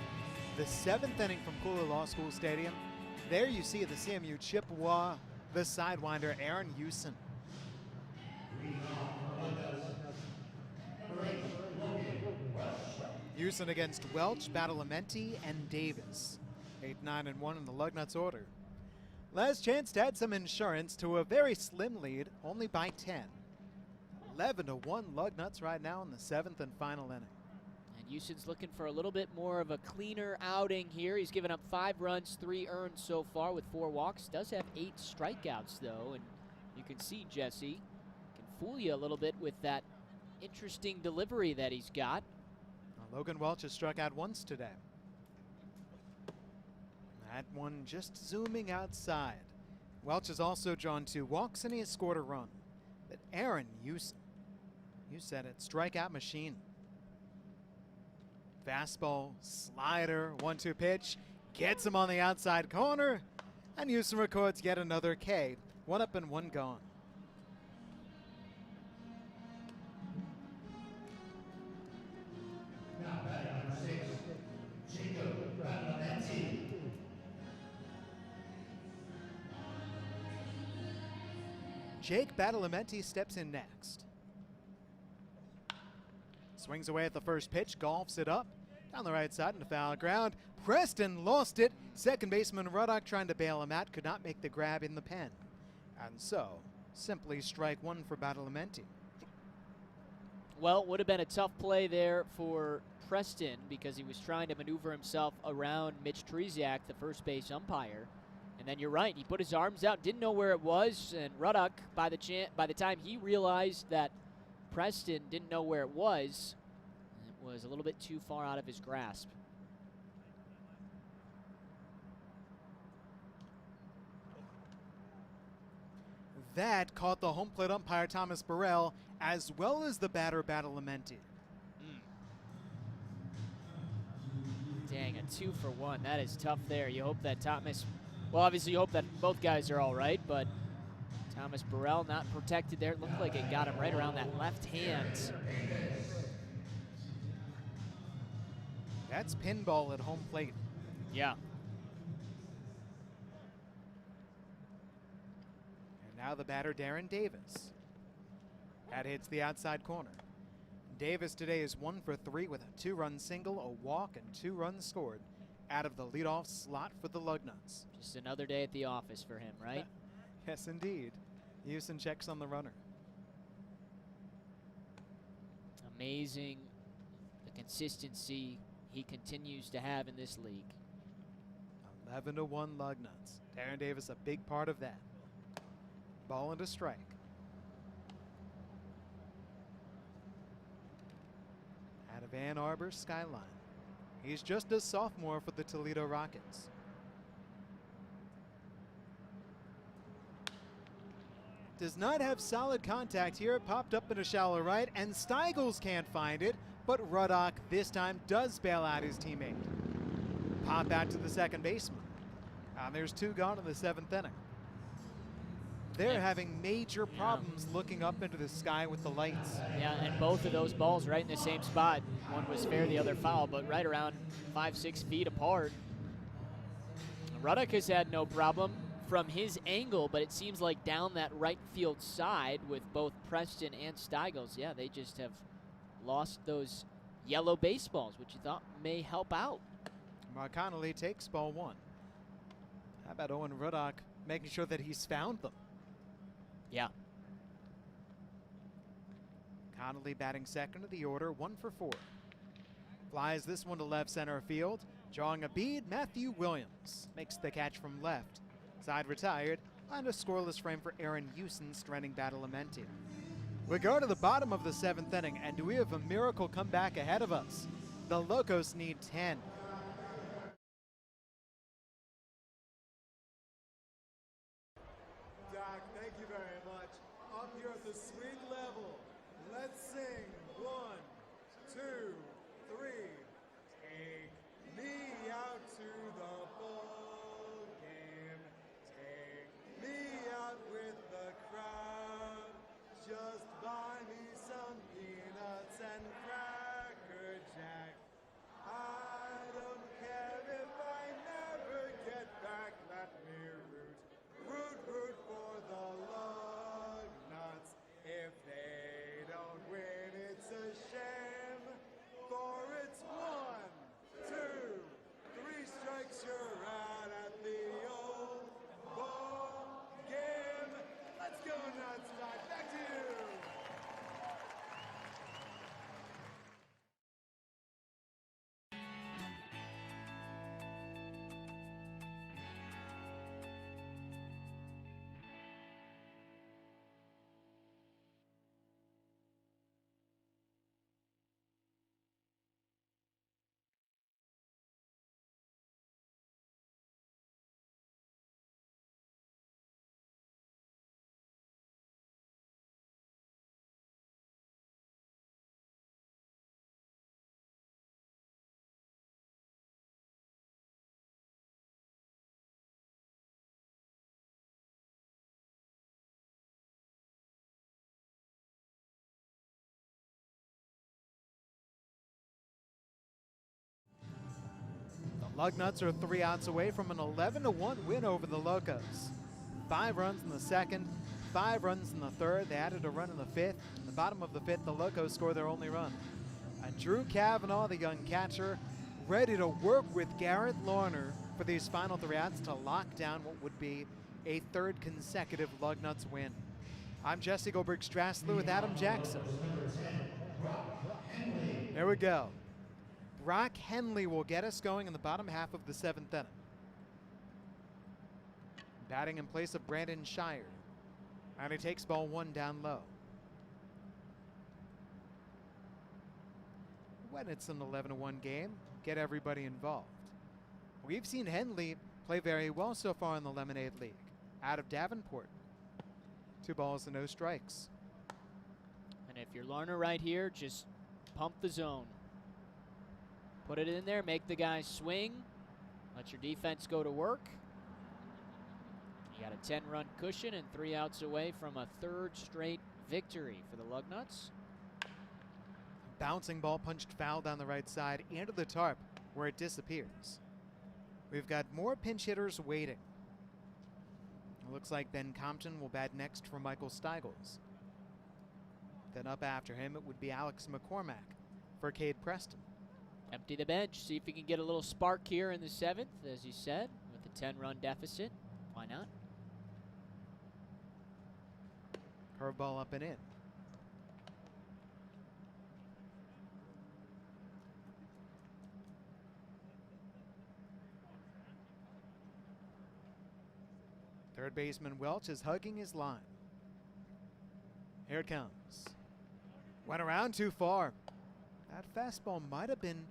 the 7th inning from Cooler Law School Stadium. There you see the CMU Chippewa, the sidewinder Aaron Houston. Houston against Welch, Badalamenti, and Davis. 8-9-1 in the Lugnuts order. Last chance to add some insurance to a very slim lead, only by 10. 11-1 Lugnuts right now in the 7th and final inning. And Houston's looking for a little bit more of a cleaner outing here. He's given up 5 runs, 3 earned so far with 4 walks. Does have 8 strikeouts though, and you can see Jesse can fool you a little bit with that interesting delivery that he's got. Logan Welch has struck out once today. That one just zooming outside. Welch has also drawn 2 walks and he has scored a run. But Aaron Houston, you said it, strikeout machine. Fastball, slider, 1-2 pitch, gets him on the outside corner, and Houston records yet another K. 1 up and 1 gone. Jake Badalamenti steps in next. Swings away at the first pitch, golfs it up. Down the right side into foul ground. Preston lost it. Second baseman Ruddock trying to bail him out, could not make the grab in the pen. And so, simply strike 1 for Badalamenti. Well, it would have been a tough play there for Preston because he was trying to maneuver himself around Mitch Tresiak, the first base umpire. And then you're right, he put his arms out, didn't know where it was, and Ruddock, by the time he realized that Preston didn't know where it was a little bit too far out of his grasp. That caught the home plate umpire Thomas Burrell as well as the batter Badalamenti. Dang, a 2 for 1. That is tough there. You hope that Thomas, well, obviously you hope that both guys are all right, but Thomas Burrell not protected there. It looked like it got him right around that left hand. That's pinball at home plate. Yeah. And now the batter, Darren Davis. That hits the outside corner. Davis today is 1 for 3 with a 2-run single, a walk, and 2 runs scored out of the leadoff slot for the Lugnuts. Just another day at the office for him, right? Yes, indeed. Houston checks on the runner. Amazing the consistency he continues to have in this league. 11-1 Lugnuts. Darren Davis a big part of that. Ball and a strike. Out of Ann Arbor Skyline. He's just a sophomore for the Toledo Rockets. Does not have solid contact here. Popped up in a shallow right, and Steigels can't find it, but Ruddock this time does bail out his teammate. Pop out to the second baseman. And there's 2 gone in the 7th inning. They're having major problems looking up into the sky with the lights. Yeah, and both of those balls right in the same spot. One was fair, the other foul, but right around 5-6 feet apart. Ruddock has had no problem from his angle, but it seems like down that right field side with both Preston and Steigels, yeah, they just have lost those yellow baseballs, which you thought may help out. Mark Connolly takes ball 1. How about Owen Ruddock making sure that he's found them? Yeah. Connolly batting second of the order, 1 for 4. Flies this one to left center field. Drawing a bead, Matthew Williams makes the catch from left. Side retired, and a scoreless frame for Aaron Houston stranding Badalamenti. We go to the bottom of the 7th inning, and do we have a miracle comeback ahead of us? The Locos need 10. Doc, thank you very much. Up here at the suite level, let's sing 1, 2, 3. Take me out to the ball game. Take me out with the crowd. Just buy me some peanuts and Cracker Jack. I don't care if I never get back. Let me root for the Lugnuts. If they don't win, it's a shame. For it's 1, 2, 3 strikes, you're out at the old ball game. Let's go Nuts, Doc. Back to you. Lugnuts are 3 outs away from an 11-1 win over the Locos. 5 runs in the 2nd, 5 runs in the 3rd. They added a run in the 5th. In the bottom of the 5th, the Locos score their only run. And Drew Cavanaugh, the young catcher, ready to work with Garrett Lorner for these final 3 outs to lock down what would be a 3rd consecutive Lugnuts win. I'm Jesse Goldberg-Strassler with Adam Jackson. There we go. Brock Henley will get us going in the bottom half of the 7th inning. Batting in place of Brandon Shire. And he takes ball 1 down low. When it's an 11-1 game, get everybody involved. We've seen Henley play very well so far in the Lemonade League. Out of Davenport. 2 balls and no strikes. And if you're Larner right here, just pump the zone. Put it in there, make the guy swing, let your defense go to work. You got a 10-run cushion and 3 outs away from a third straight victory for the Lugnuts. Bouncing ball punched foul down the right side into the tarp where it disappears. We've got more pinch hitters waiting. It looks like Ben Compton will bat next for Michael Steigels. Then up after him it would be Alex McCormack for Cade Preston. Empty the bench, see if we can get a little spark here in the 7th, as you said, with a 10-run deficit. Why not? Curveball up and in. Third baseman Welch is hugging his line. Here it comes. Went around too far. That fastball might have been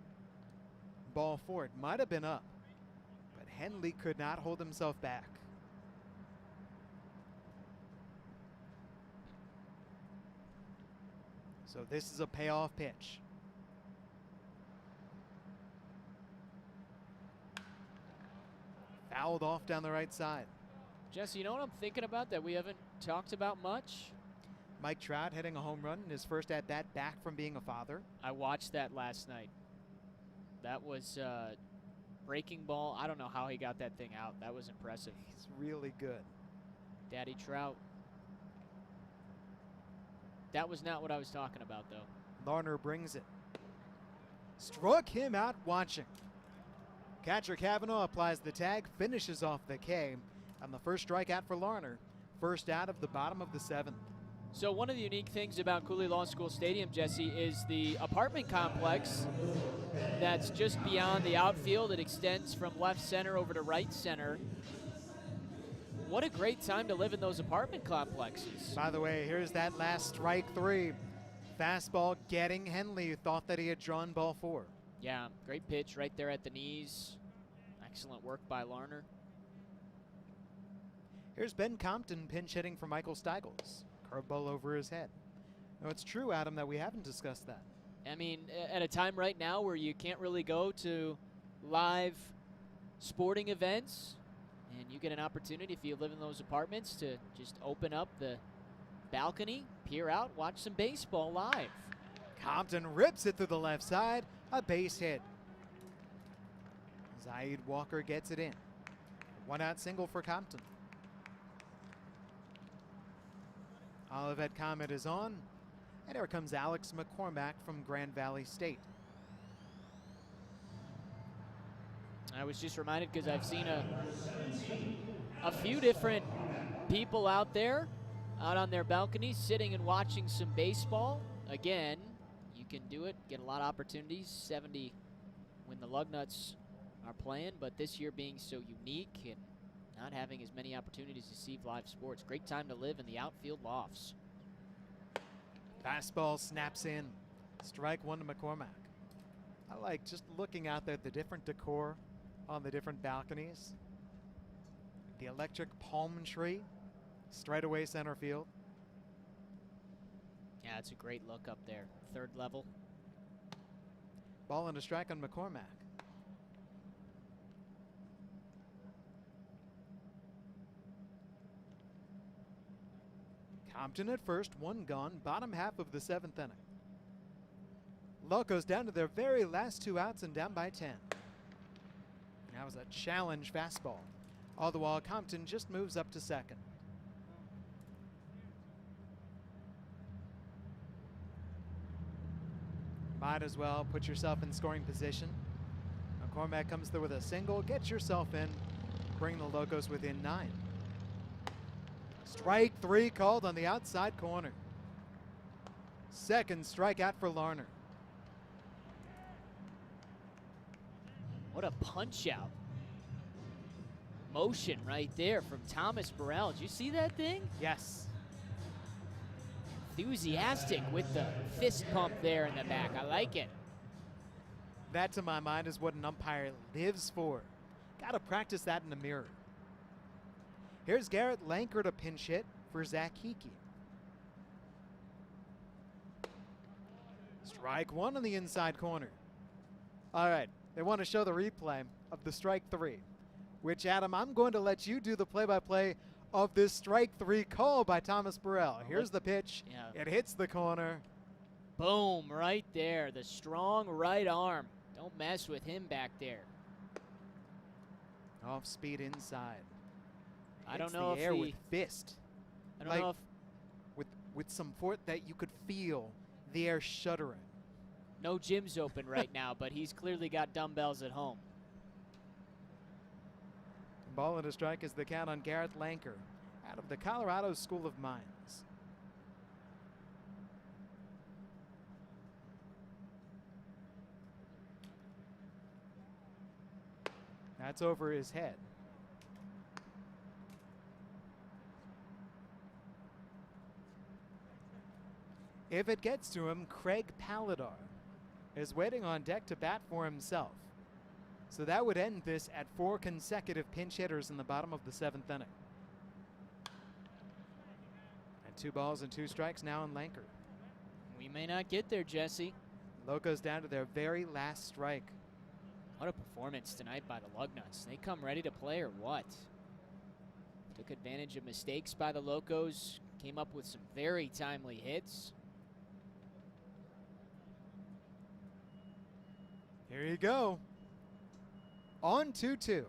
ball 4. It might have been up. But Henley could not hold himself back. So this is a payoff pitch. Fouled off down the right side. Jesse, you know what I'm thinking about that we haven't talked about much? Mike Trout hitting a home run in his first at-bat back from being a father. I watched that last night. That was breaking ball. I don't know how he got that thing out. That was impressive. He's really good. Daddy Trout. That was not what I was talking about, though. Larner brings it. Struck him out watching. Catcher Cavanaugh applies the tag, finishes off the K, and the first strikeout for Larner. First out of the bottom of the 7th. So one of the unique things about Cooley Law School Stadium, Jesse, is the apartment complex that's just beyond the outfield. It extends from left center over to right center. What a great time to live in those apartment complexes. By the way, here's that last strike 3. Fastball getting Henley, who thought that he had drawn ball 4. Yeah, great pitch right there at the knees. Excellent work by Larner. Here's Ben Compton pinch hitting for Michael Steigels. Curveball over his head. Now, it's true, Adam, that we haven't discussed that. I mean, at a time right now where you can't really go to live sporting events, and you get an opportunity, if you live in those apartments, to just open up the balcony, peer out, watch some baseball live. Compton rips it through the left side. A base hit. Zaid Walker gets it in. 1-out single for Compton. Olivet Comet is on. And here comes Alex McCormack from Grand Valley State. I was just reminded because I've seen a few different people out there, out on their balconies, sitting and watching some baseball. Again, you can do it, get a lot of opportunities. 70 when the Lugnuts are playing, but this year being so unique and not having as many opportunities to see live sports. Great time to live in the outfield lofts. Fastball snaps in. Strike 1 to McCormack. I like just looking out there at the different decor on the different balconies. The electric palm tree, straightaway center field. Yeah, it's a great look up there. 3rd level. Ball and a strike on McCormack. Compton at first, 1 gone, bottom half of the 7th inning. Locos down to their very last 2 outs and down by 10. That was a challenge fastball. All the while, Compton just moves up to 2nd. Might as well put yourself in scoring position. McCormack comes through with a single, gets yourself in, bring the Locos within 9. Strike 3 called on the outside corner. 2nd strikeout for Larner. What a punch out. Motion right there from Thomas Burrell. Did you see that thing? Yes. Enthusiastic with the fist pump there in the back. I like it. That, to my mind, is what an umpire lives for. Got to practice that in the mirror. Here's Garrett Lanker to pinch hit for Zach Hickey. Strike 1 on the inside corner. All right, they want to show the replay of the strike three, which, Adam, I'm going to let you do the play-by-play of this strike three call by Thomas Burrell. Here's the pitch. Yeah. It hits the corner. Boom, right there. The strong right arm. Don't mess with him back there. Off speed inside. I don't Hits know the if air he, with fist. I don't know if with some force that you could feel the air shuddering. no gym's open right now, but he's clearly got dumbbells at home. Ball and a strike is the count on Garrett Lanker out of the Colorado School of Mines. That's over his head. If it gets to him, Craig Paladar is waiting on deck to bat for himself. So that would end this at 4 consecutive pinch hitters in the bottom of the 7th inning. And 2 balls and 2 strikes now in Lanker. We may not get there, Jesse. Locos down to their very last strike. What a performance tonight by the Lugnuts. They come ready to play or what? Took advantage of mistakes by the Locos. Came up with some very timely hits. Here you go. On 2-2.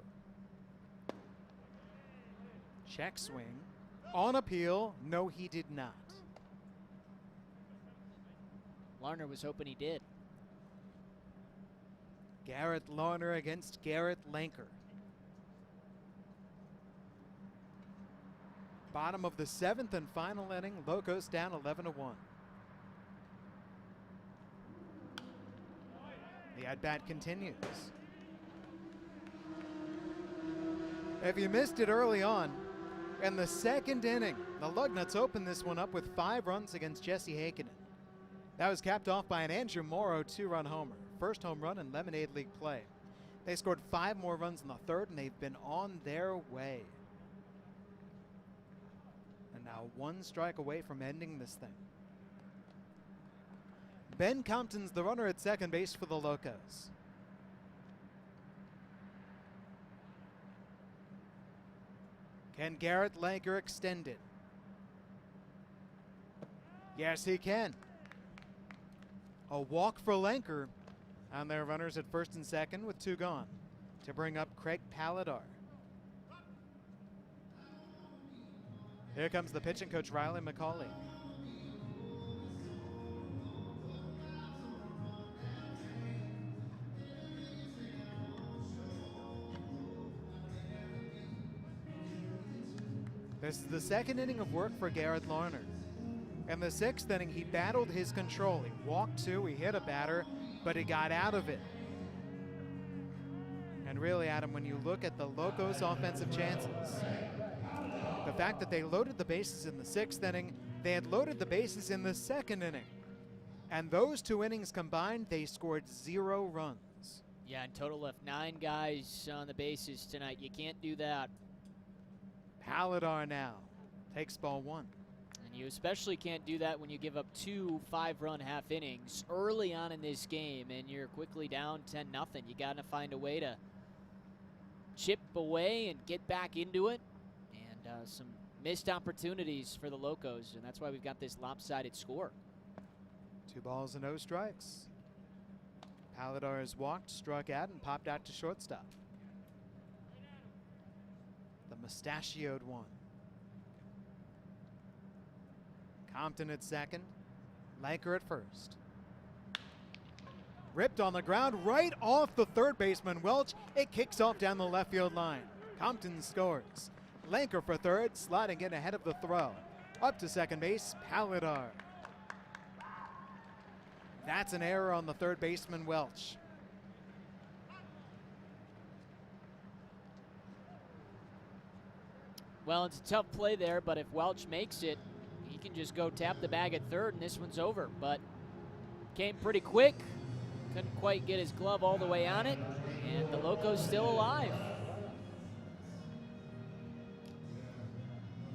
Check swing. On appeal. No, he did not. Larner was hoping he did. Garrett Larner against Garrett Lanker. Bottom of the 7th and final inning. Locos down 11-1. The at-bat continues. If you missed it early on, in the 2nd inning, the Lugnuts opened this one up with 5 runs against Jesse Heikkinen. That was capped off by an Andrew Morrow 2-run homer. First home run in Lemonade League play. They scored 5 more runs in the 3rd, and they've been on their way. And now 1 strike away from ending this thing. Ben Compton's the runner at second base for the Locos. Can Garrett Lanker extend it? Yes, he can. A walk for Lanker on their runners at 1st and 2nd with 2 gone to bring up Craig Paladar. Here comes the pitching coach, Riley McCauley. This is the 2nd inning of work for Garrett Larner. In the 6th inning, he battled his control. He walked 2, he hit a batter, but he got out of it. And really, Adam, when you look at the Locos' offensive chances, the fact that they loaded the bases in the 6th inning, they had loaded the bases in the 2nd inning. And those 2 innings combined, they scored 0 runs. Yeah, in total left 9 guys on the bases tonight. You can't do that. Paladar now takes ball 1. And you especially can't do that when you give up 2 5-run half innings early on in this game and you're quickly down 10-0. You got to find a way to chip away and get back into it. And some missed opportunities for the Locos, and that's why we've got this lopsided score. 2 balls and no strikes. Paladar has walked, struck out, and popped out to shortstop. The mustachioed one. Compton at 2nd, Lanker at 1st. Ripped on the ground right off the 3rd baseman, Welch. It kicks off down the left field line. Compton scores. Lanker for 3rd, sliding in ahead of the throw. Up to 2nd base, Paladar. That's an error on the 3rd baseman, Welch. Well, it's a tough play there, but if Welch makes it, he can just go tap the bag at 3rd, and this one's over. But came pretty quick. Couldn't quite get his glove all the way on it, and the Locos still alive.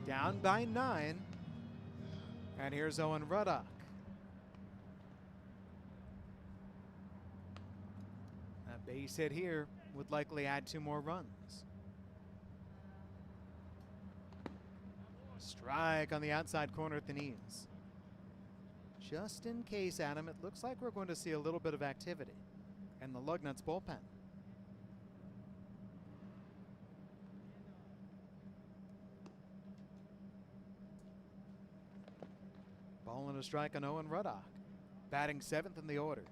Down by 9. And here's Owen Ruddock. Base hit here would likely add 2 more runs. Strike on the outside corner at the knees. Just in case, Adam, it looks like we're going to see a little bit of activity in the Lugnuts bullpen. Ball and a strike on Owen Ruddock, batting 7th in the order.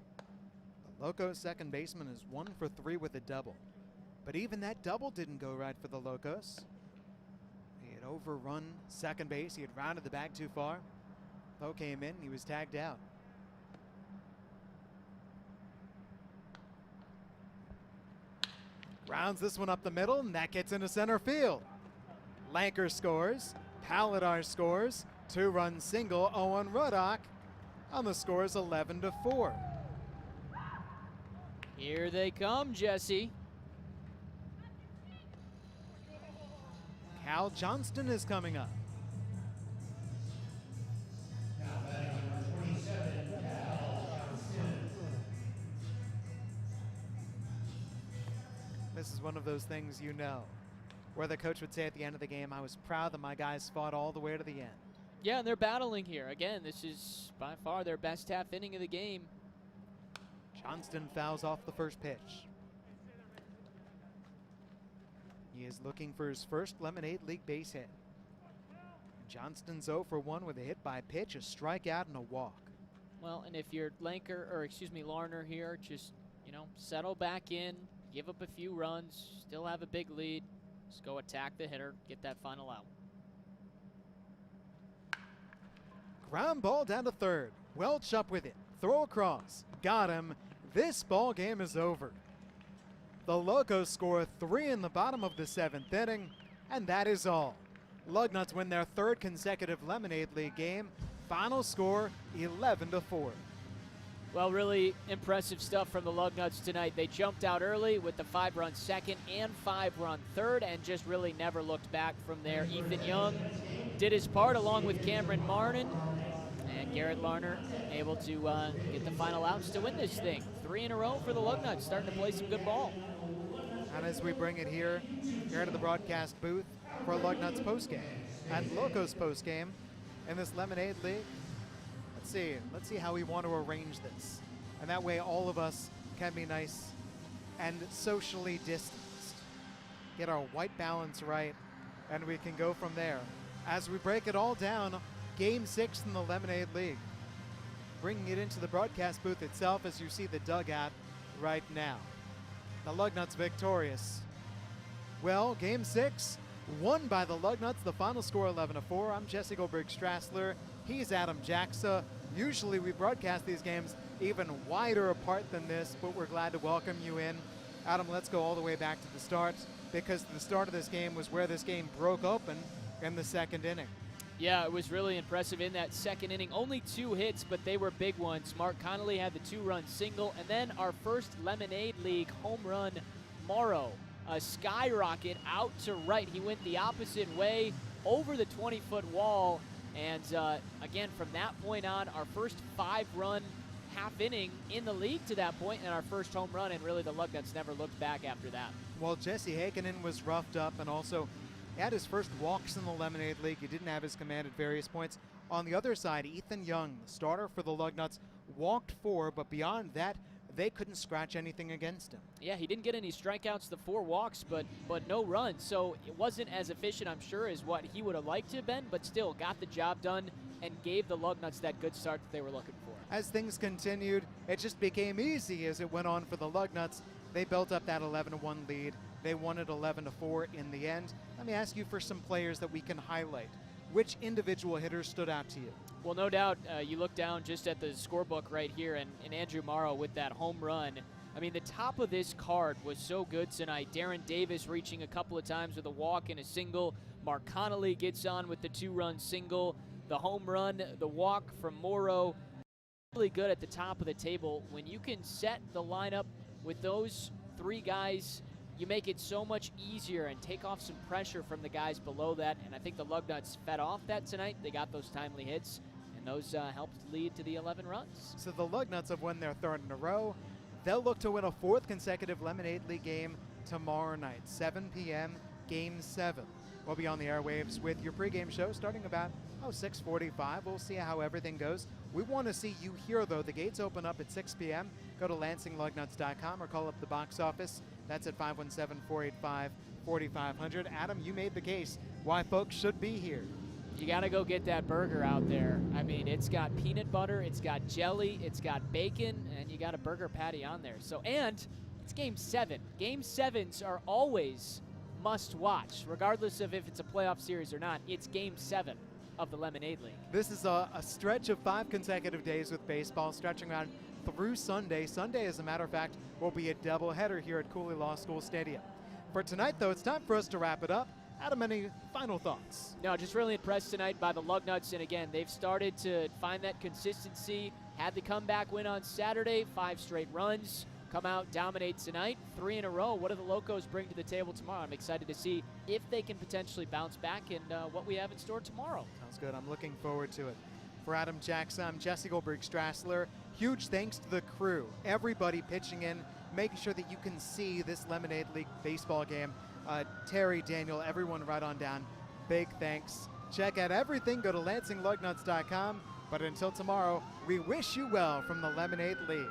The Locos second baseman is 1 for 3 with a double. But even that double didn't go right for the Locos. He had overrun second base. He had rounded the bag too far. Lowe came in. He was tagged out. Rounds this one up the middle, and that gets into center field. Lanker scores. Paladar scores. 2-run single. Owen Ruddock on the score is 11-4. Here they come, Jesse. Cal Johnston is coming up. This is one of those things you know, where the coach would say at the end of the game, I was proud that my guys fought all the way to the end. Yeah, and they're battling here. Again, this is by far their best half inning of the game. Johnston fouls off the first pitch. He is looking for his first Lemonade League base hit. Johnston's 0 for 1 with a hit by pitch, a strikeout, and a walk. Well, and if you're Larner here, just, settle back in, give up a few runs, still have a big lead. Just go attack the hitter, get that final out. Ground ball down to third. Welch up with it. Throw across. Got him. This ball game is over. The Locos score 3 in the bottom of the 7th inning, and that is all. Lugnuts win their 3rd consecutive Lemonade League game. Final score 11-4. Well, really impressive stuff from the Lugnuts tonight. They jumped out early with the 5-run second and 5-run third and just really never looked back from there. Ethan Young did his part along with Cameron Martin, and Garrett Larner able to get the final outs to win this thing. 3 in a row for the Lugnuts, starting to play some good ball. And as we bring it here to the broadcast booth for Lugnuts postgame and Locos postgame in this Lemonade League, let's see how we want to arrange this. And that way all of us can be nice and socially distanced. Get our white balance right, and we can go from there. As we break it all down, Game 6 in the Lemonade League. Bringing it into the broadcast booth itself as you see the dugout right now. The Lugnuts victorious. Well, Game 6 won by the Lugnuts. The final score 11-4. I'm Jesse Goldberg-Strassler. He's Adam Jaxa. Usually we broadcast these games even wider apart than this, but we're glad to welcome you in. Adam, let's go all the way back to the start, because the start of this game was where this game broke open in the 2nd inning. Yeah, it was really impressive in that 2nd inning. Only 2 hits, but they were big ones. Mark Connolly had the 2-run single, and then our first Lemonade League home run, Morrow. A skyrocket out to right. He went the opposite way over the 20-foot wall. And again, from that point on, our first 5-run half inning in the league to that point, and our first home run, and really the Lugnuts never looked back after that. Well, Jesse Heikkinen was roughed up, and also had his first walks in the Lemonade League. He didn't have his command at various points. On the other side, Ethan Young, the starter for the Lugnuts, walked 4, but beyond that, they couldn't scratch anything against him. Yeah, he didn't get any strikeouts, the 4 walks, but no runs. So it wasn't as efficient, I'm sure, as what he would have liked to have been, but still got the job done and gave the Lugnuts that good start that they were looking for. As things continued, it just became easy as it went on for the Lugnuts. They built up that 11-1 lead. They won it 11-4 in the end. Let me ask you for some players that we can highlight. Which individual hitters stood out to you? Well, no doubt, you look down just at the scorebook right here, and Andrew Morrow with that home run. I mean, the top of this card was so good tonight. Darren Davis reaching a couple of times with a walk and a single. Mark Connolly gets on with the 2-run single. The home run, the walk from Morrow. Really good at the top of the table. When you can set the lineup with those 3 guys, you make it so much easier and take off some pressure from the guys below that. And I think the Lugnuts fed off that tonight. They got those timely hits, and those helped lead to the 11 runs. So the Lugnuts have won their 3rd in a row. They'll look to win a 4th consecutive Lemonade League game tomorrow night, 7 p.m., Game 7. We'll be on the airwaves with your pregame show starting about 6:45. We'll see how everything goes. We want to see you here, though. The gates open up at 6 p.m. Go to LansingLugnuts.com or call up the box office. That's at 517-485-4500. Adam, you made the case why folks should be here. You got to go get that burger out there. I mean, it's got peanut butter, it's got jelly, it's got bacon, and you got a burger patty on there. So, and it's Game 7. Game 7s are always must watch, regardless of if it's a playoff series or not. It's Game 7 of the Lemonade League. This is a stretch of 5 consecutive days with baseball, stretching around through Sunday. Sunday, as a matter of fact, will be a doubleheader here at Cooley Law School Stadium. For tonight, though, it's time for us to wrap it up. Adam, any final thoughts? No, just really impressed tonight by the Lugnuts, and again, they've started to find that consistency. Had the comeback win on Saturday, 5 straight runs. Come out, dominate tonight, 3 in a row. What do the Locos bring to the table tomorrow? I'm excited to see if they can potentially bounce back and what we have in store tomorrow. Sounds good. I'm looking forward to it. For Adam Jackson, I'm Jesse Goldberg-Strassler. Huge thanks to the crew, everybody pitching in, making sure that you can see this Lemonade League baseball game. Terry, Daniel, everyone right on down. Big thanks. Check out everything. Go to LansingLugnuts.com. But until tomorrow, we wish you well from the Lemonade League.